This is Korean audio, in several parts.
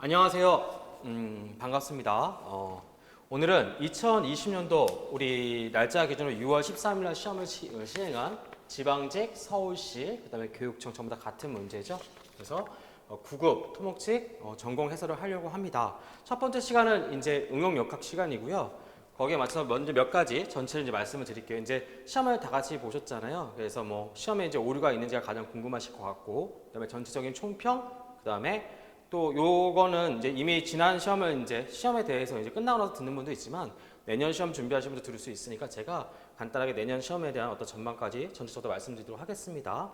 안녕하세요. 반갑습니다. 오늘은 2020년도 우리 날짜 기준으로 6월 13일 날 시험을 시행한 지방직, 서울시, 그다음에 교육청 전부 다 같은 문제죠. 그래서 9급 토목직 전공 해설을 하려고 합니다. 첫 번째 시간은 이제 응용 역학 시간이고요. 거기에 맞춰서 먼저 몇 가지 전체를 이제 말씀을 드릴게요. 이제 시험을 다 같이 보셨잖아요. 그래서 뭐 시험에 이제 오류가 있는지가 가장 궁금하실 것 같고, 그다음에 전체적인 총평, 그다음에 또 요거는 이제 이미 지난 시험을 이제 시험에 대해서 이제 끝나고 나서 듣는 분도 있지만 내년 시험 준비하시는 분도 들을 수 있으니까 제가 간단하게 내년 시험에 대한 어떤 전망까지 전체적으로 말씀드리도록 하겠습니다.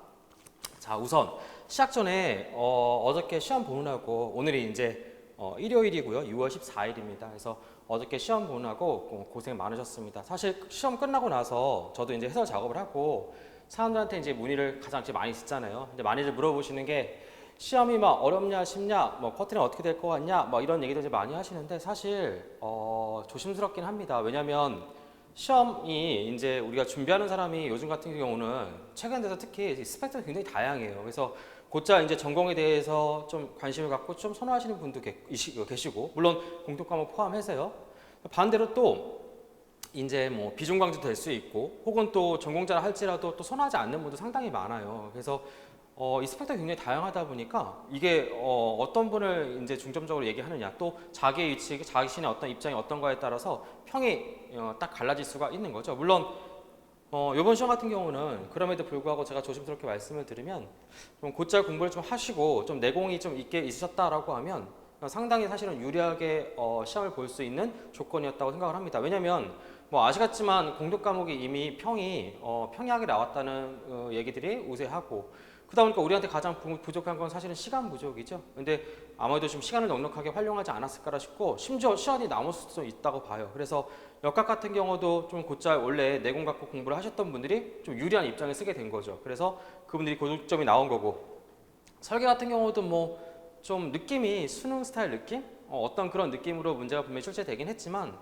자, 우선 시작 전에 어저께 시험 보느라고 오늘이 이제 일요일이고요. 6월 14일입니다. 그래서 어저께 시험 보느라고 고생 많으셨습니다. 사실 시험 끝나고 나서 저도 이제 해설 작업을 하고 사람들한테 이제 문의를 가장 많이 듣잖아요. 근데 많이들 물어보시는 게 시험이 막 어렵냐 쉽냐 뭐 커트는 어떻게 될 것 같냐 뭐 이런 얘기도 이제 많이 하시는데 사실 조심스럽긴 합니다. 왜냐하면 시험이 이제 우리가 준비하는 사람이 요즘 같은 경우는 최근 들어서 특히 스펙트럼이 굉장히 다양해요. 그래서 곧잘 이제 전공에 대해서 좀 관심을 갖고 좀 선호하시는 분도 계시고 물론 공통 과목 포함해서요. 반대로 또 이제 뭐 비중강조 될 수 있고 혹은 또 전공자를 할지라도 또 선호하지 않는 분도 상당히 많아요. 그래서 이 스펙트럼이 굉장히 다양하다 보니까 이게 어떤 분을 이제 중점적으로 얘기하느냐 또 자기의 위치, 자신의 어떤 입장이 어떤가에 따라서 평이 딱 갈라질 수가 있는 거죠. 물론 이번 시험 같은 경우는 그럼에도 불구하고 제가 조심스럽게 말씀을 드리면 좀 곧잘 공부를 좀 하시고 좀 내공이 좀 있게 있으셨다라고 하면 상당히 사실은 유리하게 시험을 볼 수 있는 조건이었다고 생각을 합니다. 왜냐하면 뭐 아시겠지만 공독 과목이 이미 평이 평이하게 나왔다는 얘기들이 우세하고 그러다 보니까 우리한테 가장 부족한 건 사실은 시간 부족이죠. 근데 아무래도 좀 시간을 넉넉하게 활용하지 않았을까 싶고 심지어 시간이 남을 수도 있다고 봐요. 그래서 역학 같은 경우도 좀 곧잘 원래 내공 갖고 공부를 하셨던 분들이 좀 유리한 입장에 쓰게 된 거죠. 그래서 그분들이 고득점이 나온 거고 설계 같은 경우도 뭐 좀 느낌이 수능 스타일 느낌? 어떤 그런 느낌으로 문제가 분명히 출제되긴 했지만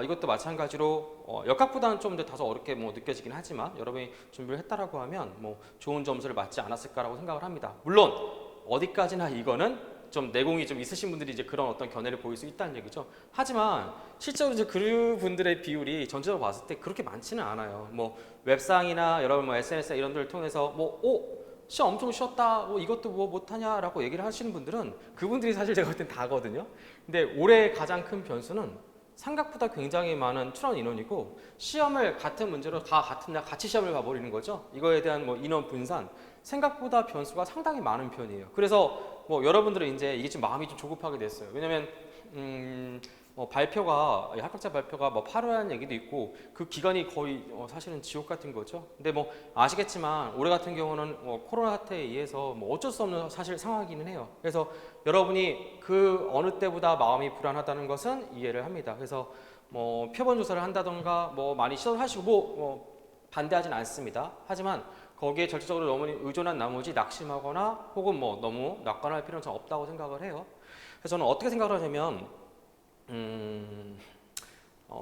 이것도 마찬가지로 역학보다는 좀 더 다소 어렵게 뭐 느껴지긴 하지만 여러분이 준비를 했다라고 하면 뭐 좋은 점수를 맞지 않았을까라고 생각을 합니다. 물론 어디까지나 이거는 좀 내공이 좀 있으신 분들이 이제 그런 어떤 견해를 보일 수 있다는 얘기죠. 하지만 실제로 이제 그분들의 비율이 전체적으로 봤을 때 그렇게 많지는 않아요. 뭐 웹상이나 여러분 뭐 SNS 이런 데를 통해서 시험 엄청 쉬웠다, 이것도 뭐 못하냐라고 얘기를 하시는 분들은 그분들이 사실 제가 볼 땐 다거든요. 근데 올해 가장 큰 변수는 생각보다 굉장히 많은 출원 인원이고 시험을 같은 문제로 다 같은 날 같이 시험을 봐버리는 거죠. 이거에 대한 뭐 인원 분산 생각보다 변수가 상당히 많은 편이에요. 그래서 뭐 여러분들은 이제 이게 좀 마음이 좀 조급하게 됐어요. 왜냐면 발표가 합격자 발표가 뭐 8월이라는 얘기도 있고 그 기간이 거의 사실은 지옥 같은 거죠. 근데 뭐 아시겠지만 올해 같은 경우는 코로나 사태에 의해서 뭐 어쩔 수 없는 사실 상황이기는 해요. 그래서 여러분이 그 어느 때보다 마음이 불안하다는 것은 이해를 합니다. 그래서 뭐 표본 조사를 한다던가 뭐 많이 시도하시고 반대하진 않습니다. 하지만 거기에 절대적으로 너무 의존한 나머지 낙심하거나 혹은 뭐 너무 낙관할 필요는 전 없다고 생각을 해요. 그래서 저는 어떻게 생각을 하냐면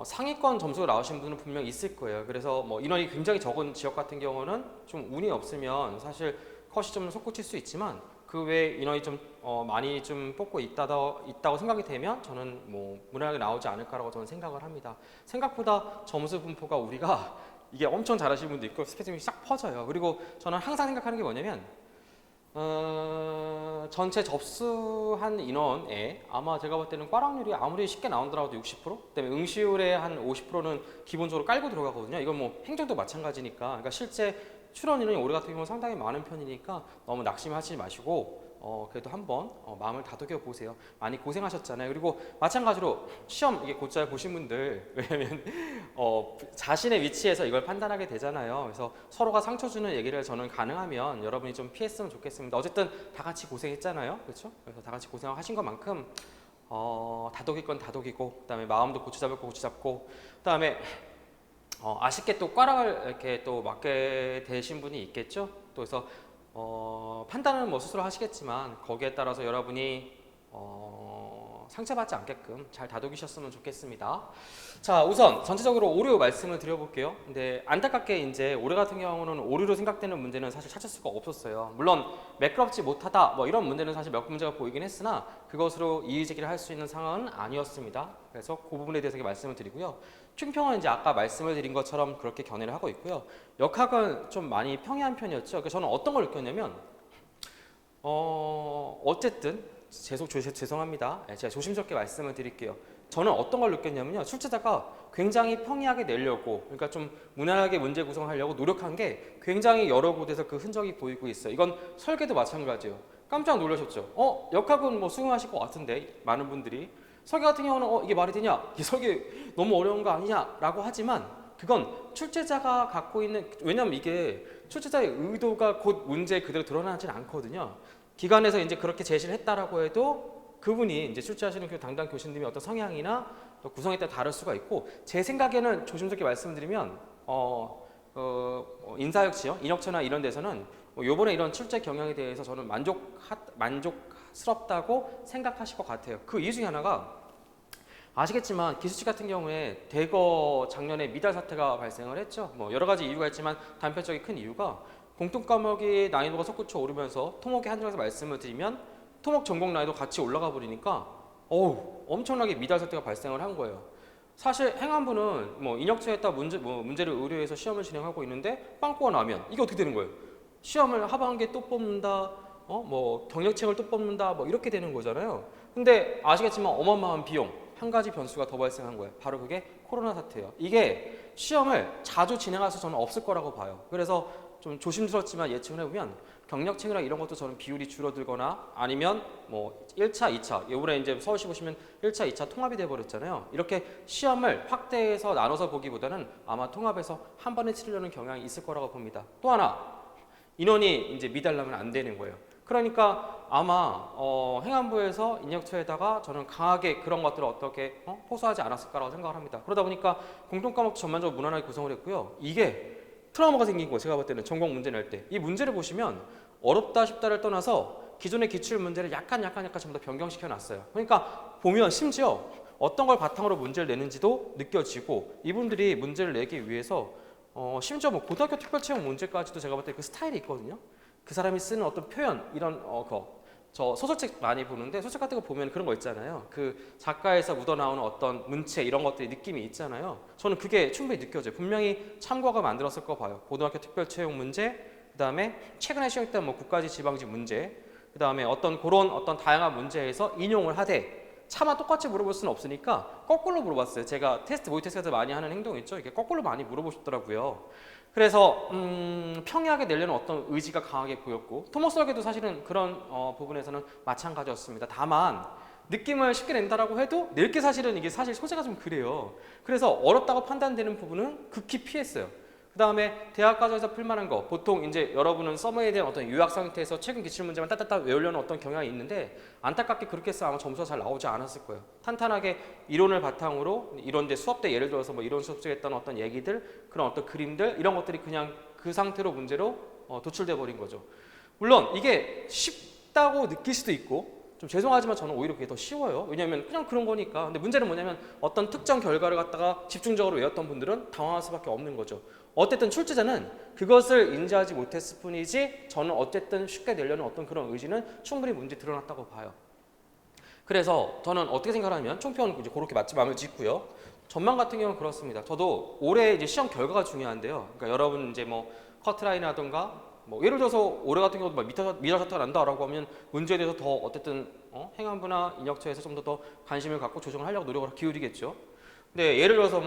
상위권 점수가 나오신 분은 분명 있을 거예요. 그래서 뭐 인원이 굉장히 적은 지역 같은 경우는 좀 운이 없으면 사실 컷이 좀 솟구칠 수 있지만 그 외에 인원이 좀 많이 좀 뽑고 있다고 생각이 되면 저는 뭐 무난하게 나오지 않을까라고 저는 생각을 합니다. 생각보다 점수 분포가 우리가 이게 엄청 잘하시는 분도 있고 스펙트럼이 싹 퍼져요. 그리고 저는 항상 생각하는 게 뭐냐면 전체 접수한 인원에 아마 제가 볼 때는 꽈락률이 아무리 쉽게 나온다고 해도 60%? 그다음에 응시율의 한 50%는 기본적으로 깔고 들어가거든요. 이건 뭐 행정도 마찬가지니까. 그러니까 실제 출원 인원이 올해 같은 경우는 상당히 많은 편이니까 너무 낙심하지 마시고 그래도 한번 마음을 다독여 보세요. 많이 고생하셨잖아요. 그리고 마찬가지로 시험 이게 곧잘 보신 분들 왜냐면 자신의 위치에서 이걸 판단하게 되잖아요. 그래서 서로가 상처 주는 얘기를 저는 가능하면 여러분이 좀 피했으면 좋겠습니다. 어쨌든 다 같이 고생했잖아요. 그렇죠? 그래서 다 같이 고생하신 것만큼 다독일 건 다독이고 그다음에 마음도 고치 잡을 거 고치 잡고 그다음에 아쉽게 또 꽈락을 이렇게 또 맞게 되신 분이 있겠죠. 또 그래서 판단은 뭐 스스로 하시겠지만 거기에 따라서 여러분이 상처받지 않게끔 잘 다독이셨으면 좋겠습니다. 자, 우선 전체적으로 오류 말씀을 드려볼게요. 근데 안타깝게 이제 올해 같은 경우는 오류로 생각되는 문제는 사실 찾을 수가 없었어요. 물론 매끄럽지 못하다 뭐 이런 문제는 사실 몇 문제가 보이긴 했으나 그것으로 이의제기를 할 수 있는 상황은 아니었습니다. 그래서 그 부분에 대해서 말씀을 드리고요. 충평은 이제 아까 말씀을 드린 것처럼 그렇게 견해를 하고 있고요. 역학은 좀 많이 평이한 편이었죠. 그래서 저는 어떤 걸 느꼈냐면 어쨌든 죄송합니다. 제가 조심스럽게 말씀을 드릴게요. 저는 어떤 걸 느꼈냐면요. 출제자가 굉장히 평이하게 내려고, 그러니까 좀 무난하게 문제 구성을 하려고 노력한 게 굉장히 여러 곳에서 그 흔적이 보이고 있어요. 이건 설계도 마찬가지예요. 깜짝 놀라셨죠? 역학은 뭐 수긍하실 것 같은데 많은 분들이 설계 같은 경우는 이게 말이 되냐? 이 설계 너무 어려운 거 아니냐라고 하지만 그건 출제자가 갖고 있는, 왜냐면 이게 출제자의 의도가 곧 문제에 그대로 드러나진 않거든요. 기관에서 이제 그렇게 제시를 했다라고 해도 그분이 이제 출제하시는 그 담당 교수님의 어떤 성향이나 또 구성에 따라 다를 수가 있고, 제 생각에는 조심스럽게 말씀드리면 인사역시요, 인혁처나 이런 데서는 요번에 이런 출제 경향에 대해서 저는 만족스럽다고 생각하실 것 같아요. 그 이유 중에 하나가 아시겠지만 기수치 같은 경우에 대거 작년에 미달 사태가 발생을 했죠. 뭐 여러 가지 이유가 있지만 단편적인 큰 이유가 공통 과목이 난이도가 솟구쳐 오르면서 토목의 한정에서 말씀을 드리면 토목 전공 난이도 같이 올라가 버리니까 엄청나게 미달 사태가 발생을 한 거예요. 사실 행안부는 뭐 인혁처에다 문제를 의뢰해서 시험을 진행하고 있는데 빵꾸가 나면 이게 어떻게 되는 거예요? 시험을 하반기에 또 뽑는다, 뭐 경력책을 또 뽑는다, 뭐 이렇게 되는 거잖아요. 근데 아시겠지만 어마어마한 비용, 한 가지 변수가 더 발생한 거예요. 바로 그게 코로나 사태예요. 이게 시험을 자주 진행해서 저는 없을 거라고 봐요. 그래서 좀 조심스럽지만 예측을 해보면 경력책이나 이런 것도 저는 비율이 줄어들거나 아니면 뭐 1차, 2차, 이번에 이제 서울시 보시면 1차, 2차 통합이 돼버렸잖아요. 이렇게 시험을 확대해서 나눠서 보기보다는 아마 통합해서 한 번에 치르려는 경향이 있을 거라고 봅니다. 또 하나, 인원이 이제 미달라면 안 되는 거예요. 그러니까 아마 행안부에서 인혁처에다가 저는 강하게 그런 것들을 어떻게 호소하지 않았을까라고 생각을 합니다. 그러다 보니까 공통과목 전반적으로 무난하게 구성을 했고요. 이게 트라우마가 생긴 거, 제가 볼 때는 전공 문제 낼 때 이 문제를 보시면 어렵다 쉽다를 떠나서 기존의 기출 문제를 약간 전부 다 변경시켜 놨어요. 그러니까 보면 심지어 어떤 걸 바탕으로 문제를 내는지도 느껴지고, 이분들이 문제를 내기 위해서 심지어 뭐 고등학교 특별채용 문제까지도 제가 볼 때 그 스타일이 있거든요. 그 사람이 쓰는 어떤 표현, 이런 저 소설책 많이 보는데 소설책 같은 거 보면 그런 거 있잖아요. 그 작가에서 묻어나오는 어떤 문체 이런 것들이 느낌이 있잖아요. 저는 그게 충분히 느껴져요. 분명히 참고가 만들었을 거 봐요. 고등학교 특별채용 문제, 그다음에 최근에 시행했던 뭐 국가지 지방지 문제, 그다음에 어떤 그런 어떤 다양한 문제에서 인용을 하되 차마 똑같이 물어볼 수는 없으니까 거꾸로 물어봤어요. 제가 모의 테스트에서 많이 하는 행동 있죠. 이게 거꾸로 많이 물어보셨더라고요. 그래서 평이하게 내려는 어떤 의지가 강하게 보였고, 토목 설계도 사실은 그런 부분에서는 마찬가지였습니다. 다만 느낌을 쉽게 낸다라고 해도 낼 게 사실은 이게 사실 소재가 좀 그래요. 그래서 어렵다고 판단되는 부분은 극히 피했어요. 그 다음에 대학 과정에서 풀만한 거, 보통 이제 여러분은 서머에 대한 어떤 요약 상태에서 최근 기출 문제만 따따따 외우려는 어떤 경향이 있는데, 안타깝게 그렇게 해서 아마 점수가 잘 나오지 않았을 거예요. 탄탄하게 이론을 바탕으로 이론대 수업 때 예를 들어서 뭐 이론 수업 중에 했던 어떤 얘기들, 그런 어떤 그림들 이런 것들이 그냥 그 상태로 문제로 도출돼 버린 거죠. 물론 이게 쉽다고 느낄 수도 있고, 좀 죄송하지만 저는 오히려 그게 더 쉬워요. 왜냐하면 그냥 그런 거니까. 근데 문제는 뭐냐면 어떤 특정 결과를 갖다가 집중적으로 외웠던 분들은 당황할 수밖에 없는 거죠. 어쨌든 출제자는 그것을 인지하지 못했을 뿐이지 저는 어쨌든 쉽게 내려는 어떤 그런 의지는 충분히 문제 드러났다고 봐요. 그래서 저는 어떻게 생각하냐면 총평은 이제 그렇게 마음을 짓고요. 전망 같은 경우는 그렇습니다. 저도 올해 이제 시험 결과가 중요한데요. 그러니까 여러분 이제 뭐 커트라인이라든가 뭐 예를 들어서 올해 같은 경우도 미달 사태가 난다라고 하면 문제에 대해서 더 어쨌든 행안부나 인혁처에서 좀 더 관심을 갖고 조정을 하려고 노력을 기울이겠죠. 근데 예를 들어서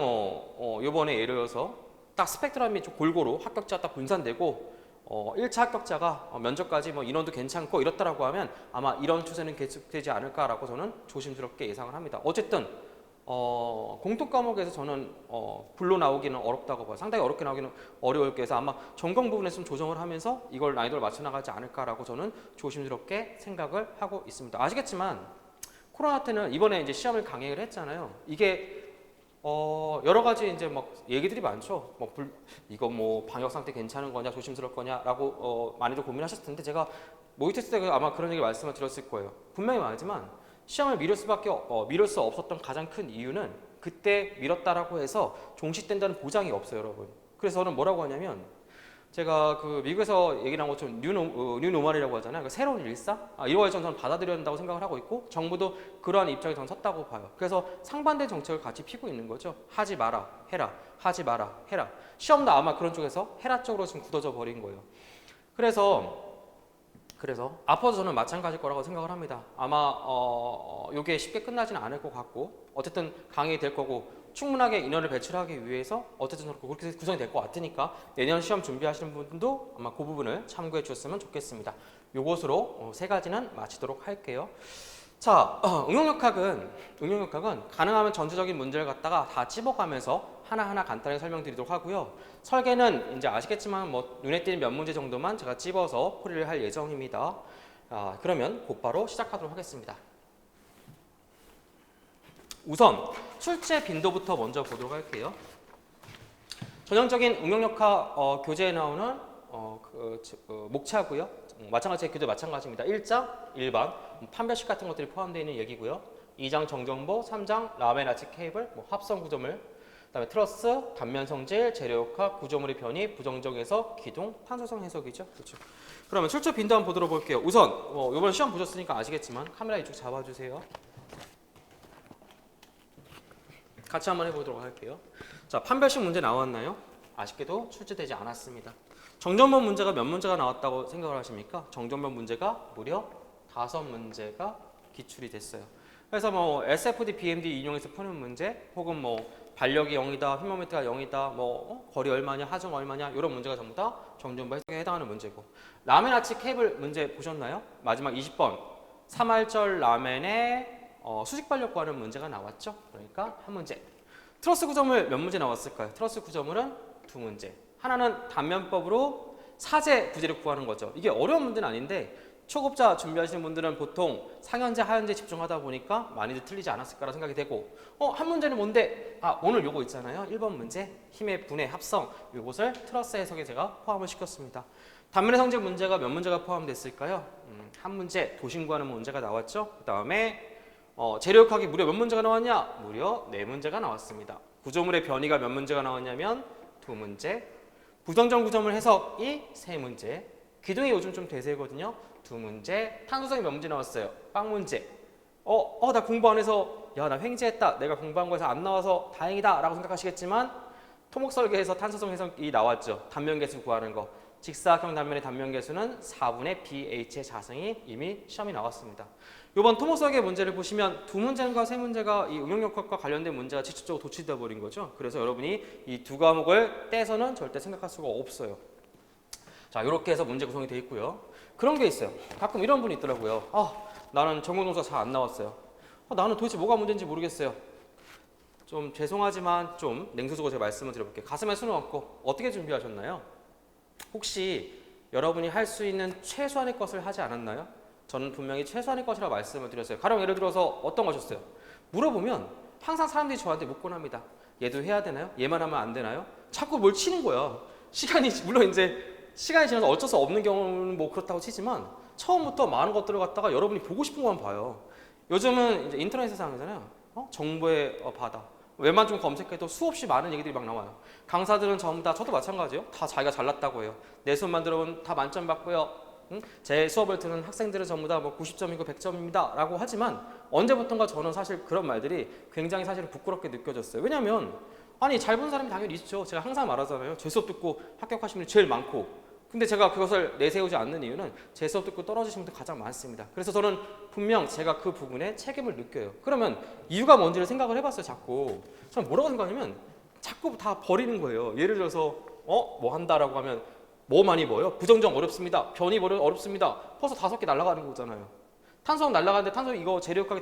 이번에 예를 들어서 딱 스펙트럼이 좀 골고루 합격자가 딱 분산되고 1차 합격자가 면접까지 뭐 인원도 괜찮고 이렇다라고 하면 아마 이런 추세는 계속되지 않을까라고 저는 조심스럽게 예상을 합니다. 어쨌든 공통 과목에서 저는 불로 나오기는 어렵다고 봐요. 상당히 어렵게 나오기는 어려울 게해서 아마 전공 부분에서 좀 조정을 하면서 이걸 난이도를 맞춰 나가지 않을까라고 저는 조심스럽게 생각을 하고 있습니다. 아시겠지만 코로나 때는 이번에 이제 시험을 강행을 했잖아요. 이게 여러 가지 이제 막 얘기들이 많죠. 이거 뭐 방역 상태 괜찮은 거냐, 조심스러울 거냐라고 많이들 고민하셨을 텐데, 제가 모의 테스트 때 아마 그런 얘기 말씀을 드렸을 거예요. 분명히 말하지만 시험을 미룰 수 없었던 가장 큰 이유는 그때 미뤘다라고 해서 종식된다는 보장이 없어요, 여러분. 그래서 저는 뭐라고 하냐면 제가 그 미국에서 얘기 나온 것처럼 뉴노멀이라고 하잖아요. 그러니까 새로운 일상? 이걸 저는 받아들여야 한다고 생각을 하고 있고 정부도 그러한 입장에 저는 섰다고 봐요. 그래서 상반된 정책을 같이 피고 있는 거죠. 하지 마라, 해라. 하지 마라, 해라. 시험도 아마 그런 쪽에서 해라 쪽으로 지금 굳어져 버린 거예요. 그래서 앞으로도 저는 마찬가지일 거라고 생각을 합니다. 아마 이게 쉽게 끝나지는 않을 것 같고 어쨌든 강의 될 거고 충분하게 인원을 배출하기 위해서 어쨌든 그렇게 구성이 될 것 같으니까 내년 시험 준비하시는 분들도 아마 그 부분을 참고해 주셨으면 좋겠습니다. 요것으로 세 가지는 마치도록 할게요. 자, 응용역학은 가능하면 전체적인 문제를 갖다가 다 찝어가면서 하나하나 간단하게 설명드리도록 하고요. 설계는 이제 아시겠지만 뭐 눈에 띄는 몇 문제 정도만 제가 찝어서 풀이를 할 예정입니다. 그러면 곧바로 시작하도록 하겠습니다. 우선 출제 빈도부터 먼저 보도록 할게요. 전형적인 응용역학 교재에 나오는 목차고요. 마찬가지 교재 마찬가지입니다. 1장 일반 판별식 같은 것들이 포함되어 있는 얘기고요. 2장 정정보, 3장 라멘 아치 케이블, 합성 구조물, 그다음에 트러스, 단면 성질, 재료역학, 구조물의 변이, 부정적 해석, 기둥, 탄소성 해석이죠. 그렇죠. 그러면 출제 빈도 한번 보도록 볼게요. 우선 이번 시험 보셨으니까 아시겠지만 카메라 이쪽 잡아주세요. 같이 한번 해보도록 할게요. 자, 판별식 문제 나왔나요? 아쉽게도 출제되지 않았습니다. 정전본 문제가 몇 문제가 나왔다고 생각을 하십니까? 정전본 문제가 무려 5문제가 기출이 됐어요. 그래서 뭐 SFD, BMD 인용해서 푸는 문제, 혹은 뭐 반력이 0이다, 휘머미터가 0이다, 거리 얼마냐, 하중 얼마냐 이런 문제가 전부 다 정전본 해석에 해당하는 문제고. 라멘 아치 케이블 문제 보셨나요? 마지막 20번 3할절 라멘의 수직 반력 구하는 문제가 나왔죠. 그러니까 한 문제. 트러스 구조물 몇 문제 나왔을까요? 트러스 구조물은 2문제. 하나는 단면법으로 사제 부재를 구하는 거죠. 이게 어려운 문제는 아닌데 초급자 준비하시는 분들은 보통 상현제, 하현제 집중하다 보니까 많이들 틀리지 않았을까라는 생각이 되고 한 문제는 뭔데? 오늘 요거 있잖아요. 1번 문제 힘의 분해, 합성 요것을 트러스 해석에 제가 포함을 시켰습니다. 단면의 성질 문제가 몇 문제가 포함됐을까요? 한 문제 도심 구하는 문제가 나왔죠. 그 다음에 재료역학이 무려 몇 문제가 나왔냐? 무려 4문제가 나왔습니다. 구조물의 변이가 몇 문제가 나왔냐면 2문제, 부정적 구조물 해석이 3문제, 기둥이 요즘 좀 대세거든요. 2문제, 탄소성이 몇 문제 나왔어요? 빵 문제. 나 공부 안 해서 야, 나 횡재했다. 내가 공부한 거에서 안 나와서 다행이다 라고 생각하시겠지만 토목설계에서 탄소성 해석이 나왔죠. 단면계수 구하는 거. 직사각형 단면의 단면계수는 4분의 BH의 자성이 이미 시험이 나왔습니다. 이번 토목설계 문제를 보시면 2문제인가 3문제가 이 응용역학과 관련된 문제가 직접적으로 도출되어 버린 거죠. 그래서 여러분이 이 2과목을 떼서는 절대 생각할 수가 없어요. 자, 이렇게 해서 문제 구성이 되어 있고요. 그런 게 있어요. 가끔 이런 분이 있더라고요. 나는 전공동사 잘 안 나왔어요. 나는 도대체 뭐가 문제인지 모르겠어요. 좀 죄송하지만 좀 냉소적으로 제가 말씀을 드려볼게요. 가슴에 손을 얹고 어떻게 준비하셨나요? 혹시 여러분이 할 수 있는 최소한의 것을 하지 않았나요? 저는 분명히 최소한의 것이라고 말씀을 드렸어요. 가령 예를 들어서 어떤 것이었어요? 물어보면 항상 사람들이 저한테 묻곤 합니다. 얘도 해야 되나요? 얘만 하면 안 되나요? 자꾸 뭘 치는 거야. 물론 이제 시간이 지나서 어쩔 수 없는 경우는 뭐 그렇다고 치지만 처음부터 많은 것들을 갖다가 여러분이 보고 싶은 것만 봐요. 요즘은 이제 인터넷 세상이잖아요. 정보의 바다. 웬만 좀 검색해도 수없이 많은 얘기들이 막 나와요. 강사들은 전부 다, 저도 마찬가지예요. 다 자기가 잘났다고 해요. 내 수업만 들어보면 다 만점 받고요. 제 수업을 듣는 학생들은 전부 다 뭐 90점이고 100점입니다 라고 하지만 언제부턴가 저는 사실 그런 말들이 굉장히 사실 부끄럽게 느껴졌어요. 왜냐면 아니 잘 본 사람이 당연히 있죠. 제가 항상 말하잖아요. 제 수업 듣고 합격하신 분이 제일 많고, 근데 제가 그것을 내세우지 않는 이유는 제 수업 듣고 떨어지신 분들 가장 많습니다. 그래서 저는 분명 제가 그 부분에 책임을 느껴요. 그러면 이유가 뭔지를 생각을 해봤어요. 자꾸 저는 뭐라고 생각하냐면 자꾸 다 버리는 거예요. 예를 들어서 뭐 한다라고 하면 뭐 많이 뭐요? 부정적 어렵습니다. 변이 어렵습니다. 벌써 5개 날아가는 거잖아요. 탄소는 날아가는데 탄소 이거 재료역학에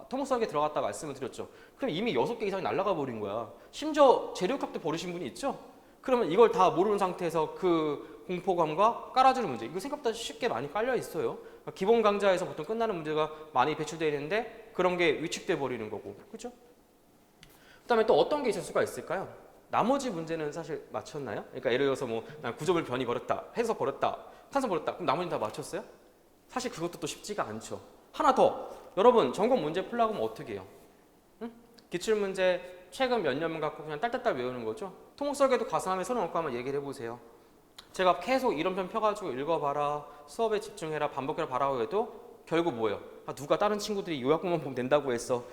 토목설계에 들어갔다 말씀을 드렸죠. 그럼 이미 6개 이상이 날아가 버린 거야. 심지어 재료역학도 버리신 분이 있죠. 그러면 이걸 다 모르는 상태에서 그 공포감과 깔아주는 문제, 이거 생각보다 쉽게 많이 깔려 있어요. 기본 강좌에서 보통 끝나는 문제가 많이 배출되어 있는데 그런 게 위축돼 버리는 거고, 그렇죠? 그다음에 또 어떤 게 있을 수가 있을까요? 나머지 문제는 사실 맞췄나요? 그러니까 예를 들어서 뭐 난 구조물 변이 버렸다, 해석 버렸다, 탄소 버렸다. 그럼 나머지는 다 맞췄어요? 사실 그것도 또 쉽지가 않죠. 하나 더. 여러분 전공 문제 풀라고 하면 어떻게 해요? 응? 기출문제 최근 몇 년만 갖고 그냥 딸딸딸 외우는 거죠. 통속에도 가슴함에 손을 얹고 한번 얘기를 해보세요. 제가 계속 이론편 펴가지고 읽어봐라, 수업에 집중해라, 반복해라 바라고 해도 결국 뭐예요? 아, 누가 다른 친구들이 요약본만 보면 된다고 했어.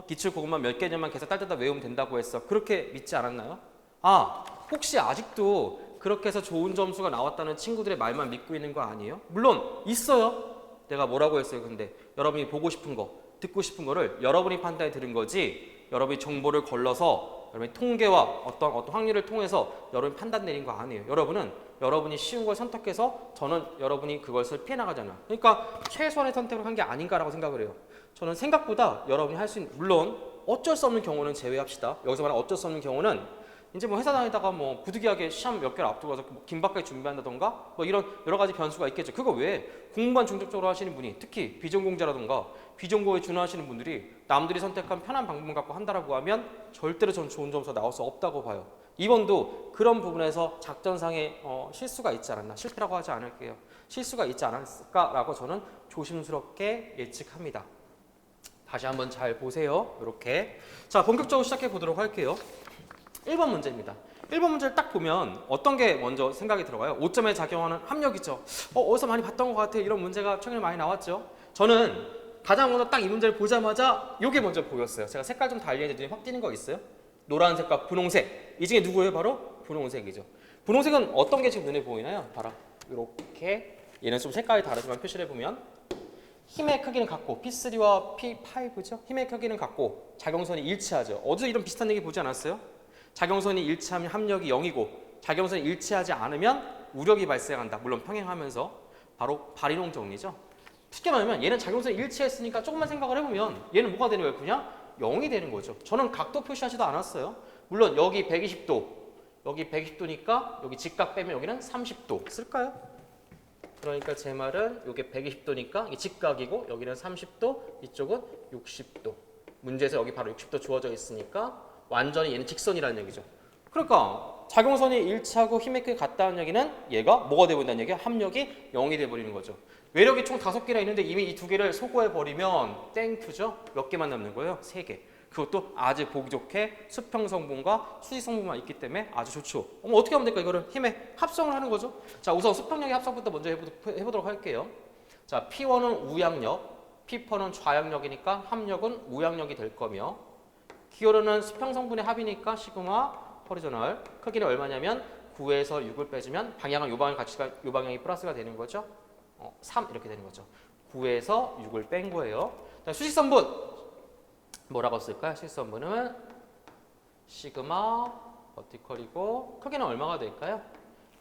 기출 그것만 몇 개념만 계속 딸딸딸 외우면 된다고 했어. 그렇게 믿지 않았나요? 아, 혹시 아직도 그렇게 해서 좋은 점수가 나왔다는 친구들의 말만 믿고 있는 거 아니에요? 물론 있어요. 내가 뭐라고 했어요? 근데 여러분이 보고 싶은 거, 듣고 싶은 거를 여러분이 판단해 들은 거지, 여러분이 정보를 걸러서 여러분이 통계와 어떤 확률을 통해서 여러분이 판단 내린 거 아니에요. 여러분이 쉬운 걸 선택해서 저는 여러분이 그것을 피해 나가잖아. 그러니까 최소한의 선택을 한 게 아닌가라고 생각을 해요. 저는 생각보다 여러분이 할 수 있는, 물론 어쩔 수 없는 경우는 제외합시다. 여기서 말하는 어쩔 수 없는 경우는 이제 뭐 회사 다니다가 뭐 부득이하게 시험 몇 개를 앞두고 가서 뭐 긴박하게 준비한다던가 뭐 이런 여러 가지 변수가 있겠죠. 그거 외에 공부만 중점적으로 하시는 분이, 특히 비전공자라던가 비전공에 준하시는 분들이 남들이 선택한 편한 방법만 갖고 한다라고 하면 절대로 전 좋은 점수가 나올 수 없다고 봐요. 이번도 그런 부분에서 작전상의 실수가 있지 않았나, 실패라고 하지 않을게요. 실수가 있지 않았을까라고 저는 조심스럽게 예측합니다. 다시 한번 잘 보세요. 이렇게. 자, 본격적으로 시작해 보도록 할게요. 1번 문제입니다. 1번 문제를 딱 보면 어떤 게 먼저 생각이 들어가요? 5점에 작용하는 합력이죠. 어디서 많이 봤던 것 같아. 이런 문제가 최근에 많이 나왔죠. 저는 가장 먼저 딱 이 문제를 보자마자 이게 먼저 보였어요. 제가 색깔 좀 달리는데 눈에 확 띄는 거 있어요? 노란색과 분홍색. 이 중에 누구예요? 바로 분홍색이죠. 분홍색은 어떤 게 지금 눈에 보이나요? 봐라. 이렇게. 얘는 좀 색깔이 다르지만 표시를 해보면 힘의 크기는 같고 P3와 P5죠. 힘의 크기는 같고 작용선이 일치하죠. 어디서 이런 비슷한 얘기 보지 않았어요? 작용선이 일치하면 합력이 0이고 작용선이 일치하지 않으면 우력이 발생한다. 물론 평행하면서 바로 발이동 정리죠. 쉽게 말하면 얘는 작용선이 일치했으니까 조금만 생각을 해보면 얘는 뭐가 되는 거예요? 그냥 0이 되는 거죠. 저는 각도 표시하지도 않았어요. 물론 여기 120도, 여기 120도니까 여기 직각 빼면 여기는 30도 쓸까요? 그러니까 제 말은 이게 120도니까 이게 직각이고 여기는 30도, 이쪽은 60도. 문제에서 여기 바로 60도 주어져 있으니까 완전히 얘는 직선이라는 얘기죠. 그러니까 작용선이 일치하고 힘의 크기가 같다는 얘기는 얘가 뭐가 되어버린다는 얘기야? 합력이 0이 돼버리는 거죠. 외력이 총 5개나 있는데 이미 이 2개를 소거해버리면 땡큐죠? 몇 개만 남는 거예요? 3개. 그것도 아주 보기 좋게 수평성분과 수직성분만 있기 때문에 아주 좋죠. 어떻게 하면 될까? 이거를 힘의 합성을 하는 거죠. 자, 우선 수평력의 합성부터 먼저 해보도록 할게요. 자, P1은 우양력, P4는 좌양력이니까 합력은 우양력이 될 거며 기울어는 수평성분의 합이니까 시그마 호리조널 크기는 얼마냐면 9에서 6을 빼주면 방향은 요 방향 같이 요 방향이 플러스가 되는 거죠. 3 이렇게 되는 거죠. 9에서 6을 뺀 거예요. 수직선분 뭐라고 쓸까요? 수직선분은 시그마 버티컬이고 크기는 얼마가 될까요?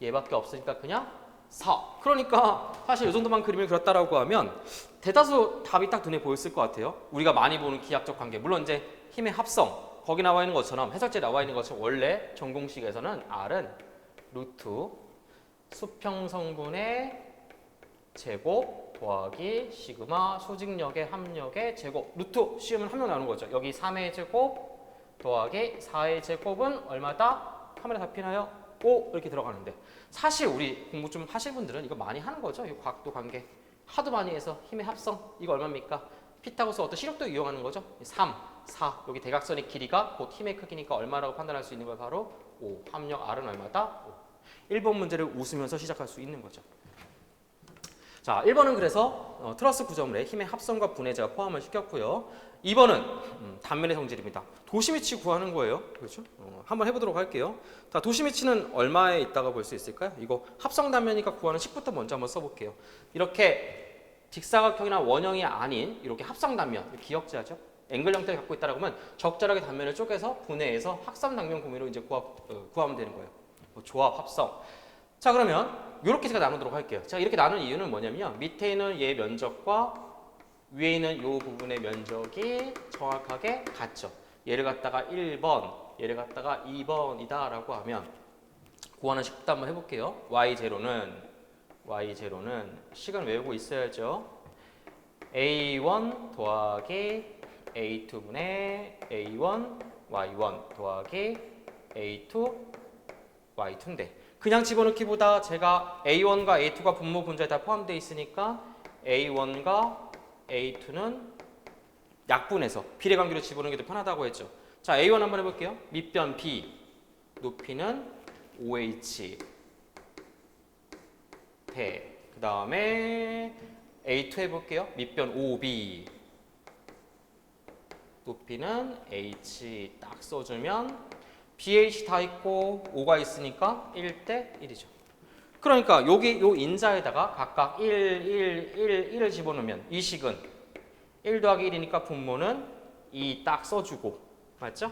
얘밖에 없으니까 그냥 4. 그러니까 사실 이 정도만 그림을 그렸다라고 하면 대다수 답이 딱 눈에 보였을 것 같아요. 우리가 많이 보는 기하적 관계. 물론 이제 힘의 합성. 거기 나와 있는 것처럼 해설지에 나와 있는 것처럼 원래 전공식에서는 R은 루트 수평성분의 제곱 더하기 시그마 수직력의 합력의 제곱. 루트 씌우면 합력 나오는 거죠. 여기 3의 제곱 더하기 4의 제곱은 얼마다? 카메라 잡히나요? 5 이렇게 들어가는데 사실 우리 공부 좀 하실 분들은 이거 많이 하는 거죠. 이 각도 관계 하도 많이 해서 힘의 합성 이거 얼마입니까? 피타고스 어떤 시력도 이용하는 거죠. 3, 4 여기 대각선의 길이가 곧 힘의 크기니까 얼마라고 판단할 수 있는 걸 바로 5 합력 R은 얼마다? 5. 1번 문제를 웃으면서 시작할 수 있는 거죠. 자, 1번은 그래서 트러스 구조물의 힘의 합성과 분해 제가 포함을 시켰고요. 2번은 단면의 성질입니다. 도시미치 구하는 거예요. 그렇죠? 한번 해보도록 할게요. 자, 도시미치는 얼마에 있다가 볼 수 있을까요? 이거 합성 단면이니까 구하는 식부터 먼저 한번 써볼게요. 이렇게 직사각형이나 원형이 아닌 이렇게 합성 단면, 기역자죠. 앵글 형태를 갖고 있다라고 하면 적절하게 단면을 쪼개서 분해해서 합성 단면 구매로 이제 구하면 되는 거예요. 조합, 합성. 자, 그러면 이렇게 제가 나누도록 할게요. 자, 이렇게 나눈 이유는 뭐냐면 밑에 있는 얘 면적과 위에 있는 이 부분의 면적이 정확하게 같죠. 얘를 갖다가 1번, 얘를 갖다가 2번이다 라고 하면 구하는 식부터 한번 해볼게요. y0는 식은 외우고 있어야죠. a1 더하기 a2분의 a1 y1 더하기 a2 y2인데 그냥 집어넣기보다 제가 A1과 A2가 분모 분자에 다 포함되어 있으니까 A1과 A2는 약분해서 비례관계로 집어넣는 게 더 편하다고 했죠. 자, A1 한번 해볼게요. 밑변 B, 높이는 OH, 대. 그 다음에 A2 해볼게요. 밑변 OB, 높이는 H 딱 써주면 BH 다 있고 O가 있으니까 1대 1이죠. 그러니까 여기 요 인자에다가 각각 1을 집어넣으면 이 식은 1 더하기 1이니까 분모는 2 딱 써주고 맞죠?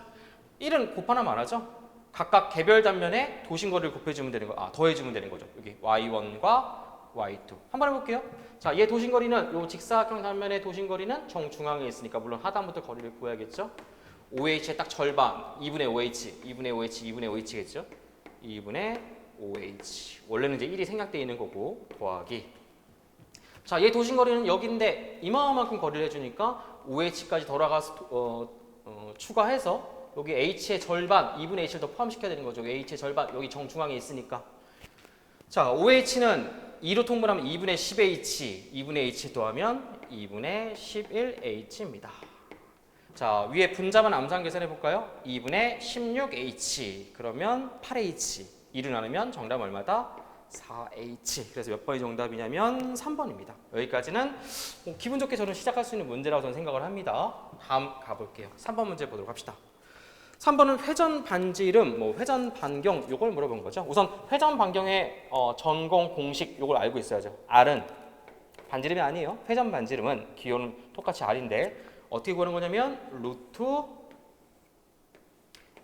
1은 곱하나 말하죠? 각각 개별 단면에 도심거리를 곱해주면 되는 거, 더해주면 되는 거죠. 여기 y1과 y2 한번 해볼게요. 자, 얘 도심거리는 요 직사각형 단면의 도심거리는 정중앙에 있으니까 물론 하단부터 거리를 구해야겠죠. OH의 딱 절반 2분의 OH, 2분의 OH, 2분의 OH겠죠. 2분의 OH 원래는 이제 1이 생략되어 있는 거고 더하기. 자, 얘 도심거리는 여기인데 이만큼 거리를 해주니까 OH까지 돌아가서 추가해서 여기 H의 절반 2분의 H를 더 포함시켜야 되는 거죠. H의 절반 여기 정중앙에 있으니까. 자, OH는 2로 통분하면 2분의 10H, 2분의 H 더하면 2분의 11H입니다. 자, 위에 분자만 암산 계산해 볼까요? 2분의 16H, 그러면 8H. 2를 나누면 정답 얼마다? 4H. 그래서 몇 번이 정답이냐면 3번입니다. 여기까지는 기분 좋게 저는 시작할 수 있는 문제라고 저는 생각을 합니다. 다음 가볼게요. 3번 문제 보도록 합시다. 3번은 회전 반지 이름, 회전 반경 요걸 물어본 거죠. 우선 회전 반경의 전공 공식 요걸 알고 있어야죠. R은 반지 이름이 아니에요. 회전 반지 이름은 기호는 똑같이 R인데 어떻게 구하는 거냐면 루트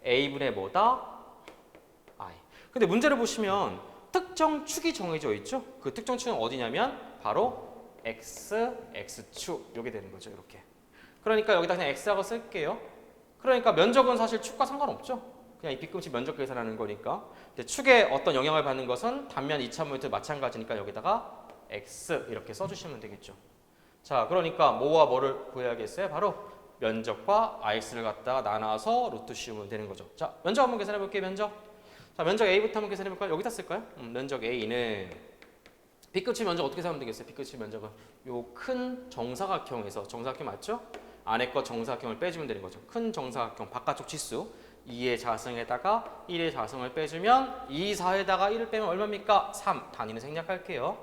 A분의 뭐다? I. 근데 문제를 보시면 특정 축이 정해져 있죠. 그 특정 축은 어디냐면 바로 X, X축 요게 되는 거죠. 이렇게. 그러니까 여기다 그냥 X라고 쓸게요. 그러니까 면적은 사실 축과 상관없죠. 그냥 이 빗금치 면적 계산하는 거니까. 근데 축에 어떤 영향을 받는 것은 단면 2차모멘트 마찬가지니까 여기다가 X 이렇게 써주시면 되겠죠. 자, 그러니까 뭐와 뭐를 구해야겠어요? 바로 면적과 RX를 갖다가 나눠서 루트 씌우면 되는 거죠. 자, 면적 한번 계산해 볼게요. 면적. 자, 면적 A부터 한번 계산해 볼까요? 여기다 쓸까요? 면적 A는 빗끝의 면적 어떻게 생각하면 되겠어요? 빗끝의 면적은 요 큰 정사각형에서 정사각형 맞죠? 안에 거 정사각형을 빼주면 되는 거죠. 큰 정사각형 바깥쪽 치수 2의 자성에다가 1의 자성을 빼주면 2, 4에다가 1을 빼면 얼마입니까? 3. 단위는 생략할게요.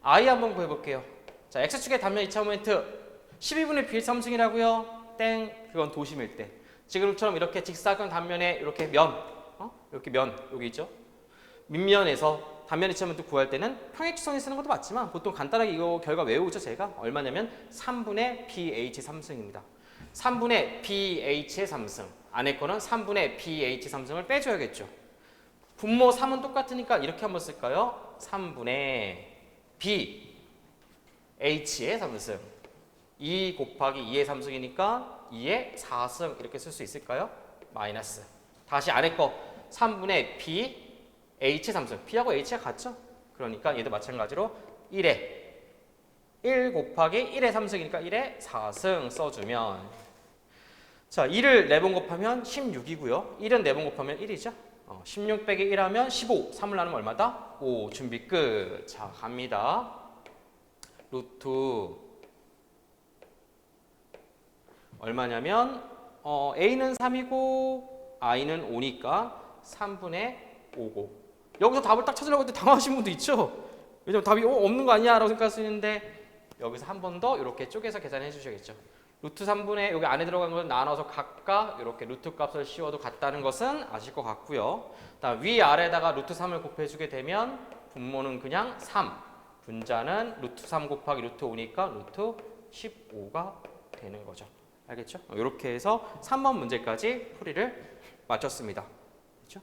I 한번 구해볼게요. 자, X축의 단면 2차 모멘트 12분의 B 3승이라고요. 땡. 그건 도심일 때. 지금처럼 이렇게 직사각형 단면에 이렇게 이렇게 면 여기 있죠. 밑면에서 단면 2차 모멘트 구할 때는 평행추선이 쓰는 것도 맞지만 보통 간단하게 이거 결과 외우죠. 제가 얼마냐면 3분의 BH 3승입니다. 3분의 BH의 3승. 안에 거는 3분의 BH 3승을 빼줘야겠죠. 분모 3은 똑같으니까 이렇게 한번 쓸까요? 3분의 BH의 3승. 2 곱하기 2의 3승이니까 2의 4승 이렇게 쓸 수 있을까요? 마이너스. 다시 아래 거 3분의 BH의 3승. B하고 H가 같죠? 그러니까 얘도 마찬가지로 1에 1 곱하기 1의 3승이니까 1의 4승 써주면 자, 2를 4번 곱하면 16이고요. 1은 4번 곱하면 1이죠. 16 빼기 1 하면 15. 3을 나누면 얼마다? 5. 준비 끝. 자, 갑니다. 루트 얼마냐면 A는 3이고 I는 5니까 3분의 5고 여기서 답을 딱 찾으려고 했는데 당황하신 분도 있죠. 왜냐면 답이 없는 거 아니야 라고 생각할 수 있는데 여기서 한 번 더 이렇게 쪼개서 계산해 주셔야겠죠. 루트 3분의 여기 안에 들어간 걸 나눠서 각각 이렇게 루트 값을 씌워도 같다는 것은 아실 것 같고요. 다음 위아래에다가 루트 3을 곱해주게 되면 분모는 그냥 3, 분자는 루트 3 곱하기 루트 5니까 루트 15가 되는 거죠. 알겠죠? 이렇게 해서 3번 문제까지 풀이를 마쳤습니다. 그렇죠?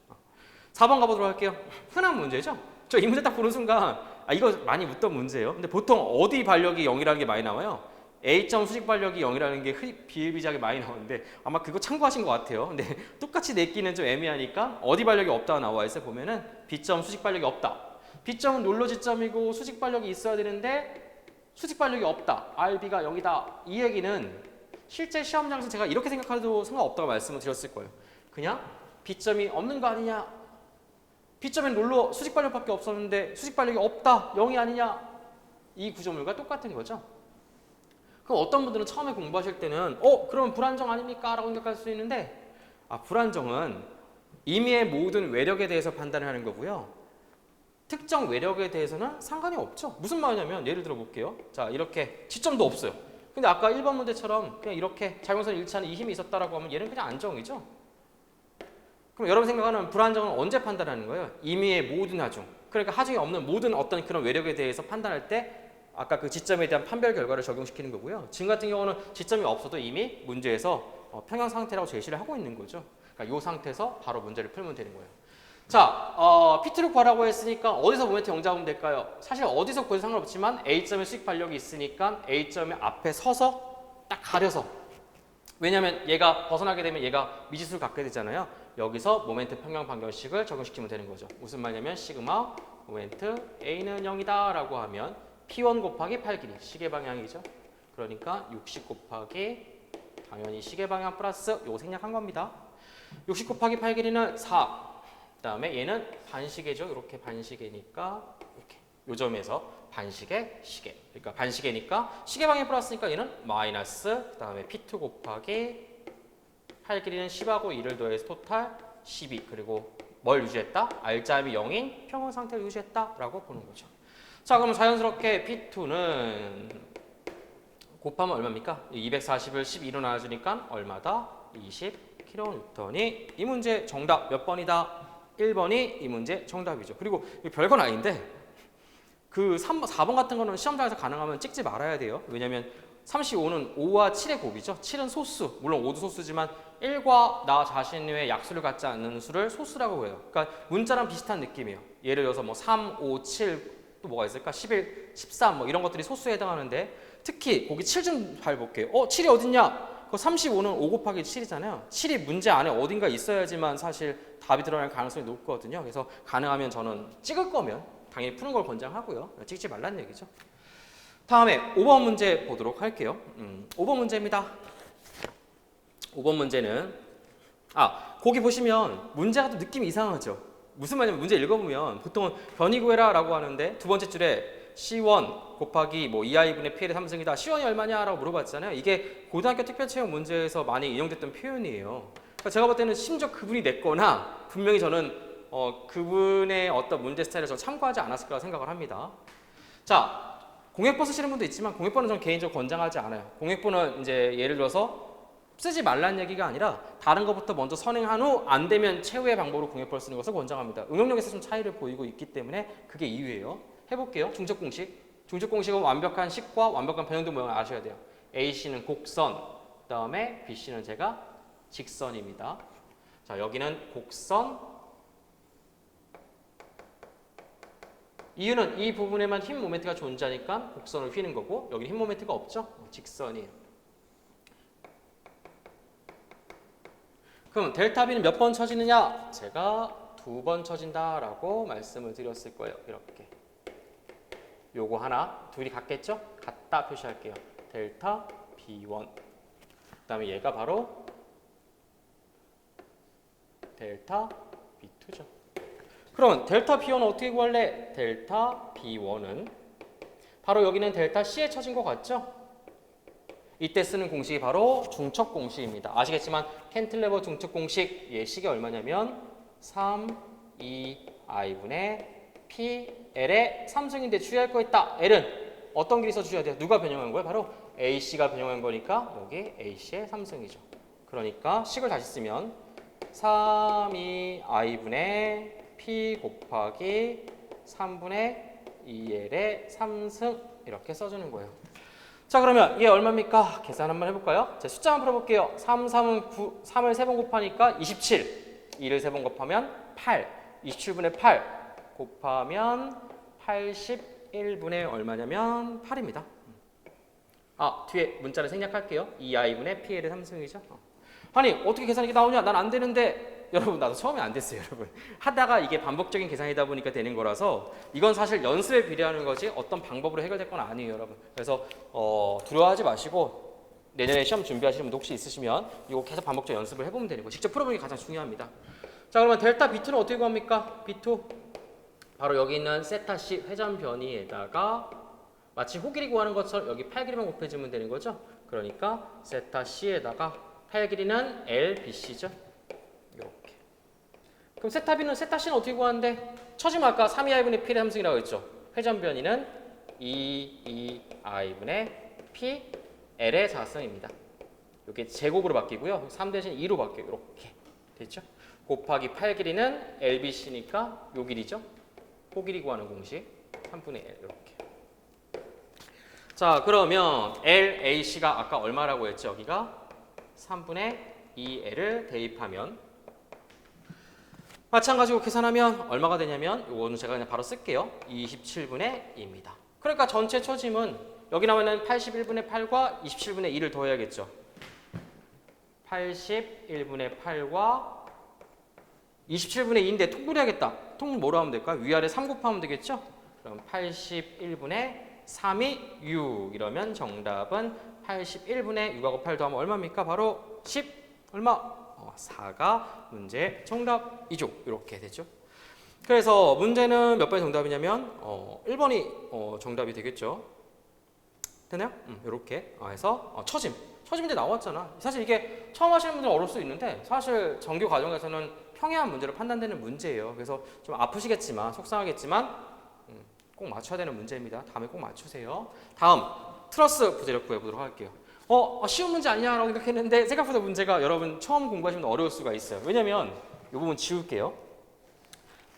4번 가보도록 할게요. 흔한 문제죠? 저 이 문제 딱 보는 순간 이거 많이 묻던 문제예요. 근데 보통 어디 반력이 0이라는 게 많이 나와요? A점 수직 반력이 0이라는 게 비일비재하게 많이 나오는데 아마 그거 참고하신 것 같아요. 근데 똑같이 내기는 좀 애매하니까 어디 반력이 없다가 나와 있어요. 보면은 B점 수직 반력이 없다. B점은 롤러 지점이고 수직 반력이 있어야 되는데 수직 반력이 없다. RB가 0이다. 이 얘기는 실제 시험장에서 제가 이렇게 생각해도 상관없다고 말씀을 드렸을 거예요. 그냥 B점이 없는 거 아니냐? B점엔 롤러 수직 반력밖에 없었는데 수직 반력이 없다. 0이 아니냐? 이 구조물과 똑같은 거죠. 그럼 어떤 분들은 처음에 공부하실 때는 그럼 불안정 아닙니까? 라고 생각할 수 있는데 불안정은 임의의 모든 외력에 대해서 판단을 하는 거고요. 특정 외력에 대해서는 상관이 없죠. 무슨 말이냐면 예를 들어 볼게요. 자, 이렇게 지점도 없어요. 근데 아까 1번 문제처럼 그냥 이렇게 작용선 일치하는 이 힘이 있었다라고 하면 얘는 그냥 안정이죠. 그럼 여러분 생각하는 불안정은 언제 판단하는 거예요? 임의의 모든 하중. 그러니까 하중이 없는 모든 어떤 그런 외력에 대해서 판단할 때 아까 그 지점에 대한 판별 결과를 적용시키는 거고요. 지금 같은 경우는 지점이 없어도 이미 문제에서 평형 상태라고 제시를 하고 있는 거죠. 그러니까 이 상태에서 바로 문제를 풀면 되는 거예요. 자, P2를 구하라고 했으니까 어디서 모멘트 영작하면 될까요? 사실 어디서 구해도 상관없지만 A점에 수직 반력이 있으니까 A점의 앞에 서서 딱 가려서, 왜냐하면 얘가 벗어나게 되면 얘가 미지수를 갖게 되잖아요. 여기서 모멘트 평형 방정식을 적용시키면 되는 거죠. 무슨 말이냐면 시그마 모멘트 A는 0이다 라고 하면 P1 곱하기 8 길이 시계 방향이죠. 그러니까 60 곱하기 당연히 시계 방향 플러스 요거 생략한 겁니다. 60 곱하기 8 길이는 4. 그 다음에 얘는 반시계죠. 이렇게 반시계니까 이렇게 요 점에서 반시계 시계. 그러니까 반시계니까 시계 방향 플러스니까 얘는 마이너스. 그 다음에 P2 곱하기 8 길이는 10하고 2를 더해서 토탈 12. 그리고 뭘 유지했다? R자임이 0인 평형 상태를 유지했다라고 보는 거죠. 자, 그럼 자연스럽게 P2는 곱하면 얼마입니까? 240을 12로 나눠주니까 얼마다? 20kN이 이 문제 정답 몇 번이다? 1번이 이 문제 정답이죠. 그리고 별건 아닌데 그 4번 같은 거는 시험장에서 가능하면 찍지 말아야 돼요. 왜냐면 35는 5와 7의 곱이죠. 7은 소수, 물론 5도 소수지만 1과 나 자신의 약수를 갖지 않는 수를 소수라고 해요. 그러니까 문자랑 비슷한 느낌이에요. 예를 들어서 뭐 3, 5, 7 또 뭐가 있을까? 11, 13 뭐 이런 것들이 소수에 해당하는데 특히 거기 7 좀 잘 볼게요. 7이 어딨냐? 그 35는 5 곱하기 7이잖아요. 7이 문제 안에 어딘가 있어야지만 사실 답이 드러날 가능성이 높거든요. 그래서 가능하면 저는 찍을 거면 당연히 푸는 걸 권장하고요. 찍지 말라는 얘기죠. 다음에 5번 문제 보도록 할게요. 5번 문제입니다. 5번 문제는 거기 보시면 문제가 또 느낌이 이상하죠. 무슨 말이냐면 문제 읽어보면 보통은 변이 구해라 라고 하는데 두 번째 줄에 C1 곱하기 뭐 2i분의 P의 3승이다. C1이 얼마냐 라고 물어봤잖아요. 이게 고등학교 특별체육 문제에서 많이 인용됐던 표현이에요. 그러니까 제가 볼 때는 심지어 그분이 냈거나 분명히 저는 그분의 어떤 문제 스타일을 저 참고하지 않았을 거라 생각을 합니다. 자, 공액보 쓰시는 분도 있지만 공액보는 저는 개인적으로 권장하지 않아요. 공액보는 이제 예를 들어서 쓰지 말라는 얘기가 아니라 다른 것부터 먼저 선행한 후 안 되면 최후의 방법으로 공액보를 쓰는 것을 권장합니다. 응용력에서 좀 차이를 보이고 있기 때문에 그게 이유예요. 해볼게요. 중첩공식. 중첩공식은 완벽한 식과 완벽한 변형도 모양을 아셔야 돼요. AC는 곡선, 그 다음에 BC는 제가 직선입니다. 자, 여기는 곡선. 이유는 이 부분에만 힘 모멘트가 존재하니까 곡선을 휘는 거고 여기는 힘 모멘트가 없죠. 직선이에요. 그럼 델타 B는 몇 번 쳐지느냐? 제가 2번 쳐진다라고 말씀을 드렸을 거예요. 이렇게. 요거 하나, 둘이 같겠죠? 같다 표시할게요. 델타 B1. 그 다음에 얘가 바로 델타 B2죠. 그럼 델타 B1은 어떻게 구할래? 델타 B1은 바로 여기는 델타 C에 쳐진 것 같죠? 이때 쓰는 공식이 바로 중첩 공식입니다. 아시겠지만 캔틀레버 중첩 공식 식이 얼마냐면 3, 2i분의 PL의 3승인데 주의할 거 있다. L은 어떤 길이 써주셔야 돼요? 누가 변형한 거예요? 바로 AC가 변형한 거니까 여기 AC의 3승이죠. 그러니까 식을 다시 쓰면 3, 2i분의 P 곱하기 3분의 2L의 3승 이렇게 써주는 거예요. 자, 그러면 얘 얼마입니까? 계산 한번 해볼까요? 자, 숫자만 풀어볼게요. 3을 3번 곱하니까 27. 2를 3번 곱하면 8. 27분의 8 곱하면 81분의 얼마냐면 8입니다. 뒤에 문자를 생략할게요. 2i분의 PL의 3승이죠. 아니, 어떻게 계산이 이게 나오냐? 난 안 되는데. 여러분, 나도 처음에 안 됐어요, 여러분. 하다가 이게 반복적인 계산이다 보니까 되는 거라서 이건 사실 연습에 비례하는 거지 어떤 방법으로 해결될 건 아니에요, 여러분. 그래서 두려워하지 마시고 내년에 시험 준비하시는 분도 혹시 있으시면 이거 계속 반복적 연습을 해보면 되는 거예요. 직접 풀어보는 게 가장 중요합니다. 자, 그러면 델타 B2는 어떻게 구합니까? B2 바로 여기 있는 세타 C 회전 변이에다가 마치 호길이 구하는 것처럼 여기 팔 길이만 곱해주면 되는 거죠. 그러니까 세타 C에다가 팔 길이는 LBC죠. 이렇게. 그럼 세타 B는 세타 C는 어떻게 구하는데? 처지면 아까 3이i분의 P의 함수이라고 했죠. 회전변이는 2i분의 P L의 사승입니다. 이게 제곱으로 바뀌고요. 3 대신 2로 바뀌어요. 이렇게 됐죠? 곱하기 8 길이는 LBC니까 요 길이죠. 호 길이 구하는 공식 3분의 L 이렇게. 자, 그러면 LAC가 아까 얼마라고 했죠? 여기가 3분의 2L을 대입하면 마찬가지로 계산하면 얼마가 되냐면 이거는 제가 그냥 바로 쓸게요. 27분의 2입니다. 그러니까 전체 초짐은 여기 나오는 81분의 8과 27분의 2를 더해야겠죠. 81분의 8과 27분의 2인데 통분해야겠다. 통분 뭐로 하면 될까요? 위아래 3 곱하면 되겠죠? 그럼 81분의 3이 6 이러면 정답은 81분의 6하고 8 더하면 얼마입니까? 바로 10 얼마? 4가 문제 정답이죠. 이렇게 되죠. 그래서 문제는 몇 번이 정답이냐면 1번이 정답이 되겠죠. 되나요? 이렇게 해서 처짐 문제 나왔잖아. 사실 이게 처음 하시는 분들은 어려울 수 있는데 사실 정규 과정에서는 평이한 문제로 판단되는 문제예요. 그래서 좀 아프시겠지만 속상하겠지만 꼭 맞춰야 되는 문제입니다. 다음에 꼭 맞추세요. 다음 트러스 부재력 구해보도록 할게요. 쉬운 문제 아니냐라고 생각했는데 생각보다 문제가 여러분 처음 공부하시면 어려울 수가 있어요. 왜냐면 이 부분 지울게요.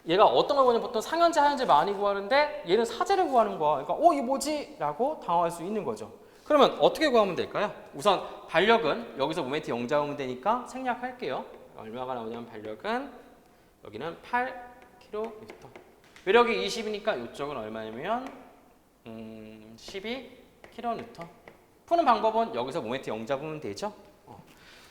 얘가 어떤 걸 보냐면 보통 상현재, 하현재 많이 구하는데 얘는 사재를 구하는 거야. 그러니까 이게 뭐지? 라고 당황할 수 있는 거죠. 그러면 어떻게 구하면 될까요? 우선 반력은 여기서 모멘트 0 잡으면 되니까 생략할게요. 얼마가 나오냐면 반력은 여기는 8kN. 외력이 20이니까 이쪽은 얼마냐면 12kN. 푸는 방법은 여기서 모멘트 0 잡으면 되죠.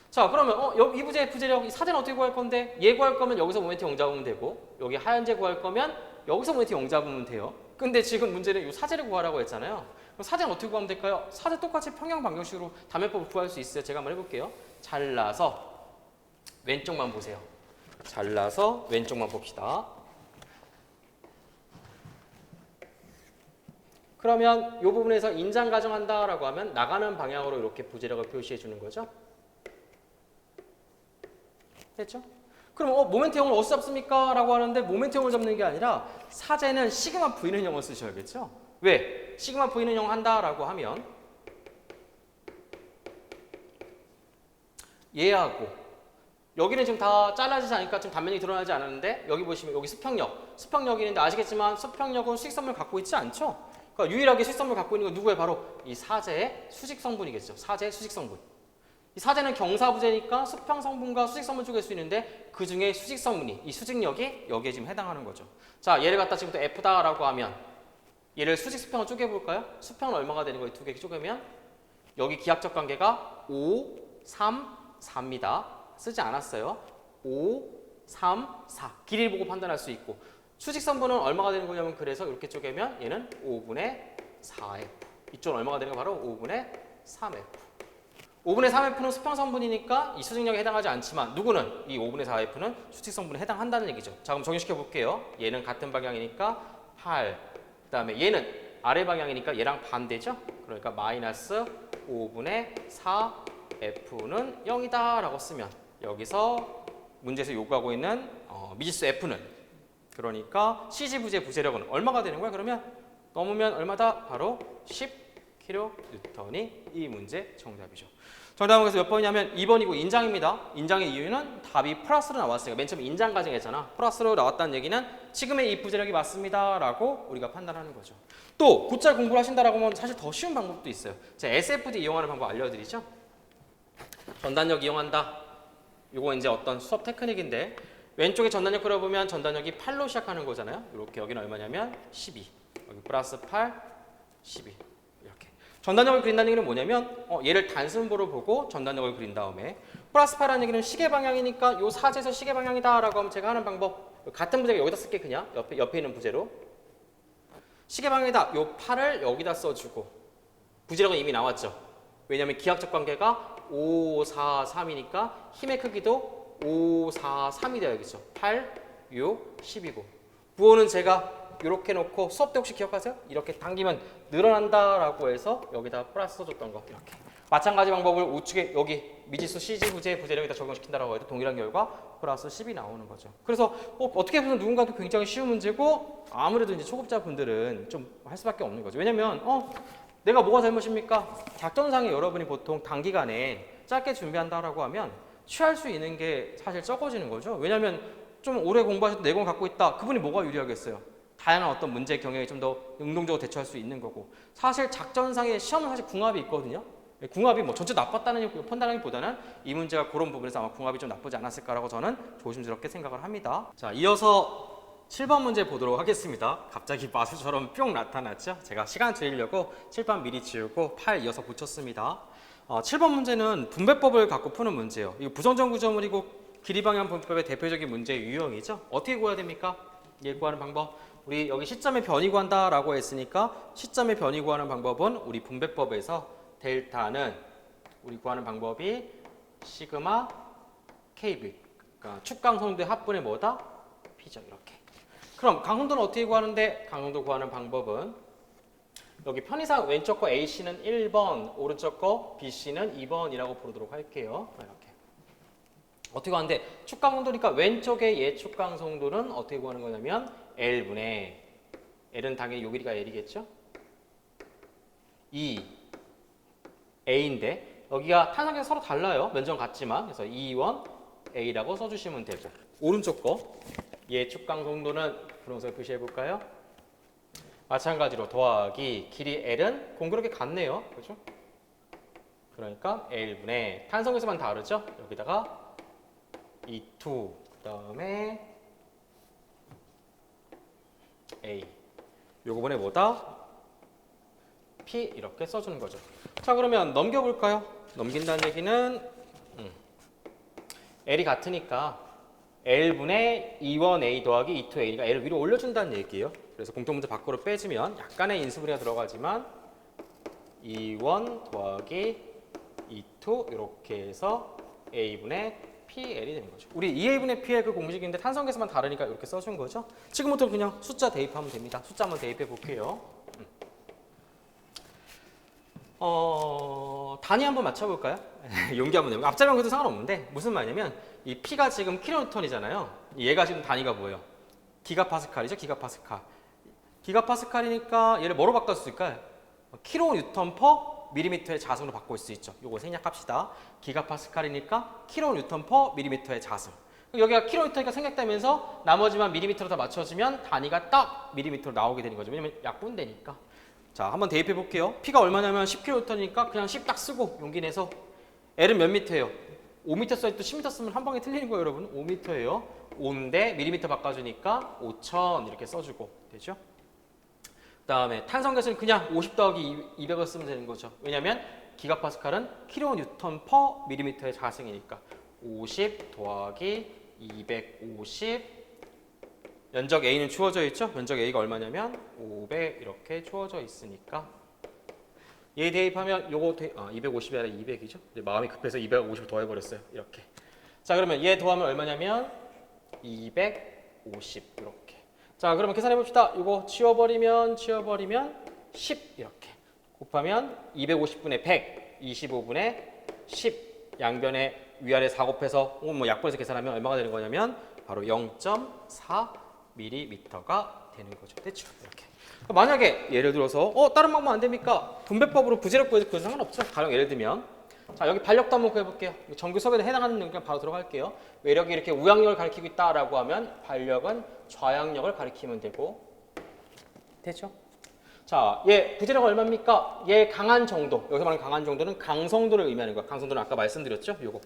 자, 그러면 이 부재력, 이 사재는 어떻게 구할 건데? 얘 구할 거면 여기서 모멘트 0 잡으면 되고 여기 하현재 구할 거면 여기서 모멘트 0 잡으면 돼요. 근데 지금 문제는 이 사재를 구하라고 했잖아요. 그럼 사재는 어떻게 구하면 될까요? 사재 똑같이 평형 방정식으로 답변법을 구할 수 있어요. 제가 한번 해볼게요. 잘라서 왼쪽만 보세요. 잘라서 왼쪽만 봅시다. 그러면 이 부분에서 인장 가정한다라고 하면 나가는 방향으로 이렇게 부재력을 표시해 주는 거죠. 됐죠? 그럼 모멘트형을 어디서 잡습니까? 라고 하는데 모멘트형을 잡는 게 아니라 사재는 시그마 V는 0을 쓰셔야겠죠? 왜? 시그마 V는 0 한다라고 하면 얘하고 여기는 지금 다 잘라지지 않으니까 지금 단면이 드러나지 않았는데 여기 보시면 여기 수평력이 있는데 아시겠지만 수평력은 수직선을 갖고 있지 않죠? 그러니까 유일하게 수직성분을 갖고 있는 건 누구예요? 바로 이 사재의 수직성분이겠죠. 사재의 수직성분. 이 사재는 경사부재니까 수평성분과 수직성분 쪼갤 수 있는데 그 중에 수직성분이 이 수직력이 여기에 지금 해당하는 거죠. 자, 얘를 갖다 지금부터 F다라고 하면 얘를 수직 수평을 쪼개볼까요? 수평은 얼마가 되는 거예요? 두 개 쪼개면 여기 기하적 관계가 5, 3, 4입니다. 쓰지 않았어요. 5, 3, 4. 길이를 보고 판단할 수 있고 수직성분은 얼마가 되는 거냐면 그래서 이렇게 쪼개면 얘는 5분의 4F. 이쪽은 얼마가 되는 거 바로 5분의 3F. 5분의 3F는 수평성분이니까 이 수직력에 해당하지 않지만 누구는 이 5분의 4F는 수직성분에 해당한다는 얘기죠. 자, 그럼 정리시켜 볼게요. 얘는 같은 방향이니까 8. 그 다음에 얘는 아래 방향이니까 얘랑 반대죠. 그러니까 마이너스 5분의 4F는 0이다 라고 쓰면 여기서 문제에서 요구하고 있는 미지수 F는 그러니까 CG부재 부재력은 얼마가 되는 거야? 그러면 넘으면 얼마다? 바로 10kN이 이 문제 정답이죠. 정답은 그래서 몇 번이냐면 2번이고 인장입니다. 인장의 이유는 답이 플러스로 나왔으니까 맨 처음에 인장 가정했잖아. 플러스로 나왔다는 얘기는 지금의 이 부재력이 맞습니다 라고 우리가 판단하는 거죠. 또 굿잘 공부를 하신다라고 하면 사실 더 쉬운 방법도 있어요. 제가 SFD 이용하는 방법 알려드리죠. 전단력 이용한다. 이거 이제 어떤 수업 테크닉인데 왼쪽에 전단력 그려보면 전단력이 8로 시작하는 거잖아요. 이렇게 여기는 얼마냐면 12. 여기 플러스 8, 12. 이렇게. 전단력을 그린다는 얘기는 뭐냐면 얘를 단순보로 보고 전단력을 그린 다음에 플러스 8이라는 얘기는 시계 방향이니까 요 사지에서 시계 방향이다 라고 하면 제가 하는 방법 같은 부재가 여기다 쓸게 그냥 옆에 있는 부재로 시계 방향이다. 요 8을 여기다 써주고 부재력은 이미 나왔죠. 왜냐하면 기하적 관계가 5, 4, 3이니까 힘의 크기도 5, 4, 3이 되어야겠죠. 8, 6, 10이고 부호는 제가 이렇게 놓고 수업 때 혹시 기억하세요? 이렇게 당기면 늘어난다라고 해서 여기다 플러스 써줬던 거 이렇게. 마찬가지 방법을 우측에 여기 미지수 CG 부재를 여기다 적용시킨다라고 해도 동일한 결과 플러스 10이 나오는 거죠. 그래서 어떻게 보면 누군가도 굉장히 쉬운 문제고 아무래도 이제 초급자분들은 좀 할 수밖에 없는 거죠. 왜냐면 내가 뭐가 잘못입니까? 작전상에 여러분이 보통 단기간에 짧게 준비한다라고 하면 취할 수 있는 게 사실 적어지는 거죠. 왜냐면 좀 오래 공부하셔도 내공 갖고 있다. 그분이 뭐가 유리하겠어요? 다양한 어떤 문제 경향에 좀 더 능동적으로 대처할 수 있는 거고. 사실 작전상에 시험은 사실 궁합이 있거든요. 궁합이 뭐 전체 나빴다는 판단하기보다는 이 문제가 그런 부분에서 아마 궁합이 좀 나쁘지 않았을까라고 저는 조심스럽게 생각을 합니다. 자, 이어서 7번 문제 보도록 하겠습니다. 갑자기 마술처럼 뿅 나타났죠? 제가 시간 드리려고 7번 미리 지우고 8 이어서 붙였습니다. 7번 문제는 분배법을 갖고 푸는 문제예요. 이거 부정전 구조물이고 길이방향 분배법의 대표적인 문제 유형이죠. 어떻게 구해야 됩니까? 얘 구하는 방법. 우리 여기 시점의 변이 구한다라고 했으니까 시점의 변이 구하는 방법은 우리 분배법에서 델타는 우리 구하는 방법이 시그마 KB. 그러니까 축강성도의 합분의 뭐다? P죠. 이렇게. 그럼 강성도는 어떻게 구하는데? 강성도 구하는 방법은 여기 편의상 왼쪽 거 AC는 1번, 오른쪽 거 BC는 2번이라고 부르도록 할게요. 이렇게. 어떻게 구하는데? 축강성도니까 왼쪽의 얘 축강성도는 어떻게 구하는 거냐면 L분의 L은 당연히 요 길이가 L이겠죠? 2 A인데 여기가 탄성계가 서로 달라요. 면적 같지만. 그래서 2원 A라고 써주시면 되고 오른쪽 거 얘 축강성도는 분홍색 표시해 볼까요? 마찬가지로 더하기 길이 L은 공그랗게 같네요. 그렇죠? 그러니까 L분의 탄성계수만 다르죠? 여기다가 2, 2 그다음에 A 요거번에 뭐다? P 이렇게 써주는 거죠. 자, 그러면 넘겨볼까요? 넘긴다는 얘기는 L이 같으니까 L분의 2원A 더하기 2,2A가 L을 위로 올려준다는 얘기예요. 그래서 공통문제 밖으로 빼주면 약간의 인수분해가 들어가지만 2원 더하기 2,2 이렇게 해서 A분의 PL이 되는 거죠. 우리 2A분의 PL 그 공식인데 탄성계수만 다르니까 이렇게 써준 거죠. 지금부터 그냥 숫자 대입하면 됩니다. 숫자 한번 대입해 볼게요. 단위 한번 맞춰볼까요? 용기 한번 내볼까요? 앞자리랑 그래도 상관없는데 무슨 말이냐면 이 P가 지금 킬로뉴턴이잖아요. 얘가 지금 단위가 뭐예요? 기가파스칼이죠. 기가파스칼. 기가파스칼이니까 얘를 뭐로 바꿀 수 있을까요? 킬로뉴턴 퍼 밀리미터의 자승으로 바꿀 수 있죠. 요거 생략합시다. 기가파스칼이니까 킬로뉴턴 퍼 밀리미터의 자승. 여기가 킬로뉴턴이니까 생략되면서 나머지만 밀리미터로 다 맞춰지면 단위가 딱 밀리미터로 나오게 되는 거죠. 왜냐면 약분되니까. 자, 한번 대입해 볼게요. P가 얼마냐면 10kg니까 그냥 10 딱 쓰고 용기 내서 L은 몇 미터예요? 5m 써있도 10m 쓰면 한 방에 틀리는 거예요, 여러분. 5m예요. 5인데 밀리미터 바꿔주니까 5,000 이렇게 써주고 되죠? 그 다음에 탄성계수는 그냥 50 더하기 200을 쓰면 되는 거죠. 왜냐면 기가파스칼은 킬로뉴턴 퍼 밀리미터의 자승이니까 50 더하기 250 면적 A는 주어져 있죠? 면적 A가 얼마냐면 500 이렇게 주어져 있으니까 얘 대입하면 요거 250이 아니라 200이죠? 마음이 급해서 250을 더해버렸어요. 이렇게. 자, 그러면 얘 더하면 얼마냐면 250 이렇게. 자, 그러면 계산해 봅시다. 이거 치워버리면 10 이렇게. 곱하면 250분의 100, 25분의 10 양변에 위아래 4 곱해서 뭐 약분해서 계산하면 얼마가 되는 거냐면 바로 0.4mm가 되는 거죠. 됐죠? 이렇게. 만약에 예를 들어서 다른 방법 안 됩니까? 분배법으로 부재력 구해도 그건 상관없죠. 가령 예를 들면 자, 여기 발력도 한번 구해볼게요. 정규 수업에 해당하는 내용 그냥 바로 들어갈게요. 외력이 이렇게 우양력을 가리키고 있다라고 하면 발력은 좌양력을 가리키면 되고 되죠? 자, 얘 부재력 얼마입니까? 얘 강한 정도. 여기서 말하는 강한 정도는 강성도를 의미하는 거야. 강성도는 아까 말씀드렸죠? 요거.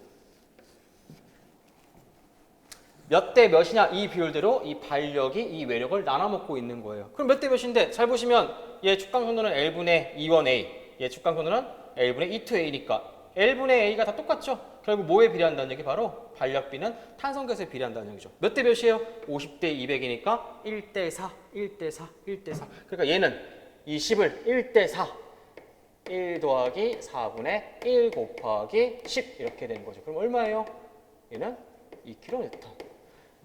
몇 대 몇이냐 이 비율대로 이 발력이 이 외력을 나눠 먹고 있는 거예요. 그럼 몇 대 몇인데 잘 보시면 얘 축강성도는 L분의 2원A 얘 축강성도는 L분의 2,2A니까 L분의 A가 다 똑같죠? 결국 뭐에 비례한다는 얘기? 바로 발력비는 탄성계수에 비례한다는 얘기죠. 몇 대 몇이에요? 50대 200이니까 1대 4, 1대 4, 1대 4. 그러니까 얘는 이 10을 1대 4, 1 더하기 4분의 1 곱하기 10 이렇게 되는 거죠. 그럼 얼마예요? 얘는 2kN.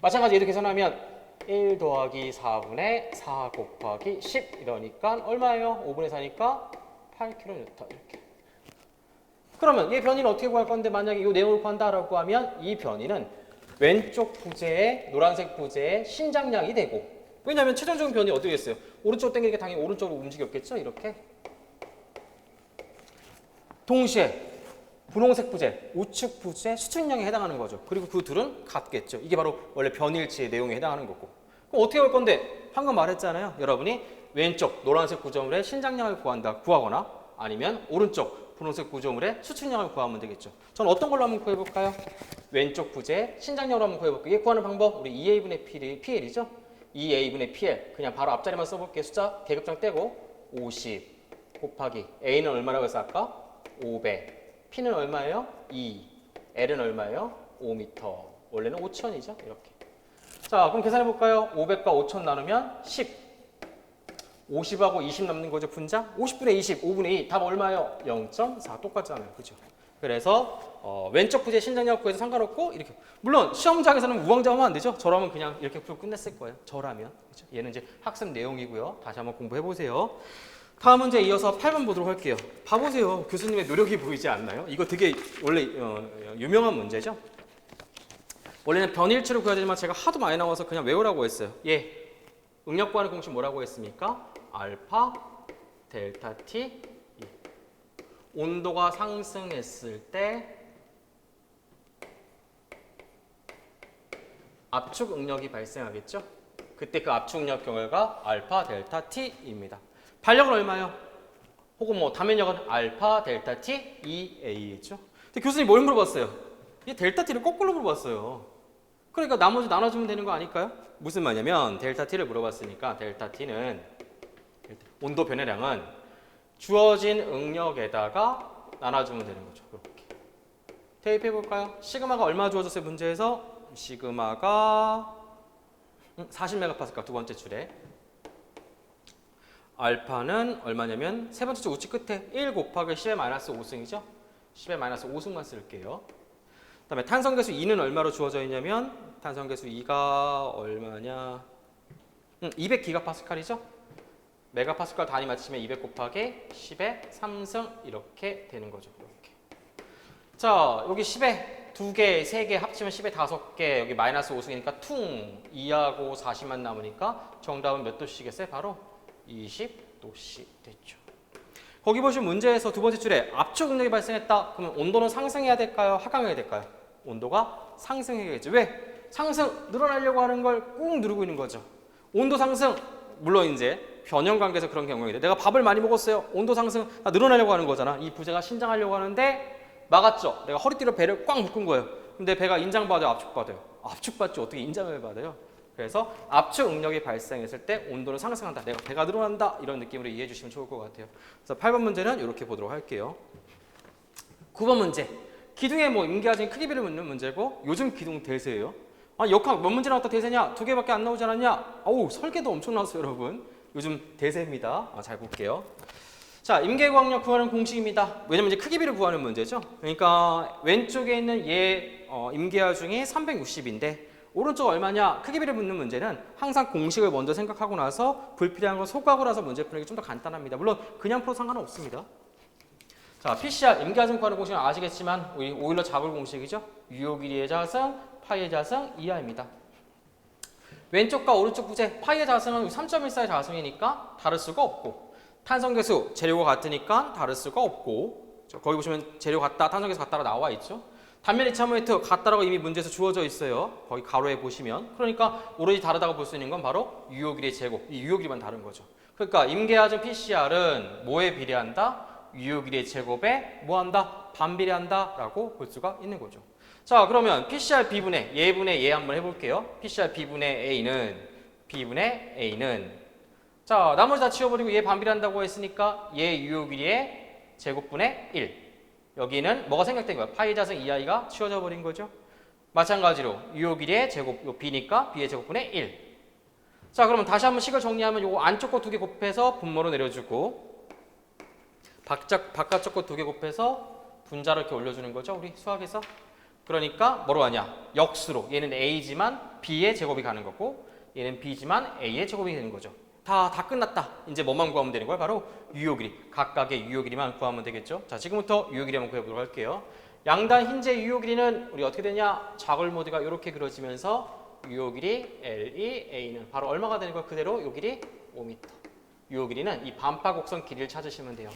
마찬가지 얘도 계산하면 1 더하기 4분의 4 곱하기 10 이러니까 얼마예요? 5분의 4니까 8kN 이렇게. 그러면 이 변이는 어떻게 구할 건데 만약에 이 내용을 구한다라고 하면 이 변이는 왼쪽 부재의 노란색 부재의 신장량이 되고 왜냐하면 최종적인 변이 어떻게 됐어요? 오른쪽으로 당기니까 당연히 오른쪽으로 움직였겠죠? 이렇게. 동시에 분홍색 부재, 우측 부재, 수축량에 해당하는 거죠. 그리고 그 둘은 같겠죠. 이게 바로 원래 변일치의 내용에 해당하는 거고. 그럼 어떻게 할 건데? 방금 말했잖아요. 여러분이 왼쪽 노란색 구조물의 신장량을 구하거나 아니면 오른쪽 분홍색 구조물의 수축량을 구하면 되겠죠. 저는 어떤 걸로 한번 구해볼까요? 왼쪽 부재 신장량으로 한번 구해볼게요. 이게 구하는 방법 우리 2a분의 PL이죠. 2a분의 PL 그냥 바로 앞자리만 써볼게요. 숫자 계급장 떼고 50 곱하기 a는 얼마라고 했어 아까? 500 P는 얼마예요? 2 L은 얼마예요? 5m 원래는 5,000이죠. 이렇게. 자 그럼 계산해볼까요? 500과 5,000 나누면 10 50하고 20 남는 거죠. 분자 50분의 20 5분의 2 답 얼마예요? 0.4 똑같잖아요. 그죠? 그래서 왼쪽 부재 신장량 구해서 상관없고 이렇게 물론 시험장에서는 우왕좌왕하면 안 되죠. 저라면 그냥 이렇게 풀고 끝냈을 거예요. 저라면. 그죠? 얘는 이제 학습 내용이고요. 다시 한번 공부해보세요. 다음 문제 이어서 8번 보도록 할게요. 봐보세요. 교수님의 노력이 보이지 않나요? 이거 되게 원래 유명한 문제죠. 원래는 변일치를 구해야 되지만 제가 하도 많이 나와서 그냥 외우라고 했어요. 예, 응력 구하는 공식 뭐라고 했습니까? 알파 델타 T 온도가 상승했을 때 압축 응력이 발생하겠죠? 그때 그 압축 응력 경우가 알파 델타 T입니다. 발력은 얼마요? 혹은 뭐 단면력은 알파 델타 T 2A겠죠? 근데 교수님이 뭘 물어봤어요? 이 델타 T를 거꾸로 물어봤어요. 그러니까 나머지 나눠주면 되는 거 아닐까요? 무슨 말이냐면 델타 T를 물어봤으니까 델타 T는 온도 변화량은 주어진 응력에다가 나눠주면 되는 거죠. 이렇게 대입해 볼까요? 시그마가 얼마 주어졌어요? 문제에서 시그마가 40메가파스칼 두 번째 줄에 알파는 얼마냐면 세 번째 줄 우측 끝에 1 곱하기 10의 마이너스 5승이죠. 10의 마이너스 5승만 쓸게요. 그 다음에 탄성계수 2는 얼마로 주어져 있냐면 탄성계수 2가 얼마냐 200기가파스칼이죠. 메가파스칼 단위 맞추면 200 곱하기 10의 3승 이렇게 되는 거죠. 이렇게. 자 여기 10에 2개, 3개 합치면 10에 5개 여기 마이너스 5승이니까 퉁 2하고 40만 남으니까 정답은 몇 도씨겠어요? 바로 20도씨 됐죠. 거기 보시면 문제에서 두 번째 줄에 압축 응력이 발생했다. 그러면 온도는 상승해야 될까요? 하강해야 될까요? 온도가 상승해야겠죠. 왜? 상승 늘어나려고 하는 걸 꾹 누르고 있는 거죠. 온도 상승 물론 이제 변형 관계에서 그런 경우인데 내가 밥을 많이 먹었어요. 온도 상승 늘어나려고 하는 거잖아. 이 부재가 신장하려고 하는데 막았죠. 내가 허리띠로 배를 꽉 묶은 거예요. 근데 배가 인장받아요? 압축받아요? 압축받지 어떻게 인장을 받아요? 그래서 압축 응력이 발생했을 때 온도는 상승한다. 내가 배가 늘어난다. 이런 느낌으로 이해해 주시면 좋을 것 같아요. 그래서 8번 문제는 이렇게 보도록 할게요. 9번 문제. 기둥의 뭐 임계하진 크기비를 묻는 문제고 요즘 기둥 대세예요. 아, 역학 몇 문제 나왔다 대세냐? 2개밖에 안 나오지 않았냐? 어우, 설계도 엄청 나왔어요, 여러분. 요즘 대세입니다. 잘 볼게요. 자, 임계광력 구하는 공식입니다. 왜냐면 이제 크기비를 구하는 문제죠. 그러니까 왼쪽에 있는 얘 임계하 중에 360인데 오른쪽 얼마냐? 크기비를 묻는 문제는 항상 공식을 먼저 생각하고 나서 불필요한 거 소각하고 나서 문제 푸는 게 좀 더 간단합니다. 물론 그냥 풀어도 상관은 없습니다. 자, PCR 임계하중 구하는 공식은 아시겠지만 우리 오일러 자굴 공식이죠. 유효 길이의 자승, 파이의 자승 이하입니다. 왼쪽과 오른쪽 부재 파이의 자승은 3.14의 자승이니까 다를 수가 없고 탄성계수 재료가 같으니까 다를 수가 없고 거기 보시면 재료 같다, 탄성계수 같다가 나와 있죠. 단면 2차모멘트 같다라고 이미 문제에서 주어져 있어요. 거기 가로에 보시면. 그러니까 오로지 다르다고 볼 수 있는 건 바로 유효 길이의 제곱. 이 유효 길이만 다른 거죠. 그러니까 임계하중 PCR은 뭐에 비례한다? 유효 길이의 제곱에 뭐한다? 반비례한다 라고 볼 수가 있는 거죠. 자, 그러면 PCR B분의 얘분의 얘 한번 해볼게요. PCR B분의 A는 자, 나머지 다 치워버리고 얘 반비례한다고 했으니까 얘 유효 길이의 제곱분의 1. 여기는 뭐가 생략된 거야? 파이 자승 2i가 치워져 버린 거죠. 마찬가지로 유효 길이의 제곱, 요 b니까 b의 제곱분의 1. 자, 그러면 다시 한번 식을 정리하면 요 안쪽 거 2개 곱해서 분모로 내려주고 바깥쪽 거 2개 곱해서 분자를 이렇게 올려주는 거죠. 우리 수학에서. 그러니까 뭐로 하냐? 역수로. 얘는 a지만 b의 제곱이 가는 거고 얘는 b지만 a의 제곱이 되는 거죠. 다 끝났다. 이제 뭐만 구하면 되는 거야? 바로 유효 길이. 각각의 유효 길이만 구하면 되겠죠. 자, 지금부터 유효 길이 한번 구해보도록 할게요. 양단 흰재 유효 길이는 우리 어떻게 되냐? 좌골 모드가 이렇게 그려지면서 유효 길이 LE, A는 바로 얼마가 되는 거야? 그대로 요 길이 5m. 유효 길이는 이 반파 곡선 길이를 찾으시면 돼요.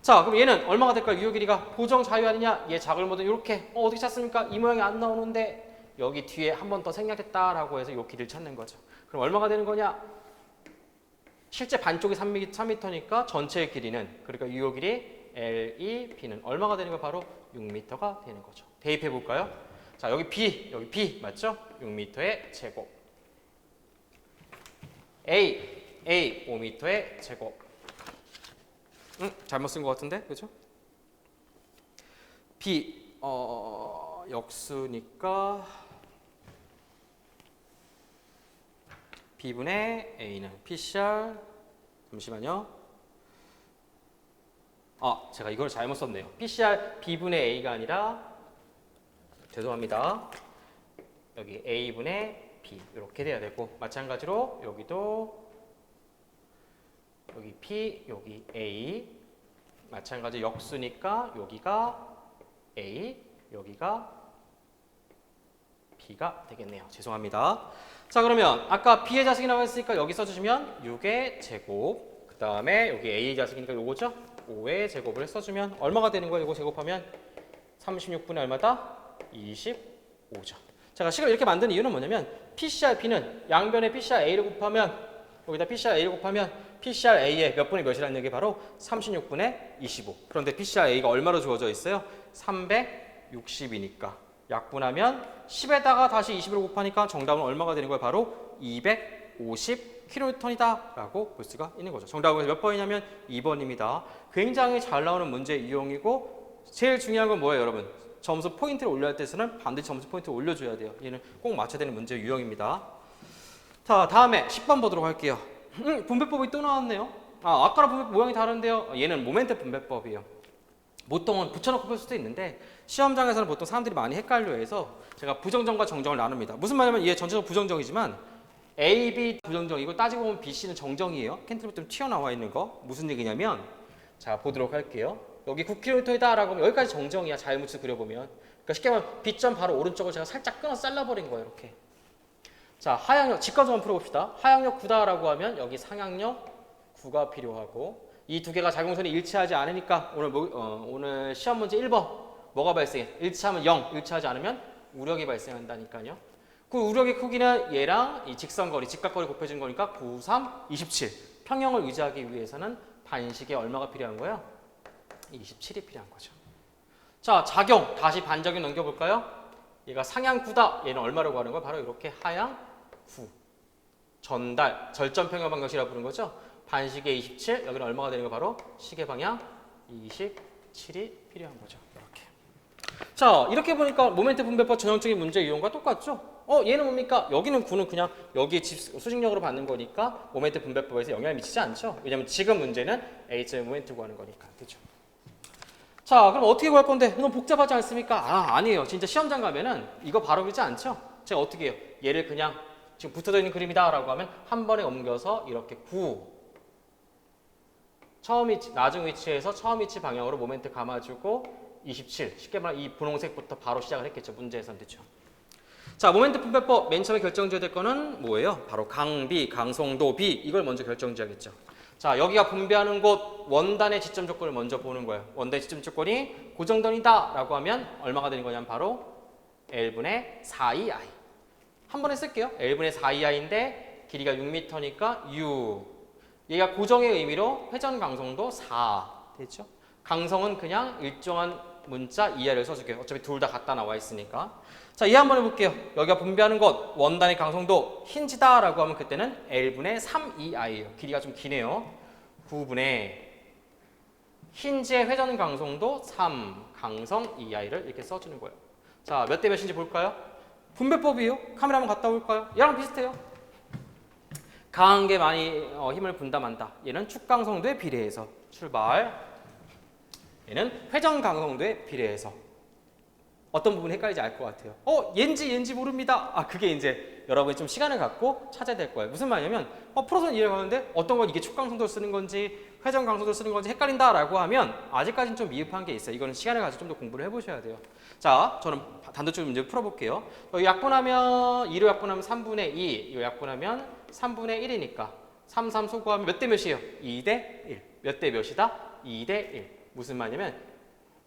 자, 그럼 얘는 얼마가 될까요? 유효 길이가 고정 자유 아니냐? 얘 좌골 모드 이렇게 어떻게 찾습니까? 이 모양이 안 나오는데 여기 뒤에 한 번 더 생략했다라고 해서 요 길이를 찾는 거죠. 그럼 얼마가 되는 거냐? 실제 반쪽이 3m니까 전체의 길이는 그러니까 유효 길이 LE, B는 얼마가 되는 거 바로 6m가 되는 거죠. 대입해 볼까요? 자, 여기 B 맞죠? 6m의 제곱. A 5m의 제곱. 잘못 쓴 것 같은데, 그죠? B 역수니까 B분의 A는 PCR 잠시만요. 제가 이걸 잘못 썼네요. PCR B분의 A가 아니라 죄송합니다. 여기 A분의 B 이렇게 돼야 되고 마찬가지로 여기도 여기 P 여기 A 마찬가지 역수니까 여기가 A 여기가 B가 되겠네요. 죄송합니다. 자, 그러면 아까 B의 자식이라고 했으니까 여기 써주시면 6의 제곱 그 다음에 여기 A의 자식이니까 요거죠? 5의 제곱을 써주면 얼마가 되는 거예요? 이거 제곱하면 36분의 얼마다? 25죠. 제가 식을 이렇게 만든 이유는 뭐냐면 PCR B는 양변에 PCR A를 곱하면 여기다 PCR A를 곱하면 PCR A의 몇 분의 몇이라는 얘기 바로 36분의 25. 그런데 PCR A가 얼마로 주어져 있어요? 360이니까 약분하면 10에다가 다시 20으로 곱하니까 정답은 얼마가 되는 거예요? 바로 250kN이다 라고 볼 수가 있는 거죠. 정답은 몇 번이냐면 2번입니다. 굉장히 잘 나오는 문제 유형이고 제일 중요한 건 뭐예요, 여러분? 점수 포인트를 올려야 할 때는 반드시 점수 포인트를 올려줘야 돼요. 얘는 꼭 맞춰야 되는 문제 유형입니다. 자, 다음에 10번 보도록 할게요. 분배법이 또 나왔네요. 아까랑 분배법 모양이 다른데요. 얘는 모멘트 분배법이에요. 보통은 붙여놓고 볼 수도 있는데 시험장에서는 보통 사람들이 많이 헷갈려해서 제가 부정정과 정정을 나눕니다. 무슨 말이냐면 얘 전체적으로 부정정이지만 A, B 부정정이고 따지고 보면 B, C는 정정이에요. 캔틀부터 좀 튀어나와 있는 거 무슨 얘기냐면 자 보도록 할게요. 여기 9km이다 라고 하면 여기까지 정정이야. 자유무치 그려보면 그러니까 쉽게 말하면 B점 바로 오른쪽을 제가 살짝 끊어서 잘라버린 거예요. 이렇게. 자, 하향력 직관적으로 풀어봅시다. 하향력 9다 라고 하면 여기 상향력 9가 필요하고 이 두 개가 작용선이 일치하지 않으니까 오늘 시험 문제 1번 뭐가 발생해? 일치하면 0, 일치하지 않으면 우력이 발생한다니까요. 그 우력의 크기는 얘랑 이 직선거리, 직각거리 곱해진 거니까 9, 3, 27. 평형을 유지하기 위해서는 반식에 얼마가 필요한 거예요? 27이 필요한 거죠. 자, 작용 다시 반작용 넘겨볼까요? 얘가 상향 9다. 얘는 얼마라고 하는 거예요? 바로 이렇게 하향 9. 전달, 절전평형 방정식이라고 부르는 거죠. 반시계 27, 여기는 얼마가 되는 거 바로 시계 방향 27이 필요한 거죠. 이렇게. 자, 이렇게 보니까 모멘트 분배법 전형적인 문제 유형과 똑같죠? 얘는 뭡니까? 여기는 9는 그냥 여기에 수직력으로 받는 거니까 모멘트 분배법에서 영향을 미치지 않죠. 왜냐면 지금 문제는 H의 모멘트 구하는 거니까. 그죠? 자, 그럼 어떻게 구할 건데? 너무 복잡하지 않습니까? 아니에요. 진짜 시험장 가면은 이거 바로 그러지 않죠? 제가 어떻게 해요? 얘를 그냥 지금 붙어져 있는 그림이다 라고 하면 한 번에 옮겨서 이렇게 9 처음 위치, 나중 위치에서 처음 위치 방향으로 모멘트 감아주고 27 쉽게 말하면 이 분홍색부터 바로 시작을 했겠죠. 문제에서는 됐죠. 자, 모멘트 분배법 맨 처음에 결정지어야 될 거는 뭐예요? 바로 강비, 강성도 B 이걸 먼저 결정지어야겠죠. 자, 여기가 분배하는 곳 원단의 지점 조건을 먼저 보는 거예요. 원단의 지점 조건이 고정선이다 라고 하면 얼마가 되는 거냐면 바로 L분의 4EI 한 번에 쓸게요. L분의 4EI인데 길이가 6m니까 6 얘가 고정의 의미로 회전 강성도 4 됐죠? 강성은 그냥 일정한 문자 EI를 써줄게요. 어차피 둘 다 갖다 나와 있으니까. 자, 이해 한번 해볼게요. 여기가 분배하는 것 원단의 강성도 힌지다 라고 하면 그때는 L분의 3EI예요. 길이가 좀 기네요. 9분의 힌지의 회전 강성도 3 강성 EI를 이렇게 써주는 거예요. 자, 몇 대 몇인지 볼까요? 분배법이에요. 카메라 한번 갖다 볼까요? 얘랑 비슷해요. 강한 게 많이 힘을 분담한다. 얘는 축강성도에 비례해서 출발. 얘는 회전 강성도에 비례해서. 어떤 부분이 헷갈리지 알 것 같아요. 얘인지 모릅니다. 그게 이제 여러분이 좀 시간을 갖고 찾아야 될 거예요. 무슨 말이냐면 풀어서는 이해가 가는데 어떤 건 이게 축강성도를 쓰는 건지 회전 강성도를 쓰는 건지 헷갈린다라고 하면 아직까지는 좀 미흡한 게 있어요. 이거는 시간을 가지고 좀 더 공부를 해보셔야 돼요. 자, 저는 단도직입 문제 풀어볼게요. 여기 약분하면 2로 약분하면 3분의 2, 이거 약분하면 3분의 1이니까 3, 3 소구하면 몇 대 몇이에요? 2대 1. 몇 대 몇이다? 2대 1. 무슨 말이냐면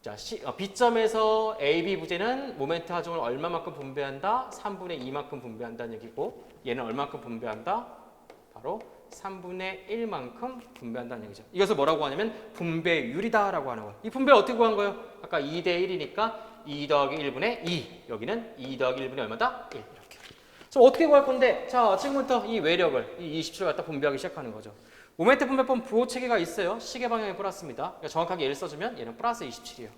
자, B점에서 AB 부재는 모멘트 하중을 얼마만큼 분배한다? 3분의 2만큼 분배한다는 얘기고 얘는 얼마만큼 분배한다? 바로 3분의 1만큼 분배한다는 얘기죠. 이것을 뭐라고 하냐면 분배율이다 라고 하는 거예요. 이 분배를 어떻게 구한 거예요? 아까 2대 1이니까 2 더하기 1분의 2 여기는 2 더하기 1분의 얼마다? 1 이렇게. 그럼 어떻게 구할 건데 자 지금부터 이 외력을 이 27을 갖다 분배하기 시작하는 거죠. 모멘트 분배법 부호 체계가 있어요. 시계 방향에 플러스입니다. 그러니까 정확하게 얘를 써주면 얘는 플러스 27이에요.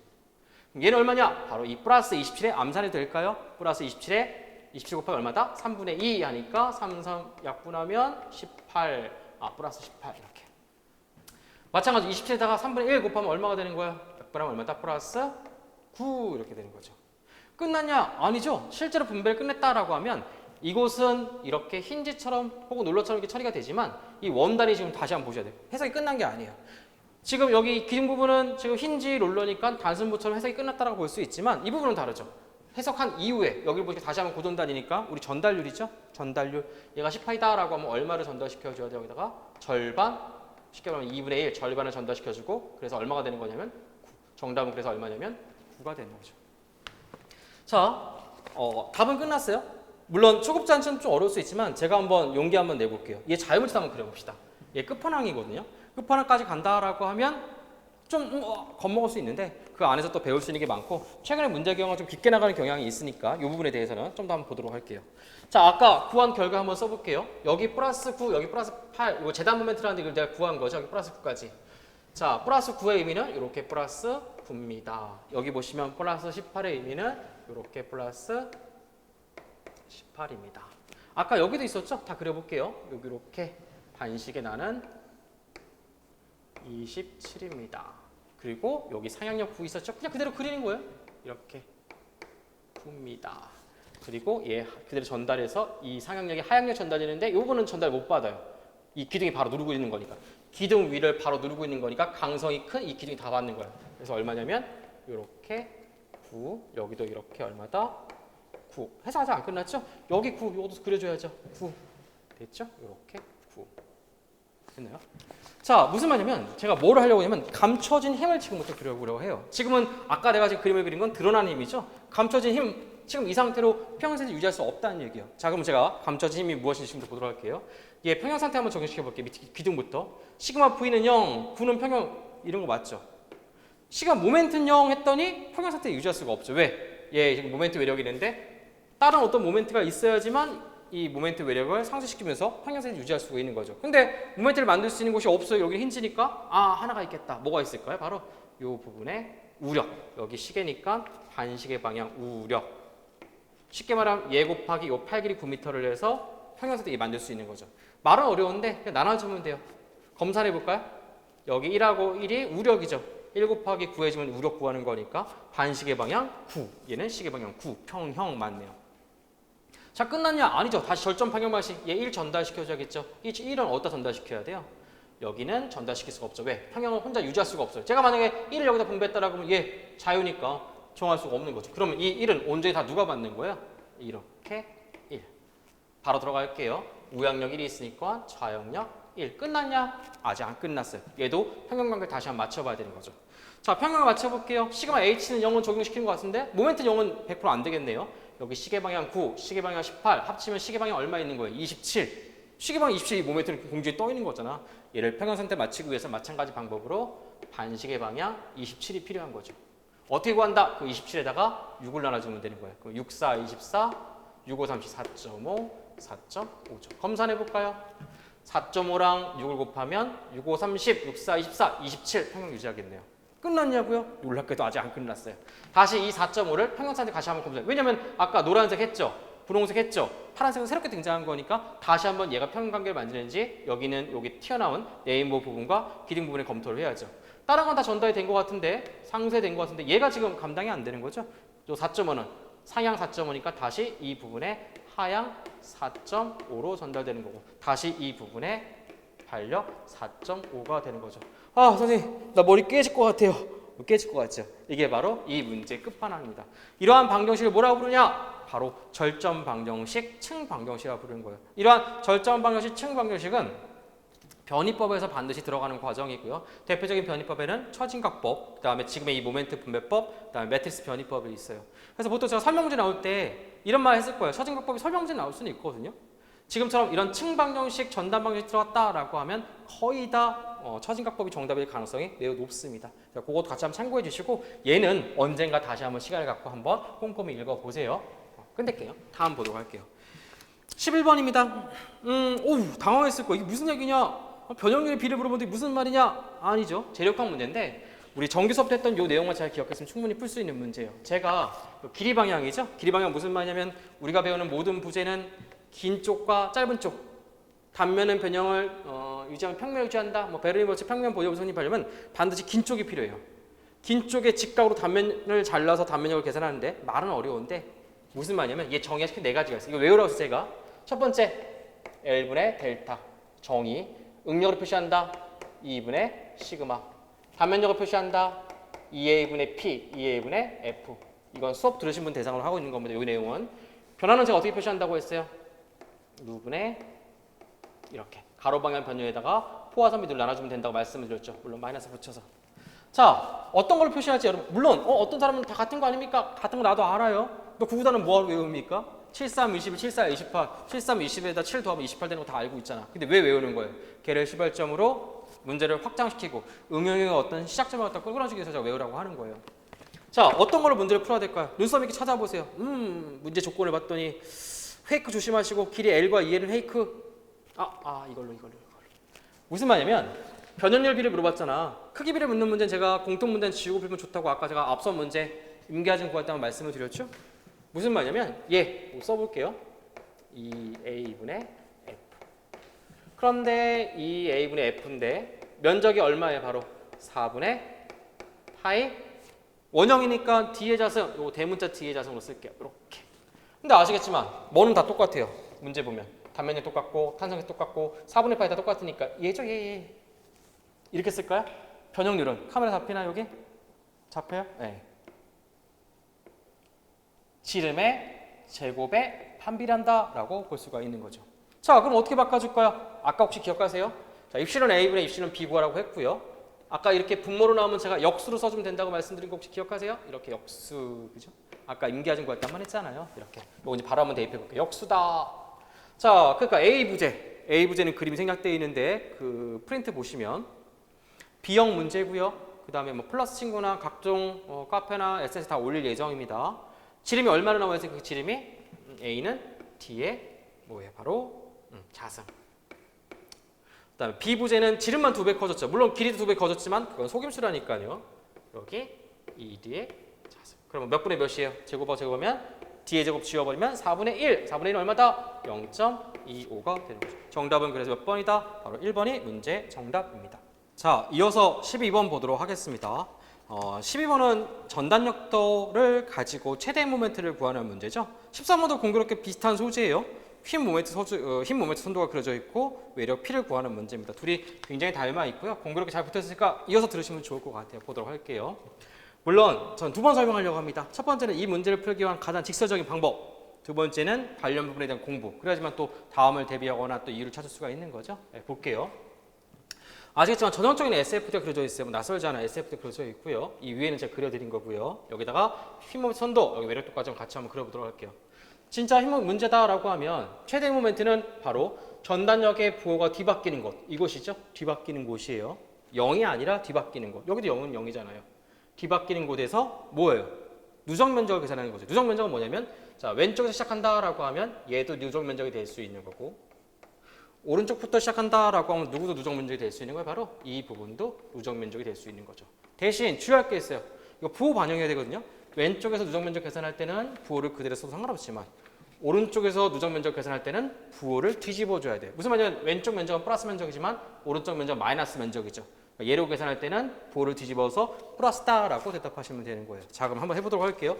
그럼 얘는 얼마냐? 바로 이 플러스 27에 암산이 될까요? 플러스 27에 27 곱하기 얼마다? 3분의 2 하니까 3, 3 약분하면 18. 플러스 18 이렇게. 마찬가지로 27에다가 3분의 1 곱하면 얼마가 되는 거야? 약분하면 얼마다? 플러스 9 이렇게 되는 거죠. 끝났냐? 아니죠. 실제로 분배를 끝냈다라고 하면 이곳은 이렇게 힌지처럼 혹은 롤러처럼 이렇게 처리가 되지만 이 원단이 지금 다시 한번 보셔야 돼요. 해석이 끝난 게 아니에요. 지금 여기 기둥 부분은 지금 힌지 롤러니까 단순부처럼 해석이 끝났다라고 볼 수 있지만 이 부분은 다르죠. 해석한 이후에 여기 보니까 다시 한번 고전단이니까 우리 전달률이죠. 전달률 얘가 10파이다라고 하면 얼마를 전달시켜줘야 돼요? 여기다가 절반 쉽게 말하면 2분의 1 절반을 전달시켜주고 그래서 얼마가 되는 거냐면 9. 정답은 그래서 얼마냐면 9가 되는 거죠. 자, 답은 끝났어요. 물론 초급자한테는 좀 어려울 수 있지만 제가 한번 용기 한번 내볼게요. 얘 자유물질 한번 그려봅시다. 얘 끝판왕이거든요. 끝판왕까지 간다라고 하면 좀 겁먹을 수 있는데 그 안에서 또 배울 수 있는 게 많고 최근에 문제 경향이 좀 깊게 나가는 경향이 있으니까 이 부분에 대해서는 좀 더 한번 보도록 할게요. 자, 아까 구한 결과 한번 써볼게요. 여기 플러스 9, 여기 플러스 8 이거 재단 모멘트라는 걸 내가 구한 거죠. 여기 플러스 9까지. 자, 플러스 9의 의미는 이렇게 플러스 9입니다. 여기 보시면 플러스 18의 의미는 이렇게 플러스 18입니다. 아까 여기도 있었죠? 다 그려볼게요. 여기 이렇게 반식에 나는 27입니다. 그리고 여기 상향력 9 있었죠? 그냥 그대로 그리는 거예요. 이렇게 9입니다. 그리고 얘 그대로 전달해서 이 상향력이 하향력 전달되는데 요거는 전달 못 받아요. 이 기둥이 바로 누르고 있는 거니까. 기둥 위를 바로 누르고 있는 거니까 강성이 큰 이 기둥이 다 받는 거예요. 그래서 얼마냐면 이렇게 9, 여기도 이렇게 얼마다? 9. 해석 아직 안 끝났죠? 여기 9, 이것도 그려줘야죠. 9. 됐죠? 이렇게 9. 됐나요? 자, 무슨 말이냐면 제가 뭘 하려고 하냐면 감춰진 힘을 지금부터 그려보려고 해요. 지금은 아까 내가 지금 그림을 그린 건 드러나는 힘이죠. 감춰진 힘, 지금 이 상태로 평형상태 유지할 수 없다는 얘기예요. 자, 그럼 제가 감춰진 힘이 무엇인지 지금부터 보도록 할게요. 얘 평형상태 한번 적용시켜 볼게요. 기둥부터. 시그마 V는 0, 9는 평형 이런 거 맞죠? 시그마 모멘트는 0 했더니 평형상태 유지할 수가 없죠. 왜? 얘 지금 모멘트 외력이 있는데 다른 어떤 모멘트가 있어야지만 이 모멘트 외력을 상쇄시키면서 평형상태 유지할 수가 있는 거죠. 근데 모멘트를 만들 수 있는 곳이 없어요. 여기 힌지니까 하나가 있겠다. 뭐가 있을까요? 바로 이 부분에 우력. 여기 시계니까 반시계 방향 우력. 쉽게 말하면 얘 곱하기 요 8 길이 9m를 해서 평형상태 만들 수 있는 거죠. 말은 어려운데 그냥 나눠주면 돼요. 검사를 해볼까요? 여기 1하고 1이 우력이죠. 1 곱하기 9 해주면 우력 구하는 거니까 반시계 방향 9. 얘는 시계 방향 9. 평형 맞네요. 자, 끝났냐? 아니죠. 다시 절전 평형 방식. 얘 1 전달시켜줘야겠죠. 이 1은 어디다 전달시켜야 돼요? 여기는 전달시킬 수가 없죠. 왜? 평형을 혼자 유지할 수가 없어요. 제가 만약에 1을 여기다 분배했다라고 하면 얘 자유니까 정할 수가 없는 거죠. 그러면 이 1은 온전히 다 누가 받는 거야? 이렇게 1. 바로 들어갈게요. 우양력 1이 있으니까 좌역력 1. 끝났냐? 아직 안 끝났어요. 얘도 평형관계를 다시 한번 맞춰봐야 되는 거죠. 자, 평형을 맞춰볼게요. 시그마 H는 0은 적용시키는 것 같은데 모멘트 0은 100% 안 되겠네요. 여기 시계방향 9, 시계방향 18 합치면 시계방향 얼마 있는 거예요? 27. 시계방향 27이 모멘트는 공중에 떠 있는 거잖아. 얘를 평형상태 맞추기 위해서 마찬가지 방법으로 반시계방향 27이 필요한 거죠. 어떻게 구한다? 그 27에다가 6을 나눠주면 되는 거예요. 그럼 6, 4, 24, 6, 5, 30, 4.5, 4.5죠. 검산해볼까요? 4.5랑 6을 곱하면 6, 5, 30, 6, 4, 24, 27 평형 유지하겠네요. 끝났냐고요? 놀랍게도 아직 안 끝났어요. 다시 이 4.5를 평형상태 다시 한번 검사해요. 왜냐면 아까 노란색 했죠? 분홍색 했죠? 파란색은 새롭게 등장한 거니까 다시 한번 얘가 평형관계를 만드는지 여기는 여기 튀어나온 네임보 부분과 기둥 부분을 검토를 해야죠. 다른 건 다 전달이 된 것 같은데 상쇄된 것 같은데 얘가 지금 감당이 안 되는 거죠? 요 4.5는 상향 4.5니까 다시 이 부분에 하향 4.5로 전달되는 거고 다시 이 부분에 반력 4.5가 되는 거죠. 아 선생님 나 머리 깨질 것 같아요. 깨질 것 같죠? 이게 바로 이 문제의 끝판왕입니다. 이러한 방정식을 뭐라고 부르냐? 바로 절점 방정식, 층 방정식이라고 부르는 거예요. 이러한 절점 방정식, 층 방정식은 변이법에서 반드시 들어가는 과정이고요. 대표적인 변이법에는 처진각법, 그다음에 지금의 이 모멘트 분배법, 그다음에 매트리스 변이법이 있어요. 그래서 보통 제가 설명문제 나올 때 이런 말 했을 거예요. 처진각법이 설명문제 나올 수는 있거든요. 지금처럼 이런 층 방정식, 전단 방정식 들어갔다라고 하면 거의 다 처진각법이 정답일 가능성이 매우 높습니다. 자, 그것도 같이 한번 참고해 주시고 얘는 언젠가 다시 한번 시간을 갖고 한번 꼼꼼히 읽어보세요. 끝낼게요. 다음 보도록 할게요. 11번입니다. 오 당황했을 거야. 이게 무슨 얘기냐? 변형률의 비를 물어보는데 무슨 말이냐? 아니죠. 재력학 문제인데 우리 정규 수업 때 했던 요 내용만 잘 기억했으면 충분히 풀 수 있는 문제예요. 제가 길이 방향이죠. 길이 방향 무슨 말이냐면 우리가 배우는 모든 부재는 긴 쪽과 짧은 쪽 단면은 변형을 유지하면 평면을 유지한다. 뭐 베르니 버츠 평면 보여 우선이 하려면 반드시 긴 쪽이 필요해요. 긴 쪽에 직각으로 단면을 잘라서 단면력을 계산하는데 말은 어려운데 무슨 말이냐면 얘 정의가 네 가지가 있어요. 이거 외우라고 했어요. 제가 첫 번째 L분의 델타 정의 응력을 표시한다. 2분의 시그마 단면력을 표시한다. 2A분의 P, 2A분의 F 이건 수업 들으신 분 대상으로 하고 있는 겁니다. 이 내용은 변화는 제가 어떻게 표시한다고 했어요? 루분의 이렇게 가로 방향 변형에다가 포화 선비들 나눠주면 된다고 말씀을 드렸죠. 물론 마이너스 붙여서. 자, 어떤 걸 표시할지 여러분 물론 어떤 사람은 다 같은 거 아닙니까? 같은 거 나도 알아요. 너 구구단은 뭐하러 외웁니까? 73, 21, 74, 28, 73, 20에다 7 더하면 28 되는 거 다 알고 있잖아. 근데 왜 외우는 거예요? 걔를 시발점으로 문제를 확장시키고 응용의 어떤 시작점을 갖다 끌어주기 위해서 제가 외우라고 하는 거예요. 자, 어떤 걸로 문제를 풀어야 될까요? 눈썹 있게 찾아보세요. 문제 조건을 봤더니 페이크 조심하시고 길이 L과 2L은 페이크. 이걸로. 무슨 말이냐면 변형률 비를 물어봤잖아. 크기 비를 묻는 문제는 제가 공통 문제는 지우고 풀면 좋다고 아까 제가 앞선 문제 임계하증 구했다고 말씀을 드렸죠. 무슨 말이냐면 뭐 써볼게요. 2A분의 F. 그런데 2A분의 F인데 면적이 얼마예요? 바로 4분의 파이. 원형이니까 D의 자승, 요 대문자 D의 자승으로 쓸게요. 이렇게. 근데 아시겠지만 뭐는 다 똑같아요. 문제 보면 단면이 똑같고 탄성이 똑같고 4분의 파이 다 똑같으니까 얘죠. 얘. 이렇게 쓸까요? 변형률은 카메라 잡히나 여기? 잡혀요? 네. 지름의 제곱에 판비례한다라고 볼 수가 있는 거죠. 자, 그럼 어떻게 바꿔줄까요? 아까 혹시 기억하세요? 자, 입실은 A분의 입실은 B 구하라고 했고요. 아까 이렇게 분모로 나오면 제가 역수로 써주면 된다고 말씀드린 거 혹시 기억하세요? 이렇게 역수, 그죠? 아까 임계하증 구할 때 한 번 했잖아요. 이렇게. 요거 이제 바로 한번 대입해 볼게요. 역수다. 자, 그러니까 A 부재는 그림이 생략되어 있는데 그 프린트 보시면 B형 문제고요. 그 다음에 뭐 플러스 친구나 각종 카페나 SNS 다 올릴 예정입니다. 지름이 얼마나 나와 있어요? 그 지름이 A는 D의 뭐예요? 바로 자승. 그다음에 B 부재는 지름만 2배 커졌죠. 물론 길이도 2배 커졌지만 그건 속임수라니까요. 여기 2D의 자승. 그러면 몇 분의 몇이에요? 제곱하면 D의 제곱 지워버리면 4분의 1. 4분의 1은 얼마다? 0.25가 되는 거죠. 정답은 그래서 몇 번이다? 바로 1번이 문제 정답입니다. 자, 이어서 12번 보도록 하겠습니다. 12번은 전단력도를 가지고 최대 모멘트를 구하는 문제죠. 13번도 공교롭게 비슷한 소재예요. 흰 모멘트 선도가 그려져 있고 외력 P를 구하는 문제입니다. 둘이 굉장히 닮아 있고요. 공교롭게 잘 붙어있으니까 이어서 들으시면 좋을 것 같아요. 보도록 할게요. 물론 전 두 번 설명하려고 합니다. 첫 번째는 이 문제를 풀기 위한 가장 직설적인 방법. 두 번째는 관련 부분에 대한 공부. 그래야지만 또 다음을 대비하거나 또 이유를 찾을 수가 있는 거죠. 네, 볼게요. 아시겠지만 전형적인 SFT가 그려져 있어요. 낯설지 않은 SFT가 그려져 있고요. 이 위에는 제가 그려드린 거고요. 여기다가 흰 모멘트 선도, 여기 외력도까지 같이 한번 그려보도록 할게요. 진짜 흰 문제다라고 하면 최대 모멘트는 바로 전단력의 부호가 뒤바뀌는 곳. 이곳이죠. 뒤바뀌는 곳이에요. 0이 아니라 뒤바뀌는 곳. 여기도 0은 0이잖아요. 뒤바뀌는 곳에서 뭐예요? 누적 면적을 계산하는 거죠. 누적 면적은 뭐냐면 자, 왼쪽에서 시작한다라고 하면 얘도 누적 면적이 될 수 있는 거고 오른쪽부터 시작한다라고 하면 누구도 누적 면적이 될 수 있는 거예요. 바로 이 부분도 누적 면적이 될 수 있는 거죠. 대신 주의할 게 있어요. 이거 부호 반영해야 되거든요. 왼쪽에서 누적 면적 계산할 때는 부호를 그대로 써도 상관없지만 오른쪽에서 누적 면적 계산할 때는 부호를 뒤집어 줘야 돼요. 무슨 말이냐면 왼쪽 면적은 플러스 면적이지만 오른쪽 면적은 마이너스 면적이죠. 예로 계산할 때는 부호를 뒤집어서 플러스다라고 대답하시면 되는 거예요. 자, 그럼 한번 해보도록 할게요.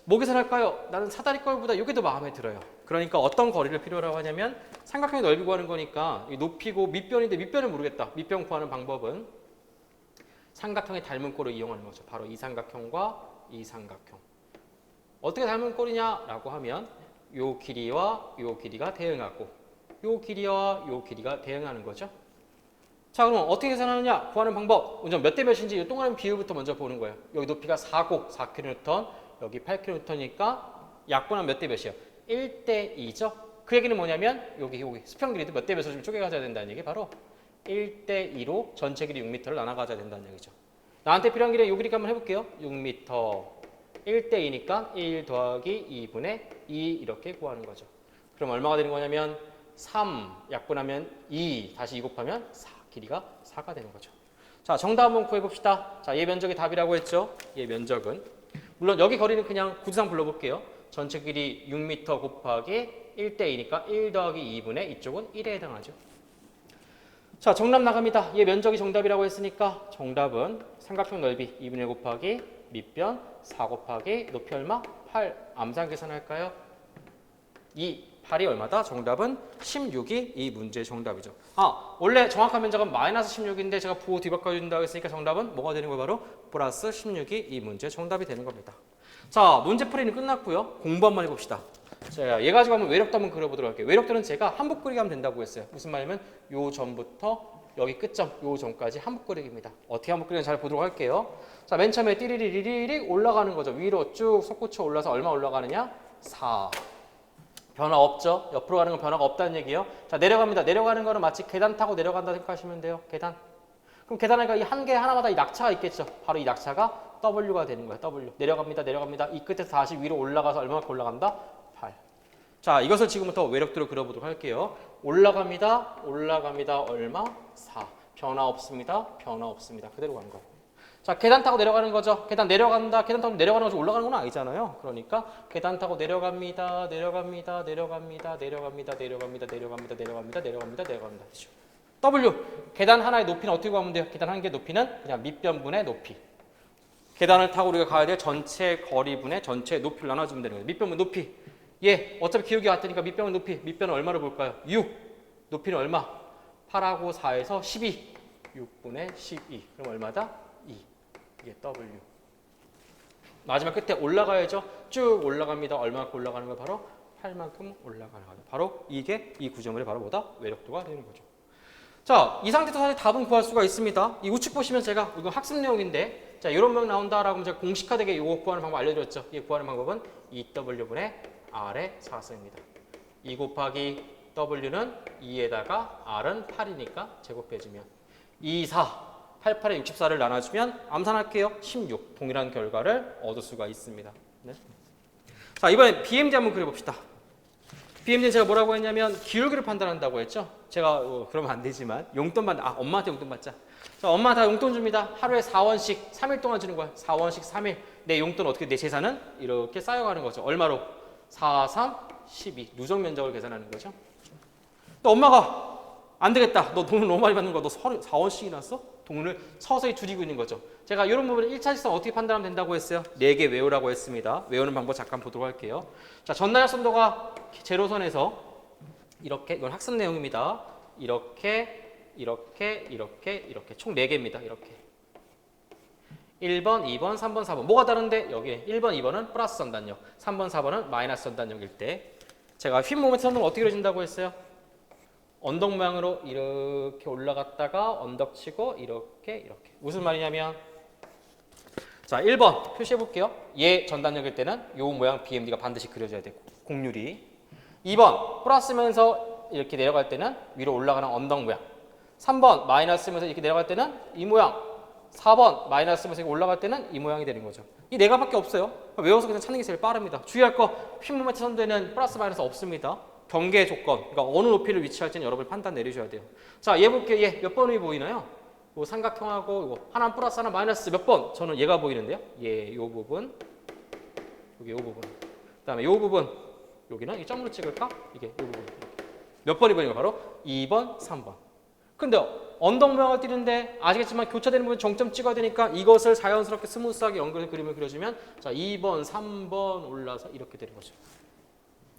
뭐 계산할까요? 나는 사다리 꼴보다 이게 더 마음에 들어요. 그러니까 어떤 거리를 필요로 하냐면 삼각형의 넓이 구하는 거니까 이 높이고 밑변인데 밑변을 모르겠다. 밑변 구하는 방법은 삼각형의 닮은 꼴을 이용하는 거죠. 바로 이 삼각형과 이 삼각형. 어떻게 닮은 꼴이냐라고 하면 요 길이와 요 길이가 대응하고 요 길이와 요 길이가 대응하는 거죠. 자, 그럼 어떻게 계산하느냐? 구하는 방법. 우선 몇 대 몇인지 이 동그라미 비율부터 먼저 보는 거예요. 여기 높이가 4고 4kN, 여기 8kN이니까 약분하면 몇 대 몇이에요? 1대 2죠. 그 얘기는 뭐냐면 여기 수평 길이도 몇 대 몇으로 좀 쪼개 가져야 된다는 얘기 바로 1대 2로 전체 길이 6m를 나눠 가져야 된다는 얘기죠. 나한테 필요한 길이 요 길이가 한번 해볼게요. 6m 1대 2니까 1 더하기 2분의 2 이렇게 구하는 거죠. 그럼 얼마가 되는 거냐면 3 약분하면 2 다시 2 곱하면 4 길이가 4가 되는 거죠. 자, 정답 한번 구해봅시다. 자, 얘 면적이 답이라고 했죠. 얘 면적은 물론 여기 거리는 그냥 구두상 불러볼게요. 전체 길이 6m 곱하기 1대 2니까 1 더하기 2분의 이쪽은 1에 해당하죠. 자, 정답 나갑니다. 얘 면적이 정답이라고 했으니까 정답은 삼각형 넓이 2분의 1 곱하기 밑변 4 곱하기 높이 얼마? 8. 암산 계산할까요? 8이 얼마다? 정답은 16이 이 문제의 정답이죠. 원래 정확한 면적은 마이너스 16인데 제가 부호 뒤바꿔준다고 했으니까 정답은 뭐가 되는 거예요? 바로 플러스 16이 이 문제의 정답이 되는 겁니다. 자, 문제 풀이는 끝났고요. 공부 한번 해봅시다. 자, 얘 가지고 한번 외력도 한번 그려보도록 할게요. 외력들은 제가 한복 그리기 하면 된다고 했어요. 무슨 말이냐면 요 전부터 여기 끝점, 요 전까지 한복 그리기입니다. 어떻게 한복 그리는지 잘 보도록 할게요. 자, 맨 처음에 띠리리리리 올라가는 거죠. 위로 쭉 솟구쳐 올라서 얼마 올라가느냐? 4. 변화 없죠? 옆으로 가는 건 변화가 없다는 얘기예요. 자, 내려갑니다. 내려가는 거는 마치 계단 타고 내려간다 생각하시면 돼요. 계단. 그럼 계단에 이 한 개 하나마다 이 낙차가 있겠죠. 바로 이 낙차가 W가 되는 거예요. W. 내려갑니다. 내려갑니다. 이 끝에서 다시 위로 올라가서 얼마만큼 올라간다? 8. 자, 이것을 지금부터 외력도로 그려보도록 할게요. 올라갑니다. 올라갑니다. 얼마? 4. 변화 없습니다. 변화 없습니다. 그대로 간 거예요. 자, 계단 타고 내려가는 거죠. 계단 내려간다. 계단 타고 내려가는 거죠. 올라가는 건 아니잖아요. 그러니까 계단 타고 내려갑니다. 내려갑니다. 내려갑니다. 내려갑니다. 내려갑니다. 내려갑니다. 내려갑니다. 내려갑니다. 내려갑니다. W. 계단 하나의 높이는 어떻게 구하면 돼요? 계단 한 개 높이는 그냥 밑변분의 높이. 계단을 타고 우리가 가야 될 전체 거리분의 전체 높이를 나눠주면 되는 거예요. 밑변분 높이. 예, 어차피 기울기 같으니까 밑변분 높이. 밑변은 얼마로 볼까요? 6. 높이는 얼마? 8하고 4에서 12. 6분의 12. 그럼 얼마다? 2. 이게 W. 마지막 끝에 올라가야죠. 쭉 올라갑니다. 얼마만큼 올라가는 거예요? 바로 8만큼 올라가는 거예요. 바로 이게 이 구조물의 바로 뭐다? 외력도가 되는 거죠. 자, 이 상태에서 사실 답은 구할 수가 있습니다. 이 우측 보시면 제가 이건 학습 내용인데 자, 이런 명 나온다라고 하면 제가 공식화되게 이거 구하는 방법 알려드렸죠. 이 구하는 방법은 2W분의 R의 4승입니다. 2 곱하기 W는 2에다가 R은 8이니까 제곱해주면 2, 4, 8, 8에 64를 나눠주면 암산할게요. 16. 동일한 결과를 얻을 수가 있습니다. 네. 자, 이번엔 BMD 한번 그려봅시다. BMD는 제가 뭐라고 했냐면 기울기를 판단한다고 했죠. 제가 그러면 안 되지만 용돈 받는 엄마한테 용돈 받자. 자, 엄마 다 용돈 줍니다. 하루에 4원씩 3일 동안 주는 거야. 4원씩 3일. 내 용돈 어떻게 내 재산은 이렇게 쌓여가는 거죠. 얼마로? 4, 3, 12. 누적 면적을 계산하는 거죠. 또 엄마가 안 되겠다. 너 돈을 너무 많이 받는 거야. 너 4원씩이나 써? 돈을 서서히 줄이고 있는 거죠. 제가 이런 부분을 1차직선 어떻게 판단하면 된다고 했어요? 4개 외우라고 했습니다. 외우는 방법 잠깐 보도록 할게요. 자, 전날선도가 제로선에서 이렇게, 이건 학습 내용입니다. 이렇게, 이렇게, 이렇게, 이렇게. 총 4개입니다. 이렇게. 1번, 2번, 3번, 4번. 뭐가 다른데? 여기 1번, 2번은 플러스 전단력, 3번, 4번은 마이너스 전단력일 때 제가 휜 모멘트 선도는 어떻게 그려진다고 했어요? 언덕 모양으로 이렇게 올라갔다가 언덕 치고 이렇게. 무슨 말이냐면 자, 1번 표시해 볼게요. 얘 전단력일 때는 요 모양 BMD가 반드시 그려져야 되고 곡률이. 2번 플러스면서 이렇게 내려갈 때는 위로 올라가는 언덕 모양. 3번 마이너스면서 이렇게 내려갈 때는 이 모양. 4번 마이너스면서 이렇게 올라갈 때는 이 모양이 되는 거죠. 이 4가밖에 없어요. 외워서 그냥 찾는 게 제일 빠릅니다. 주의할 거 휜 모멘트 선도에는 플러스 마이너스 없습니다. 경계 조건, 그러니까 어느 높이를 위치할지는 여러분이 판단 내리셔야 돼요. 자, 얘 볼게요. 얘 몇 번이 보이나요? 요 삼각형하고 이거 하나 플러스 하나 마이너스 몇 번? 저는 얘가 보이는데요. 얘 요 부분, 여기 요 부분, 그다음에 요 부분, 여기는 이 점으로 찍을까? 이게 요 부분 몇 번이 보이는 거 바로 2번, 3번. 근데 언덕 모양을 띄는데 아시겠지만 교차되는 부분 정점 찍어야 되니까 이것을 자연스럽게 스무스하게 연결해서 그림을 그려주면 자 2번, 3번 올라서 이렇게 되는 거죠.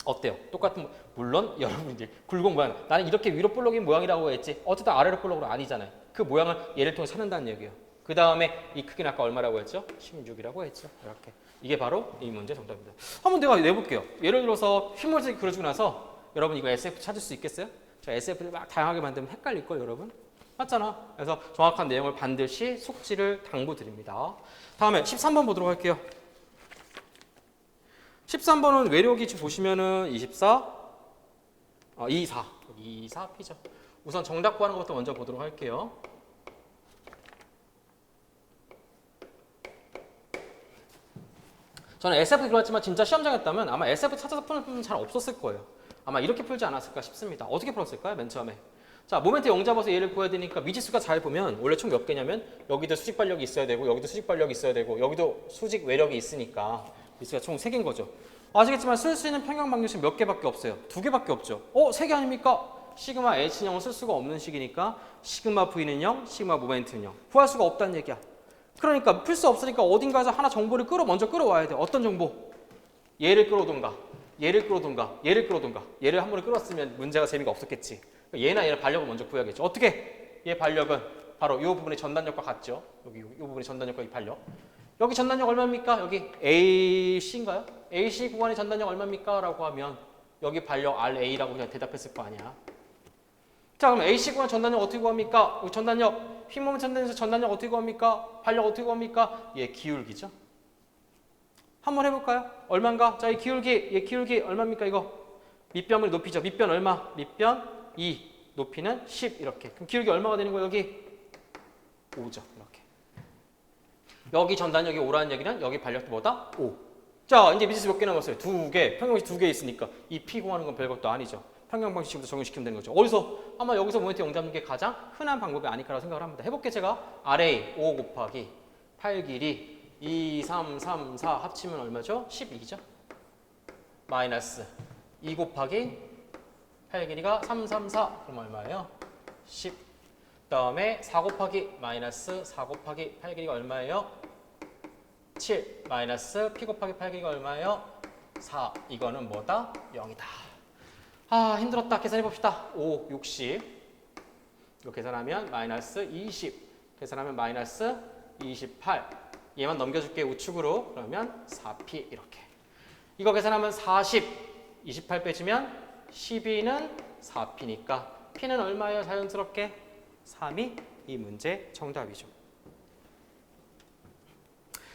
어때요? 똑같은 물론 여러분들 굴곡 모양 나는 이렇게 위로 볼록인 모양이라고 했지 어쨌든 아래로 볼록으로 아니잖아요. 그 모양을 얘를 통해 찾는다는 얘기예요. 그 다음에 이 크기는 아까 얼마라고 했죠? 16이라고 했죠. 이렇게 이게 바로 이 문제 정답입니다. 한번 내가 내볼게요. 예를 들어서 휘몰색 그려주고 나서 여러분 이거 SF 찾을 수 있겠어요? 자 SF를 막 다양하게 만들면 헷갈릴걸 여러분? 맞잖아. 그래서 정확한 내용을 반드시 숙지를 당부드립니다. 다음에 13번 보도록 할게요. 13번은 외력이 보시면은 24, 24 P죠. 우선 정답 구하는 것부터 먼저 보도록 할게요. 저는 SF 그렸지만 진짜 시험장이었다면 아마 SF 찾아서 푸는 분은 잘 없었을 거예요. 아마 이렇게 풀지 않았을까 싶습니다. 어떻게 풀었을까요? 맨 처음에. 자, 모멘트 0 잡아서 얘를 구해야 되니까 미지수가 잘 보면 원래 총 몇 개냐면 여기도 수직 발력이 있어야 되고 여기도 수직 발력이 있어야 되고 여기도 수직 외력이 있으니까 미지수가 총 3개인 거죠. 아시겠지만 쓸 수 있는 평형 방정식 몇 개밖에 없어요. 2개밖에 없죠. 3개 아닙니까? 시그마 H는 0을 쓸 수가 없는 식이니까 시그마 V는 0, 시그마 모멘트는 0. 구할 수가 없다는 얘기야. 그러니까 풀 수 없으니까 어딘가에서 하나 정보를 먼저 끌어와야 돼. 어떤 정보? 얘를 끌어오던가 얘를 끌어오던가 얘를 끌어오던가 얘를 한 번에 끌었으면 문제가 재미가 없었겠지. 얘나 얘를 발력을 먼저 구해야겠죠. 어떻게? 얘 발력은 바로 이 부분의 전단력과 같죠. 여기 이 부분의 전단력과 이 발력. 여기 전단력 얼마입니까? 여기 AC인가요? AC 구간의 전단력 얼마입니까? 라고 하면 여기 발력 RA라고 그냥 대답했을 거 아니야. 자, 그럼 AC 구간 전단력 어떻게 구합니까? 여기 전단력, 휘모멘 전단에서 전단력 어떻게 구합니까? 발력 어떻게 구합니까? 얘 기울기죠. 한번 해볼까요? 얼마인가? 자, 이 기울기, 얘 기울기 얼마입니까? 이거 밑변을 높이죠. 밑변 얼마? 밑변 2, 높이는 10 이렇게. 그럼 기울기 얼마가 되는 거예요? 여기 5죠. 이렇게. 여기 전단력이 5라는 얘기는 여기 발력도 뭐다? 5. 자, 이제 미지수 몇 개 남았어요? 2개. 평형식 2개 있으니까 이 P 구하는 건 별것도 아니죠. 평형 방식부터 적용시키면 되는 거죠. 어디서? 아마 여기서 모멘트 0 잡는 게 가장 흔한 방법이 아닐까라고 생각을 합니다. 해볼게 제가. RA 5 곱하기 8 길이 2, 3, 3, 4 합치면 얼마죠? 12죠. 마이너스 2 곱하기 8 길이가 3, 3, 4 그럼 얼마예요? 10. 그다음에 4 곱하기 마이너스 4 곱하기 8 길이가 얼마예요? 7 마이너스 P 곱하기 8 길이가 얼마예요? 4. 이거는 뭐다? 0이다. 아 힘들었다. 계산해봅시다. 5, 60 이거 계산하면 마이너스 20 계산하면 마이너스 28 얘만 넘겨줄게 우측으로. 그러면 4P 이렇게. 이거 계산하면 40 28 빼주면 12는 4P니까 P는 얼마예요? 자연스럽게 3이 이 문제 정답이죠.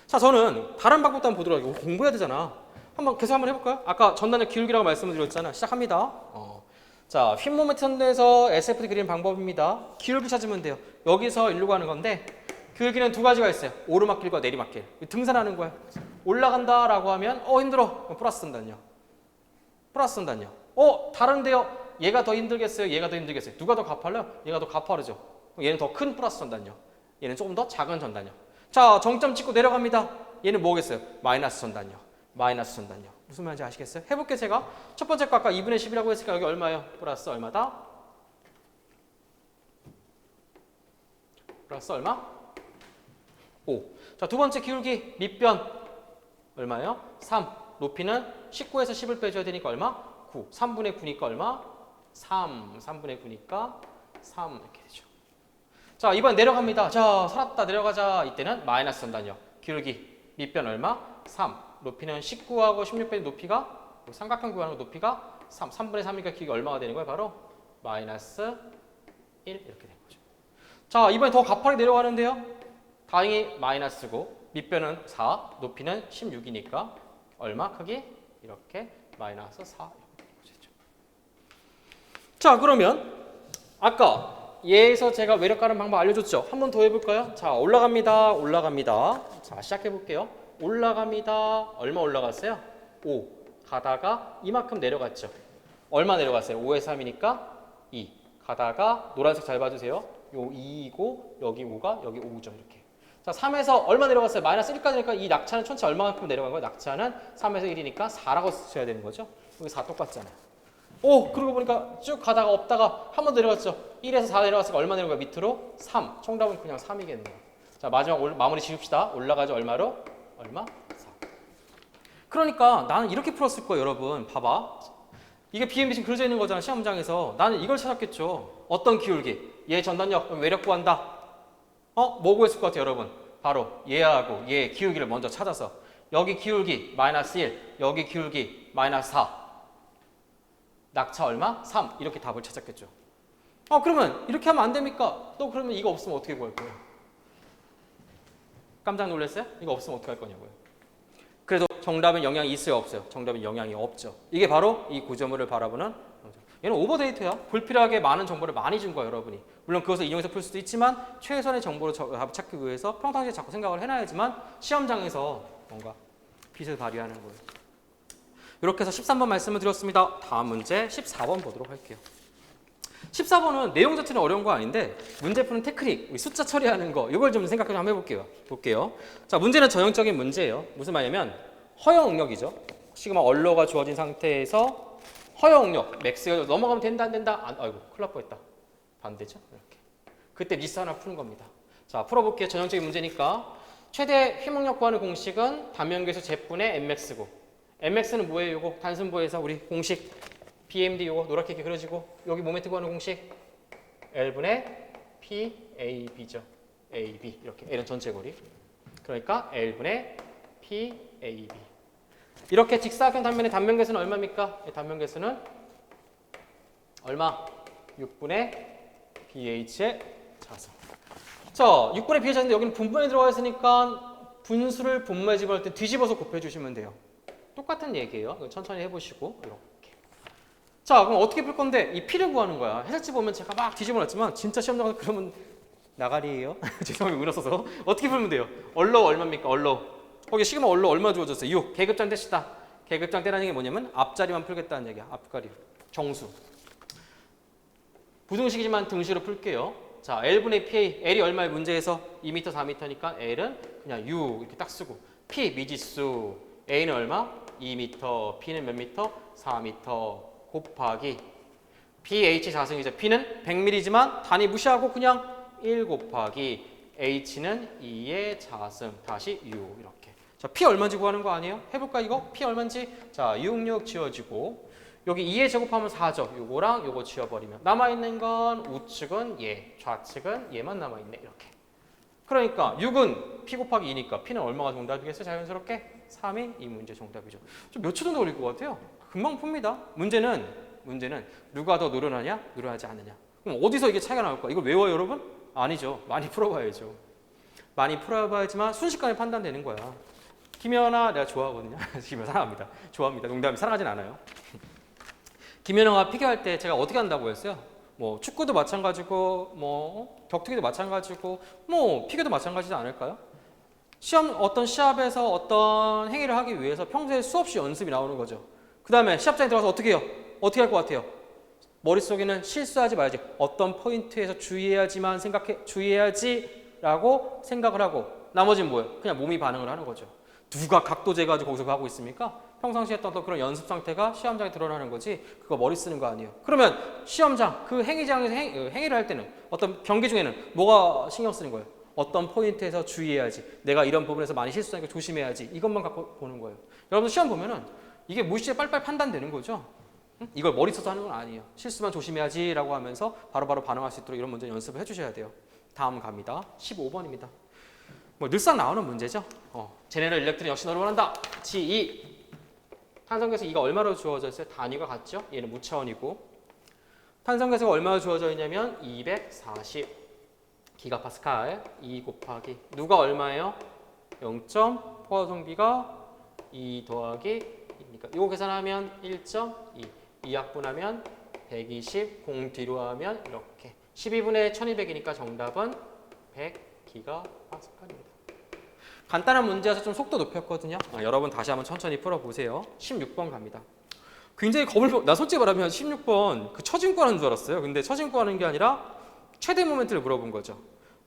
자, 저는 다른 방법도 한번 보도록 할게요. 공부해야 되잖아. 한번 계산 한번 해볼까요? 아까 전단의 기울기라고 말씀을 드렸잖아. 시작합니다. 자, 휜 모멘트 선대에서 SFD 그리는 방법입니다. 기울기 찾으면 돼요. 여기서 일로 가는 건데 기울기는 두 가지가 있어요. 오르막길과 내리막길. 등산하는 거야. 올라간다라고 하면 힘들어. 플러스 쓴다뇨. 플러스 쓴다뇨. 다른데요. 얘가 더 힘들겠어요? 얘가 더 힘들겠어요? 누가 더 가파르요? 얘가 더 가파르죠. 얘는 더 큰 플러스 전단요. 얘는 조금 더 작은 전단요. 자, 정점 찍고 내려갑니다. 얘는 뭐겠어요? 마이너스 전단요. 마이너스 전단요. 무슨 말인지 아시겠어요? 해볼게 제가. 첫 번째 거 아까 2분의 10이라고 했으니까 여기 얼마예요? 플러스 얼마다? 플러스 얼마? 5. 자, 두 번째 기울기 밑변 얼마예요? 3. 높이는 19에서 10을 빼줘야 되니까 얼마? 9. 3분의 9니까 얼마? 3. 3분의 9니까 3 이렇게 되죠. 자, 이번 내려갑니다. 자, 살았다 내려가자. 이때는 마이너스 전단요. 기울기 밑변 얼마? 3. 높이는 19하고 16 빼는 높이가 삼각형 구하는 높이가 3. 3분의 3이니까 기울기 얼마가 되는 거예요? 바로 마이너스 1 이렇게 되는 거죠. 자, 이번에 더 가파르게 내려가는데요. 다행히 마이너스고 밑변은 4, 높이는 16이니까 얼마 크기? 이렇게 마이너스 4 이렇게 되죠. 자, 그러면 아까 얘에서 제가 외력 가는 방법 알려줬죠? 한 번 더 해볼까요? 자, 올라갑니다. 올라갑니다. 자, 시작해볼게요. 올라갑니다. 얼마 올라갔어요? 5. 가다가 이만큼 내려갔죠. 얼마 내려갔어요? 5에 3이니까 2. 가다가 노란색 잘 봐주세요. 요 2이고 여기 5가 여기 5죠. 이렇게. 자, 3에서 얼마 내려갔어요? 마이너스 1까지 니까 이 낙차는 전체 얼마만큼 내려간 거예요? 낙차는 3에서 1이니까 4라고 써야 되는 거죠. 여기 4 똑같잖아요. 그러고 보니까 쭉 가다가 없다가 한 번 내려갔죠. 1에서 4 내려갔으니까 얼마 내려간 거야? 밑으로 3. 정답은 그냥 3이겠네요. 자, 마지막 마무리 지읍시다. 올라가죠. 얼마로? 얼마? 4. 그러니까 나는 이렇게 풀었을 거예요, 여러분. 봐봐. 이게 BMB 지금 그려져 있는 거잖아, 시험 문장에서. 나는 이걸 찾았겠죠. 어떤 기울기? 얘 전단력, 외력 구한다. 뭐 구했을 것 같아요, 여러분? 바로 얘하고 얘 기울기를 먼저 찾아서 여기 기울기 마이너스 1, 여기 기울기 마이너스 4. 낙차 얼마? 3. 이렇게 답을 찾았겠죠. 그러면 이렇게 하면 안 됩니까? 또 그러면 이거 없으면 어떻게 구할 거예요? 깜짝 놀랐어요? 이거 없으면 어떻게 할 거냐고요. 그래도 정답은 영향이 있어요, 없어요? 정답은 영향이 없죠. 이게 바로 이 구조물을 바라보는 얘는 오버데이트야. 불필요하게 많은 정보를 많이 준 거야, 여러분이. 물론 그것을 인용해서 풀 수도 있지만 최선의 정보를 찾기 위해서 평상시에 자꾸 생각을 해놔야지만 시험장에서 뭔가 빛을 발휘하는 거예요. 이렇게 해서 13번 말씀을 드렸습니다. 다음 문제 14번 보도록 할게요. 14번은 내용 자체는 어려운 거 아닌데 문제 푸는 테크닉, 우리 숫자 처리하는 거 이걸 좀 생각 좀 한번 볼게요. 자, 문제는 전형적인 문제예요. 무슨 말이냐면 허용 응력이죠. 시그마 얼로가 주어진 상태에서 허용 응력, 맥스가 넘어가면 된다 안 된다? 아이고 큰일 날 뻔했다. 반대죠. 이렇게. 그때 미스 하나 푸는 겁니다. 자, 풀어볼게요. 전형적인 문제니까 최대 힘응력 구하는 공식은 단면계수 Z분의 Mmax고 Mmax는 뭐예요? 요거 단순부에서 우리 공식 BMD 요거 노랗게 이렇게 그려지고 여기 모멘트 구하는 공식 L분의 PAB죠. AB 이렇게 L은 전체 거리. 그러니까 L분의 PAB. 이렇게 직사각형 단면의 단면계수는 얼마입니까? 단면계수는 얼마? 6분의 BH의 자성. 자, 6분의 BH의 자성인데 여기는 분분에 들어가 있으니까 분수를 분모에 집어넣을 때 뒤집어서 곱해주시면 돼요. 똑같은 얘기예요. 천천히 해보시고 이렇게. 자, 그럼 어떻게 풀 건데? 이 P를 구하는 거야. 해설지 보면 제가 막 뒤집어놨지만 진짜 시험 나가서 그러면 나가리예요. 죄송해요. 울었어서. 어떻게 풀면 돼요? 얼로 얼마입니까? 얼로. 거기 시그마 얼로 얼마 주어졌어요? 6. 계급장 떼시다. 계급장 떼라는 게 뭐냐면 앞자리만 풀겠다는 얘기야. 앞자리. 정수. 부등식이지만 등식으로 풀게요. 자, L분의 PA. L이 얼마의 문제에서 2m, 4m니까 L은 그냥 U 이렇게 딱 쓰고 P 미지수. A는 얼마? 2m. P는 몇 미터? 4m. 곱하기 BH 자승이죠. P는 100mm지만 단위 무시하고 그냥 1 곱하기 H는 2의 자승 다시 U 이렇게. 자, P 얼마인지 구하는 거 아니에요? 해볼까 이거? P 얼마인지? 자, 6 지워지고 여기 2에 제곱하면 4죠. 요거랑 요거 지워버리면 남아있는 건 우측은 얘, 좌측은 얘만 남아있네 이렇게. 그러니까 6은 P 곱하기 2니까 P는 얼마가 정답이겠어요? 자연스럽게 3이 이 문제 정답이죠. 좀 몇 초 정도 걸릴 것 같아요? 금방 풉니다. 문제는 누가 더 노련하냐? 노련하지 않느냐. 그럼 어디서 이게 차이가 나올까? 이걸 외워요, 여러분? 아니죠. 많이 풀어봐야죠. 많이 풀어봐야지만 순식간에 판단되는 거야. 김연아 내가 좋아하거든요. 김연아 사랑합니다. 좋아합니다. 농담이 사랑하진 않아요. 김연아가 피겨할 때 제가 어떻게 한다고 했어요? 뭐 축구도 마찬가지고 뭐 격투기도 마찬가지고 뭐 피겨도 마찬가지지 않을까요? 어떤 시합에서 어떤 행위를 하기 위해서 평소에 수없이 연습이 나오는 거죠. 그 다음에 시합장에 들어가서 어떻게 해요? 어떻게 할 것 같아요? 머릿속에는 실수하지 말지. 어떤 포인트에서 주의해야지라고 생각을 하고 나머지는 뭐예요? 그냥 몸이 반응을 하는 거죠. 누가 각도 재가지고 거기서 하고 있습니까? 평상시에 했던 그런 연습 상태가 시험장에 드러나는 거지 그거 머리 쓰는 거 아니에요. 그러면 시험장, 그 행위장에서 행위를 할 때는 어떤 경기 중에는 뭐가 신경 쓰는 거예요? 어떤 포인트에서 주의해야지. 내가 이런 부분에서 많이 실수하니까 조심해야지. 이것만 갖고 보는 거예요. 여러분 시험 보면은 이게 무시에 빨리빨리 판단되는 거죠. 이걸 머리 써서 하는 건 아니에요. 실수만 조심해야지 라고 하면서 바로바로 반응할 수 있도록 이런 문제 연습을 해주셔야 돼요. 다음 갑니다. 15번입니다. 뭐 늘상 나오는 문제죠. 제네럴 일렉트론 역시 너를 원한다. G2. 탄성계수 2가 얼마로 주어져 있어요? 단위가 같죠? 얘는 무차원이고. 탄성계수가 얼마로 주어져 있냐면 240 기가파스칼 2 곱하기 누가 얼마예요? 0. 포화성비가 2 더하기 2니까 이거 계산하면 1.2 2약분하면 120 공 뒤로 하면 이렇게 12분의 1200이니까 정답은 100기가파스칼입니다. 간단한 문제여서 좀 속도 높였거든요. 여러분 다시 한번 천천히 풀어보세요. 16번 갑니다. 굉장히 나 솔직히 말하면 16번 그 처진구 하는 줄 알았어요. 근데 처진구 하는 게 아니라 최대 모멘트를 물어본 거죠.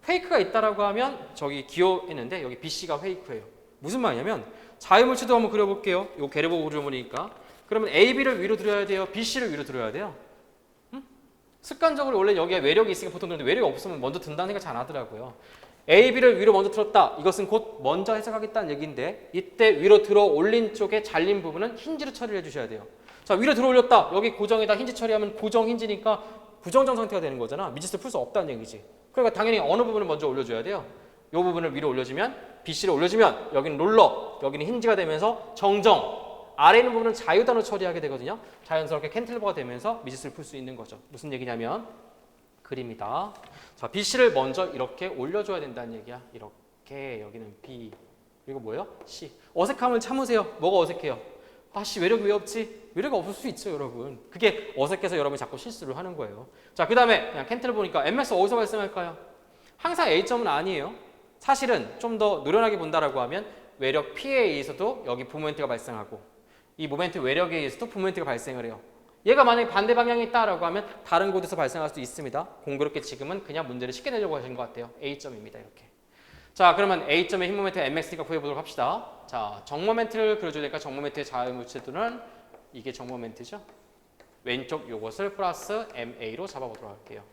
페이크가 있다라고 하면 저기 기호했는데 여기 BC가 페이크예요. 무슨 말이냐면 자유물체도 한번 그려볼게요. 이거 게르보 구조물이니까. 그러면 AB를 위로 들어야 돼요? BC를 위로 들어야 돼요? 습관적으로 원래 여기에 외력이 있으니까 보통 그런데 외력이 없으면 먼저 든다는 생각 잘 안 하더라고요. A, B를 위로 먼저 틀었다. 이것은 곧 먼저 해석하겠다는 얘기인데 이때 위로 들어 올린 쪽에 잘린 부분은 힌지로 처리를 해주셔야 돼요. 자, 위로 들어 올렸다. 여기 고정에다 힌지 처리하면 고정 힌지니까 부정정 상태가 되는 거잖아. 미지수를 풀 수 없다는 얘기지. 그러니까 당연히 어느 부분을 먼저 올려줘야 돼요. 이 부분을 위로 올려주면 BC를 올려주면 여기는 롤러, 여기는 힌지가 되면서 정정. 아래 있는 부분은 자유단으로 처리하게 되거든요. 자연스럽게 캔틸버가 되면서 미지수를 풀 수 있는 거죠. 무슨 얘기냐면 그림이다. 자, BC를 먼저 이렇게 올려줘야 된다는 얘기야. 이렇게 여기는 B 그리고 뭐예요? C. 어색함을 참으세요. 뭐가 어색해요? 아씨 외력이 왜 없지? 외력이 없을 수 있죠, 여러분. 그게 어색해서 여러분이 자꾸 실수를 하는 거예요. 자, 그 다음에 그냥 캔틀을 보니까 MS 어디서 발생할까요? 항상 A점은 아니에요. 사실은 좀 더 노련하게 본다라고 하면 외력 P에 의해서도 여기 부모멘트가 발생하고 이 모멘트 외력에 의해서도 부모멘트가 발생을 해요. 얘가 만약에 반대 방향에 있다라고 하면 다른 곳에서 발생할 수도 있습니다. 공교롭게 지금은 그냥 문제를 쉽게 내려고 하신 것 같아요. A점입니다. 이렇게. 자, 그러면 A점의 힘 모멘트 MX니까 구해보도록 합시다. 자, 정모멘트를 그려줘야 되니까 정모멘트의 자유물체도는 이게 정모멘트죠. 왼쪽 요것을 플러스 MA로 잡아보도록 할게요.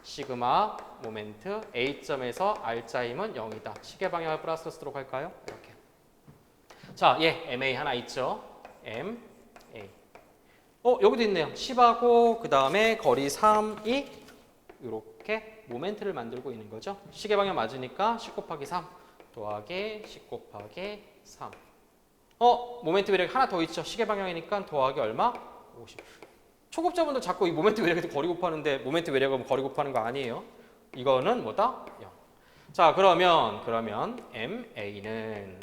시그마 모멘트 A점에서 R자 힘은 0이다. 시계 방향을 플러스로 쓰도록 할까요? 이렇게. 자, MA 하나 있죠. MA. 여기도 있네요. 10하고 그 다음에 거리 3, 2 이렇게 모멘트를 만들고 있는 거죠. 시계 방향 맞으니까 10 곱하기 3 더하기 10 곱하기 3. 모멘트 외력 하나 더 있죠. 시계 방향이니까 더하기 얼마? 50. 초급자분들 자꾸 이 모멘트 외력에서 거리 곱하는데 모멘트 외력은 거리 곱하는 거 아니에요. 이거는 뭐다? 0. 자, 그러면 MA는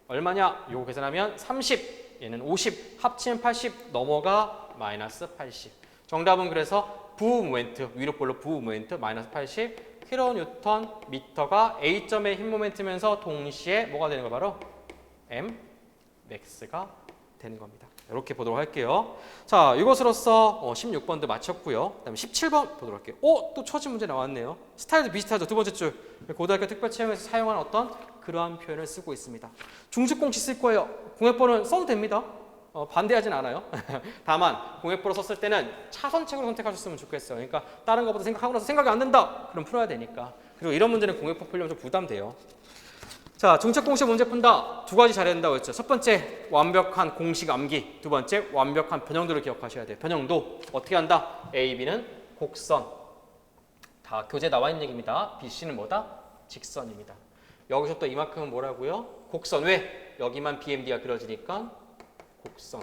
얼마냐? 요거 계산하면 30. 얘는 50. 합치면 80. 넘어가 마이너스 80. 정답은 그래서 부모멘트, 위로 볼로 부모멘트 마이너스 80 킬로뉴턴 미터가 A점의 힘 모멘트면서 동시에 뭐가 되는 거 바로 M 맥스가 되는 겁니다. 이렇게 보도록 할게요. 자, 이것으로써 16번도 마쳤고요. 그다음에 17번 보도록 할게요. 또 처지 문제 나왔네요. 스타일도 비슷하죠. 두 번째 줄. 고등학교 특별채용에서 사용한 어떤 그러한 표현을 쓰고 있습니다. 중첩공식 쓸 거예요. 공액번호는 써도 됩니다. 반대하진 않아요. 다만 공액번호 썼을 때는 차선책으로 선택하셨으면 좋겠어요. 그러니까 다른 것보다 생각하고 나서 생각이 안 든다. 그럼 풀어야 되니까. 그리고 이런 문제는 공액번 풀려면 좀 부담돼요. 자, 중첩공식 문제 푼다. 두 가지 잘해야 된다고 했죠. 첫 번째, 완벽한 공식 암기. 두 번째, 완벽한 변형도를 기억하셔야 돼요. 변형도 어떻게 한다? A, B는 곡선. 다 교재 나와 있는 얘기입니다. B, C는 뭐다? 직선입니다. 여기서 또 이만큼은 뭐라고요? 곡선. 왜? 여기만 BMD가 그려지니까 곡선.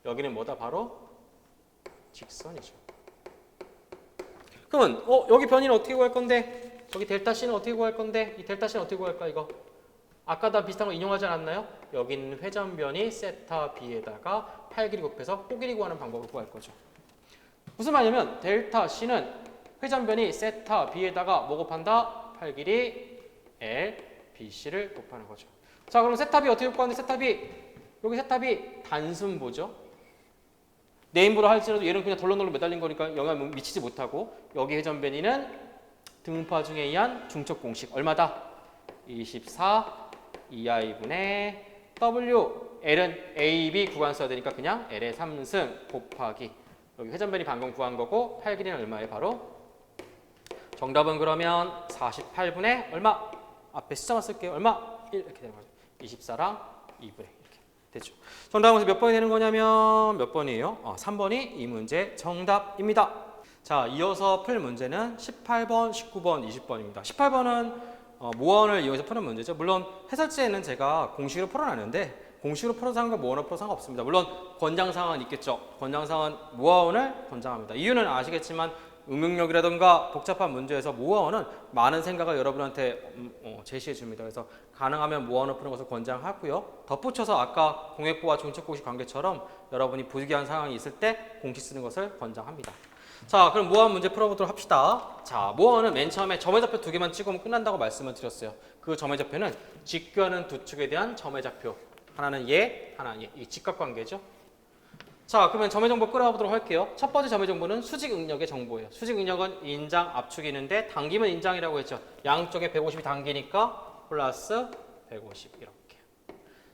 여기는 뭐다? 바로 직선이죠. 그러면 여기 변이는 어떻게 구할 건데? 저기 델타 C는 어떻게 구할 건데? 이 델타 C는 어떻게 구할까 이거? 아까 다 비슷한 거 인용하지 않았나요? 여기는 회전변이 세타 B에다가 8 길이 곱해서 호 길이 구하는 방법을 구할 거죠. 무슨 말이냐면 델타 C는 회전변이 세타 B에다가 뭐 곱한다? 8 길이 L, BC를 곱하는 거죠. 자, 그럼 세타 B 어떻게 구하는데 세타 B? 여기 세타 B 단순보죠. 네임보로 할지라도 얘는 그냥 덜렁덜렁 매달린 거니까 영향을 미치지 못하고 여기 회전변이는 등파 중에 의한 중첩 공식 얼마다? 24 2i분의 W L은 A, B 구간 써야 되니까 그냥 L의 3승 곱하기 여기 회전변이 방금 구한 거고 8 길이는 얼마예요? 바로 정답은 그러면 48분의 얼마? 앞에 숫자만 쓸게요. 얼마? 1 이렇게 되는 거죠. 24랑 2분의 이렇게 되죠. 정답은 몇 번이 되는 거냐면 몇 번이에요? 3번이 이 문제 정답입니다. 자, 이어서 풀 문제는 18번, 19번, 20번입니다. 18번은 모원을 이용해서 푸는 문제죠. 물론 해설지에는 제가 공식으로 풀어놨는데 공식으로 풀어서 하는 거 모원으로 풀어서 상관없습니다. 물론 권장사항은 있겠죠. 권장사항은 모원을 권장합니다. 이유는 아시겠지만 응용력이라든가 복잡한 문제에서 모원은 많은 생각을 여러분한테 제시해 줍니다. 그래서 가능하면 모원을 푸는 것을 권장하고요. 덧붙여서 아까 공액보와 중첩공식 관계처럼 여러분이 부득이한 상황이 있을 때 공식 쓰는 것을 권장합니다. 자, 그럼 모원 문제 풀어보도록 합시다. 자, 모원은 맨 처음에 점의 좌표 두 개만 찍으면 끝난다고 말씀을 드렸어요. 그 점의 좌표는 직교하는 두 축에 대한 점의 좌표. 하나는 얘, 하나는 얘. 이 직각관계죠. 자, 그러면 점의 정보 끌어보도록 할게요. 첫 번째 점의 정보는 수직 응력의 정보예요. 수직 응력은 인장, 압축이 있는데 당기면 인장이라고 했죠. 양쪽에 150이 당기니까 플러스 150 이렇게.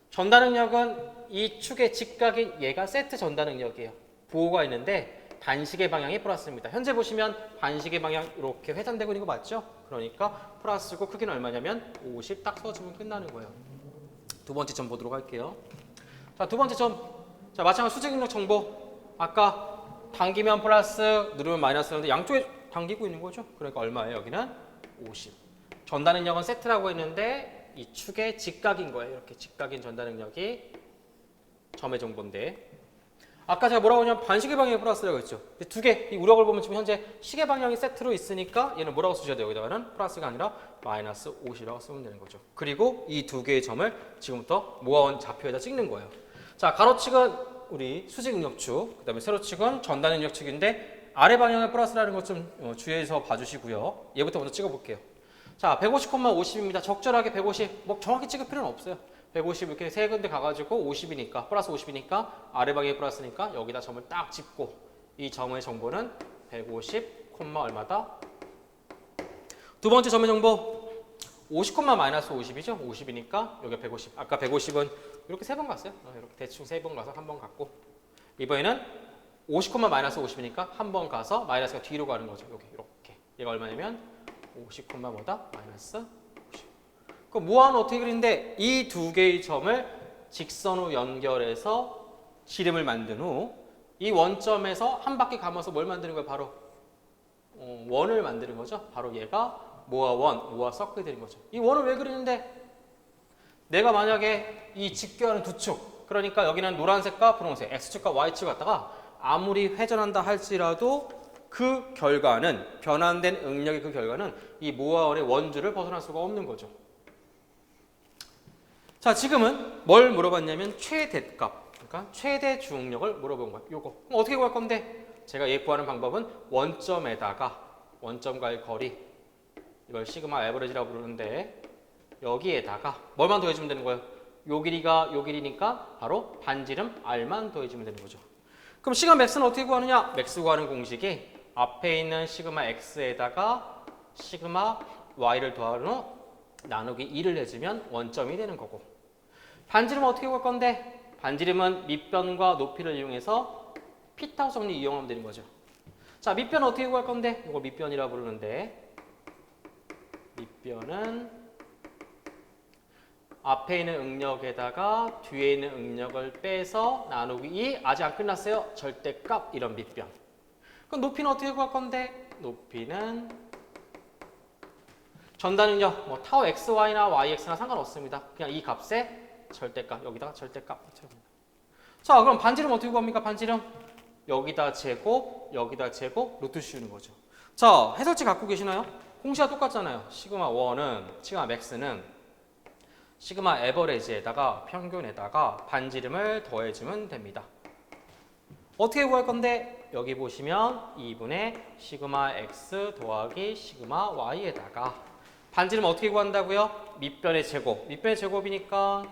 전달 응력은 이 축의 직각인 얘가 세트 전달 응력이에요. 부호가 있는데 반시계 방향이 플러스입니다. 현재 보시면 반시계 방향 이렇게 회전되고 있는 거 맞죠? 그러니까 플러스고 크기는 얼마냐면 50 딱 써주면 끝나는 거예요. 두 번째 점 보도록 할게요. 자, 두 번째 점. 자, 마찬가지 수직 능력 정보. 아까 당기면 플러스, 누르면 마이너스였는데 양쪽에 당기고 있는 거죠. 그러니까 얼마예요? 여기는 50. 전달 능력은 세트라고 했는데 이 축의 직각인 거예요. 이렇게 직각인 전달 능력이 점의 정보인데 아까 제가 뭐라고 하냐면 반시계 방향이 플러스라고 했죠. 두 개, 이 우력을 보면 지금 현재 시계 방향이 세트로 있으니까 얘는 뭐라고 쓰셔야 돼요? 여기다가는 플러스가 아니라 마이너스 50이라고 쓰면 되는 거죠. 그리고 이 두 개의 점을 지금부터 모아온 좌표에다 찍는 거예요. 자, 가로측은 우리 수직 능력축, 그 다음에 세로측은 전달 능력축인데 아래 방향의 플러스라는 것 좀 주의해서 봐주시고요. 얘부터 먼저 찍어볼게요. 자, 150,50입니다. 적절하게 150, 뭐 정확히 찍을 필요는 없어요. 150 이렇게 세 군데 가가지고 50이니까 플러스 50이니까 아래 방향이 플러스니까 여기다 점을 딱 찍고 이 점의 정보는 150, 얼마다? 두 번째 점의 정보 50, 마이너스 50이죠? 50이니까 여기 150. 아까 150은 이렇게 세 번 갔어요. 이렇게 대충 세 번 가서 한 번 갔고 이번에는 50, 마이너스 50이니까 한 번 가서 마이너스가 뒤로 가는 거죠. 여기 이렇게. 얘가 얼마냐면 50, 뭐다? 마이너스 50. 그럼 모아는 어떻게 그리는데 이 두 개의 점을 직선으로 연결해서 지름을 만든 후 이 원점에서 한 바퀴 감아서 뭘 만드는 거예요? 바로 원을 만드는 거죠. 바로 얘가 모아 원, 모아 서클이 되는 거죠. 이 원을 왜 그리는데 내가 만약에 이 직교하는 두 축, 그러니까 여기는 노란색과 분홍색, X축과 Y축 갖다가 아무리 회전한다 할지라도 그 결과는 변환된 응력의 그 결과는 이 모아원의 원주를 벗어날 수가 없는 거죠. 자, 지금은 뭘 물어봤냐면 최대값, 그러니까 최대 중력을 물어본 거예요. 요거. 그럼 어떻게 구할 건데? 제가 얘 구하는 방법은 원점에다가 원점과의 거리, 이걸 시그마 에버리지라고 부르는데 여기에다가 뭘만 더해주면 되는 거예요? 요 길이가 요 길이니까 바로 반지름 R만 더해주면 되는 거죠. 그럼 시그마 맥스는 어떻게 구하느냐? 맥스 구하는 공식이 앞에 있는 시그마 X에다가 시그마 Y를 더하는 후 나누기 2를 해주면 원점이 되는 거고 반지름은 어떻게 구할 건데? 반지름은 밑변과 높이를 이용해서 피타 정리 이용하면 되는 거죠. 자, 밑변은 어떻게 구할 건데? 이걸 밑변이라고 부르는데 밑변은 앞에 있는 응력에다가 뒤에 있는 응력을 빼서 나누기 2 아직 안 끝났어요. 절대값 이런 밑변. 그럼 높이는 어떻게 구할 건데? 높이는 전달 능력 뭐 타워 xy나 yx나 상관없습니다. 그냥 이 값에 절대값 여기다가 절대값. 자, 그럼 반지름 어떻게 구합니까? 반지름 여기다 제곱 여기다 제곱 루트 씌우는 거죠. 자, 해설지 갖고 계시나요? 공식과 똑같잖아요. 시그마 1은 시그마 맥스는 시그마 에버리지에다가 평균에다가 반지름을 더해주면 됩니다. 어떻게 구할 건데? 여기 보시면 2분의 시그마 x 더하기 시그마 y에다가 반지름 어떻게 구한다고요? 밑변의 제곱. 밑변의 제곱이니까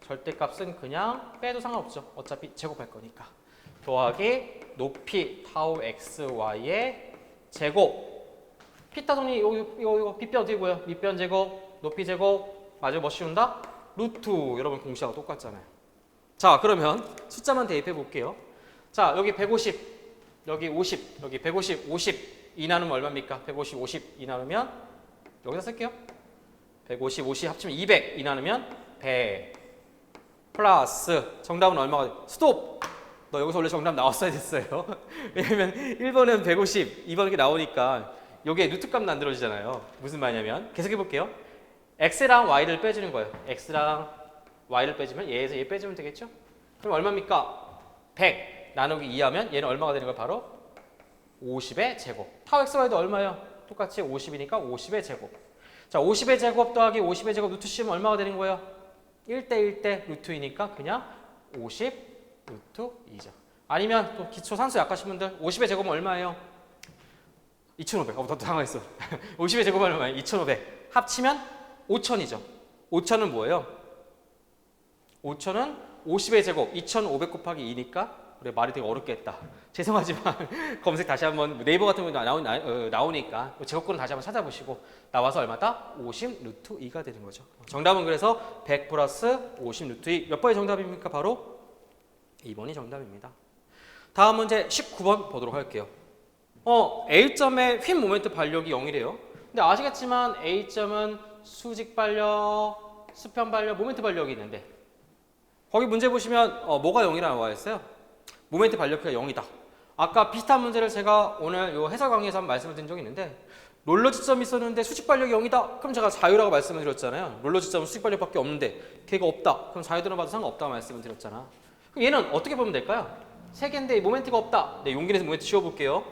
절대값은 그냥 빼도 상관없죠. 어차피 제곱할 거니까. 더하기 높이 타우 xy의 제곱. 피타 정리 이거 밑변 어떻게 구해요? 밑변 제곱, 높이 제곱. 마저 뭐 씌운다? 루트. 여러분 공식하고 똑같잖아요. 자, 그러면 숫자만 대입해 볼게요. 자, 여기 150, 여기 50, 여기 150, 50 2 나누면 얼마입니까? 150, 50 2 나누면 여기다 쓸게요. 150, 50 합치면 200 2 나누면 100 플러스 정답은 얼마가 돼? 스톱! 너 여기서 원래 정답 나왔어야 됐어요. 왜냐면 1번은 150, 2번 이렇게 나오니까 여기에 루트값 만들어지잖아요. 무슨 말이냐면 계속 해볼게요. x랑 y를 빼주는 거예요. x랑 y를 빼주면 얘에서 얘 빼주면 되겠죠? 그럼 얼마입니까? 100 나누기 2 하면 얘는 얼마가 되는 거예요? 바로 50의 제곱. 타워 xy도 얼마예요? 똑같이 50이니까 50의 제곱. 자, 50의 제곱 더하기 50의 제곱 루트 씌우면 얼마가 되는 거예요? 1대 1대 루트 2니까 그냥 50 루트 2죠. 아니면 또 기초 산수 약하신 분들 50의 제곱은 얼마예요? 2500. 더 당황했어. 50의 제곱은 얼마예요? 2500. 합치면 5000이죠. 5000은 뭐예요? 5000은 50의 제곱 2500 곱하기 2니까 그래 말이 되게 어렵게 했다. 죄송하지만 검색 다시 한번 네이버 같은 거 나오니까 제곱근은 다시 한번 찾아보시고 나와서 얼마다? 50 루트 2가 되는 거죠. 정답은 그래서 100 플러스 50 루트 2. 몇 번의 정답입니까? 바로 2번이 정답입니다. 다음 문제 19번 보도록 할게요. A점의 휨 모멘트 발력이 0이래요. 근데 아시겠지만 A점은 수직 발력, 수평 발력, 모멘트 발력이 있는데 거기 문제 보시면 뭐가 0이라고 나와 있어요? 모멘트 발력비가 0이다. 아까 비슷한 문제를 제가 오늘 요 해설 강의에서 한번 말씀을 드린 적이 있는데 롤러 지점이 있었는데 수직 발력이 0이다. 그럼 제가 자유라고 말씀을 드렸잖아요. 롤러 지점은 수직 발력밖에 없는데 걔가 없다. 그럼 자유 들어봐도 상관없다고 말씀을 드렸잖아. 그럼 얘는 어떻게 보면 될까요? 세 개인데 모멘트가 없다. 네, 용기 내서 모멘트 지워볼게요.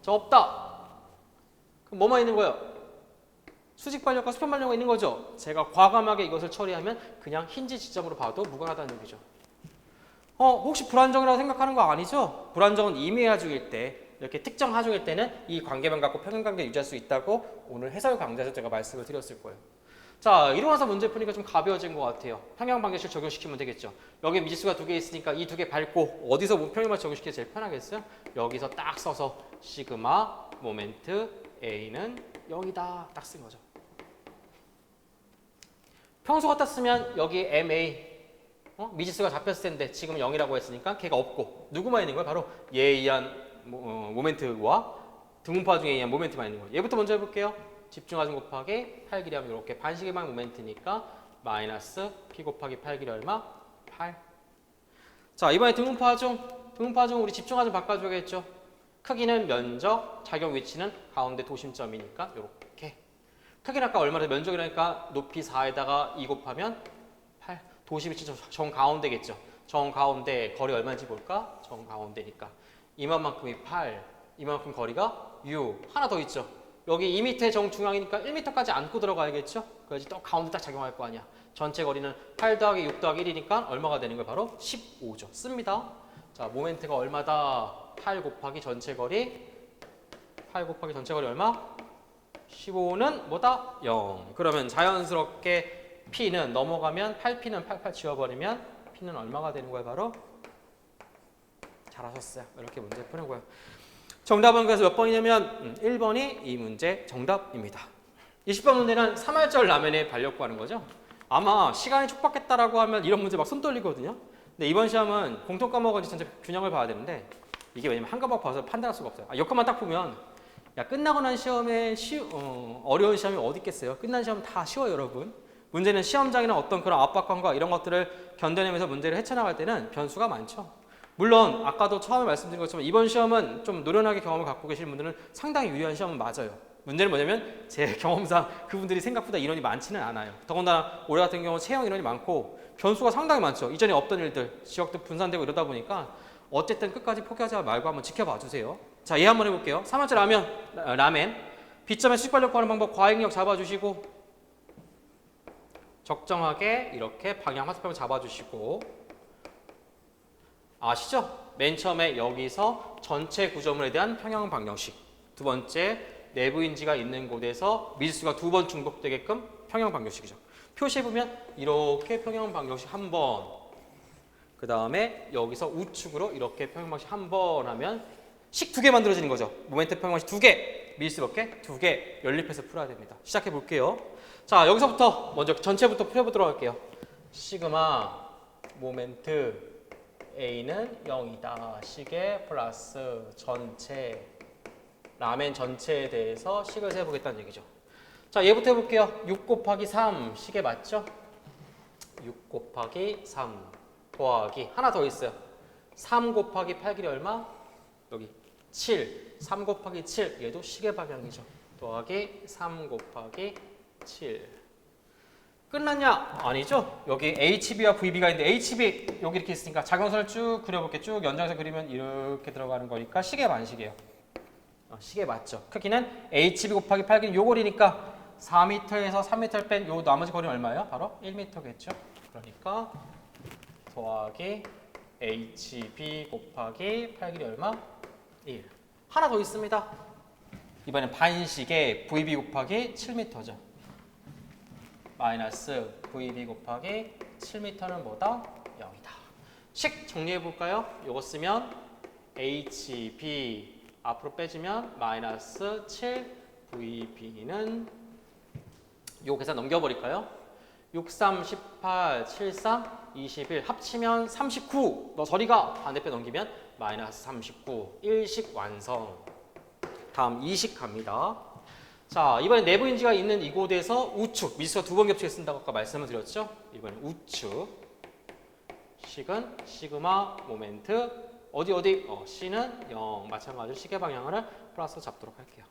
저 없다. 그럼 뭐만 있는 거예요? 수직 발력과 수평 발력이 있는 거죠. 제가 과감하게 이것을 처리하면 그냥 힌지 지점으로 봐도 무관하다는 얘기죠. 혹시 불안정이라고 생각하는 거 아니죠? 불안정은 임의 하중일 때, 이렇게 특정 하중일 때는 이 관계만 갖고 평행관계 유지할 수 있다고 오늘 해설 강좌에서 제가 말씀을 드렸을 거예요. 자, 이러고 나서 문제 푸니까 좀 가벼워진 것 같아요. 평형방정식 적용시키면 되겠죠. 여기 미지수가 두 개 있으니까 이 두 개 밟고 어디서 평형만 적용시키기 제일 편하겠어요? 여기서 딱 써서 시그마 모멘트 A는 0이다 딱 쓴 거죠. 평소 같았으면 여기 MA 미지수가 잡혔을 텐데 지금 0이라고 했으니까 걔가 없고 누구만 있는 거예요? 바로 얘에 의한 모멘트와 등분파 중에 의한 모멘트만 있는 거예요. 얘부터 먼저 해볼게요. 집중하중 곱하기 8길이 하면 이렇게 반시계방 모멘트니까 마이너스 P 곱하기 8길이 얼마? 8. 자, 이번에 등분파중 우리 집중하중 바꿔줘야겠죠. 크기는 면적, 작용 위치는 가운데 도심점이니까 이렇게. 크기는 아까 얼마나 면적이라니까 높이 4에다가 2 곱하면 8. 도시 위치 정 가운데겠죠. 정 가운데 거리 얼마인지 볼까? 정 가운데니까 이만큼이 8, 이만큼 거리가 6. 하나 더 있죠. 여기 2m의 정중앙이니까 1m까지 안고 들어가야겠죠? 그래야지 또 가운데 딱 작용할 거 아니야. 전체 거리는 8 더하기 6 더하기 1이니까 얼마가 되는 거예요? 바로 15죠. 씁니다. 자, 모멘트가 얼마다? 8 곱하기 전체 거리. 8 곱하기 전체 거리 얼마? 15는 뭐다? 0. 그러면 자연스럽게 P는 넘어가면 8P는 88 지워버리면 P는 얼마가 되는 거예요? 바로? 잘하셨어요. 이렇게 문제 푸는 거예요. 정답은 그래서 몇 번이냐면 1번이 이 문제 정답입니다. 20번 문제는 3할절 라면의 발력 구하는 거죠. 아마 시간이 촉박했다라고 하면 이런 문제 막 손 떨리거든요. 근데 이번 시험은 공통 과목인지 전체 균형을 봐야 되는데 이게 왜냐면 한 과목 봐서 판단할 수가 없어요. 여건만 딱 보면 야 끝나고 난 시험에 어려운 시험이 어디 있겠어요. 끝난 시험 다 쉬워요 여러분. 문제는 시험장이나 어떤 그런 압박감과 이런 것들을 견뎌내면서 문제를 헤쳐나갈 때는 변수가 많죠. 물론 아까도 처음에 말씀드린 것처럼 이번 시험은 좀 노련하게 경험을 갖고 계신 분들은 상당히 유리한 시험은 맞아요. 문제는 뭐냐면 제 경험상 그분들이 생각보다 인원이 많지는 않아요. 더군다나 올해 같은 경우 채용 인원이 많고 변수가 상당히 많죠. 이전에 없던 일들, 지역도 분산되고 이러다 보니까 어쨌든 끝까지 포기하지 말고 한번 지켜봐 주세요. 자, 얘 한번 해볼게요. 3할째 라멘 B점의 수직발력 구하는 방법 과행력 잡아주시고 적정하게 이렇게 방향 화살표를 잡아주시고 아시죠? 맨 처음에 여기서 전체 구조물에 대한 평형 방정식. 두 번째, 내부 인지가 있는 곳에서 미지수가 두 번 중복되게끔 평형 방정식이죠. 표시해보면 이렇게 평형 방정식 한 번. 그 다음에 여기서 우측으로 이렇게 평형 방정식 한 번 하면 식 두 개 만들어지는 거죠. 모멘트 평형 방정식 두 개. 미지수 몇 개? 두 개. 연립해서 풀어야 됩니다. 시작해 볼게요. 자, 여기서부터 먼저 전체부터 풀어보도록 할게요. 시그마 모멘트 A는 0이다. 식의 플러스 전체 라멘 전체에 대해서 식을 세보겠다는 얘기죠. 자, 얘부터 해볼게요. 6 곱하기 3 식에 맞죠? 6 곱하기 3 더하기 하나 더 있어요. 3 곱하기 8길이 얼마? 여기 7. 3 곱하기 7 얘도 식의 방향이죠. 더하기 3 곱하기 7. 끝났냐? 아니죠. 여기 HB와 VB가 있는데 HB 여기 이렇게 있으니까 작용선을 쭉 그려볼게. 쭉 연장해서 그리면 이렇게 들어가는 거니까 식의 반식이에요. 식의 맞죠. 크기는 HB 곱하기 8길이 요 거리니까 4m에서 3m를 뺀 요 나머지 거리는 얼마예요? 바로 1m겠죠. 그러니까 더하기 HB 곱하기 8길이 얼마? 1. 하나 더 있습니다. 이번엔 반식의 VB 곱하기 7m죠. 마이너스 VB 곱하기 7m는 뭐다? 0이다. 식 정리해 볼까요? 요거 쓰면 HB 앞으로 빼주면 마이너스 7 VB는 요 계산 넘겨버릴까요? 6, 3, 18, 7, 3, 21 합치면 39. 너 저리가 반대편 넘기면 마이너스 39. 1식 완성. 다음 2식 갑니다. 자, 이번엔 내부 인지가 있는 이곳에서 우측, 미수가 두 번 겹치게 쓴다고 아까 말씀을 드렸죠? 이번엔 우측. 식은 시그마 모멘트 어디? C는 0. 마찬가지로 시계 방향을 플러스 잡도록 할게요.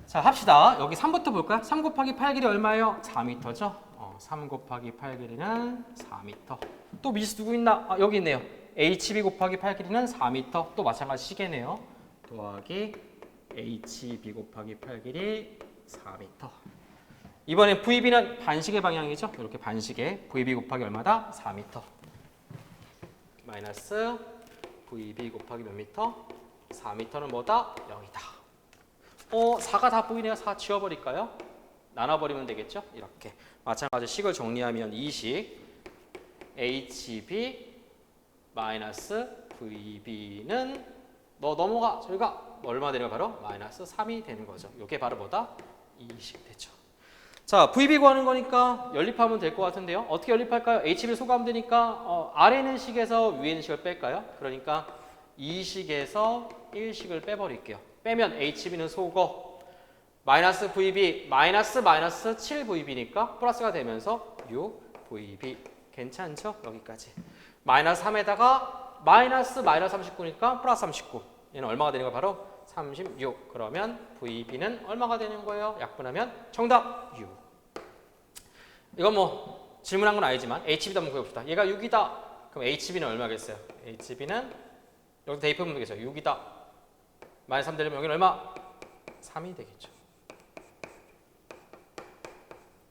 자, 합시다. 여기 3부터 볼까요? 3 곱하기 8 길이 얼마예요? 4m죠? 3 곱하기 8 길이는 4m. 또 미수 누구 있나? 여기 있네요. HB 곱하기 8 길이는 4m. 또 마찬가지 시계네요. 더하기 HB 곱하기 8 길이 4m. 이번엔 VB는 반시계 방향이죠? 이렇게 반시계. VB 곱하기 얼마다? 4m. 마이너스 VB 곱하기 몇 미터? 4m는 뭐다? 0이다. 4가 다 보이네요. 4 지워버릴까요? 나눠버리면 되겠죠? 이렇게. 마찬가지로 식을 정리하면 2식 HB 마이너스 VB는 너 넘어가 저희가 얼마 되는 거 바로 마이너스 3이 되는 거죠. 이게 바로 뭐다? 2식 되죠. 자, VB 구하는 거니까 연립하면 될 것 같은데요. 어떻게 연립할까요? HB를 소개하면 되니까 아래는 식에서 위에는 식을 뺄까요? 그러니까 2식에서 1식을 빼버릴게요. 빼면 HB는 소거 마이너스 VB 마이너스 7VB니까 플러스가 되면서 6VB 괜찮죠? 여기까지 마이너스 3에다가 마이너스 39니까 플러스 39 얘는 얼마가 되는 거 바로 36 그러면 VB는 얼마가 되는 거예요? 약분하면 정답 6 이건 뭐 질문한 건 아니지만 HB도 한번 구해봅시다. 얘가 6이다. 그럼 HB는 얼마겠어요? HB는 여기 대입해보면 되겠죠. 6이다. 마이너스 3 되려면 여기는 얼마? 3이 되겠죠.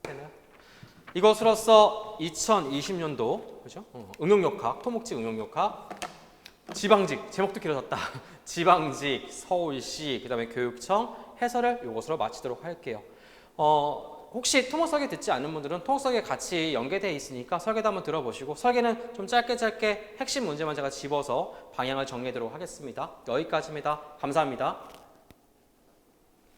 됐나요? 이것으로써 2020년도 그죠? 응용역학, 토목지 응용역학 지방직, 제목도 길어졌다. 지방직, 서울시, 그 다음에 교육청 해설을 이것으로 마치도록 할게요. 혹시 토목 설계 듣지 않는 분들은 토목 설계 같이 연계되어 있으니까 설계도 한번 들어보시고 설계는 좀 짧게 핵심 문제만 제가 집어서 방향을 정리하도록 하겠습니다. 여기까지입니다. 감사합니다.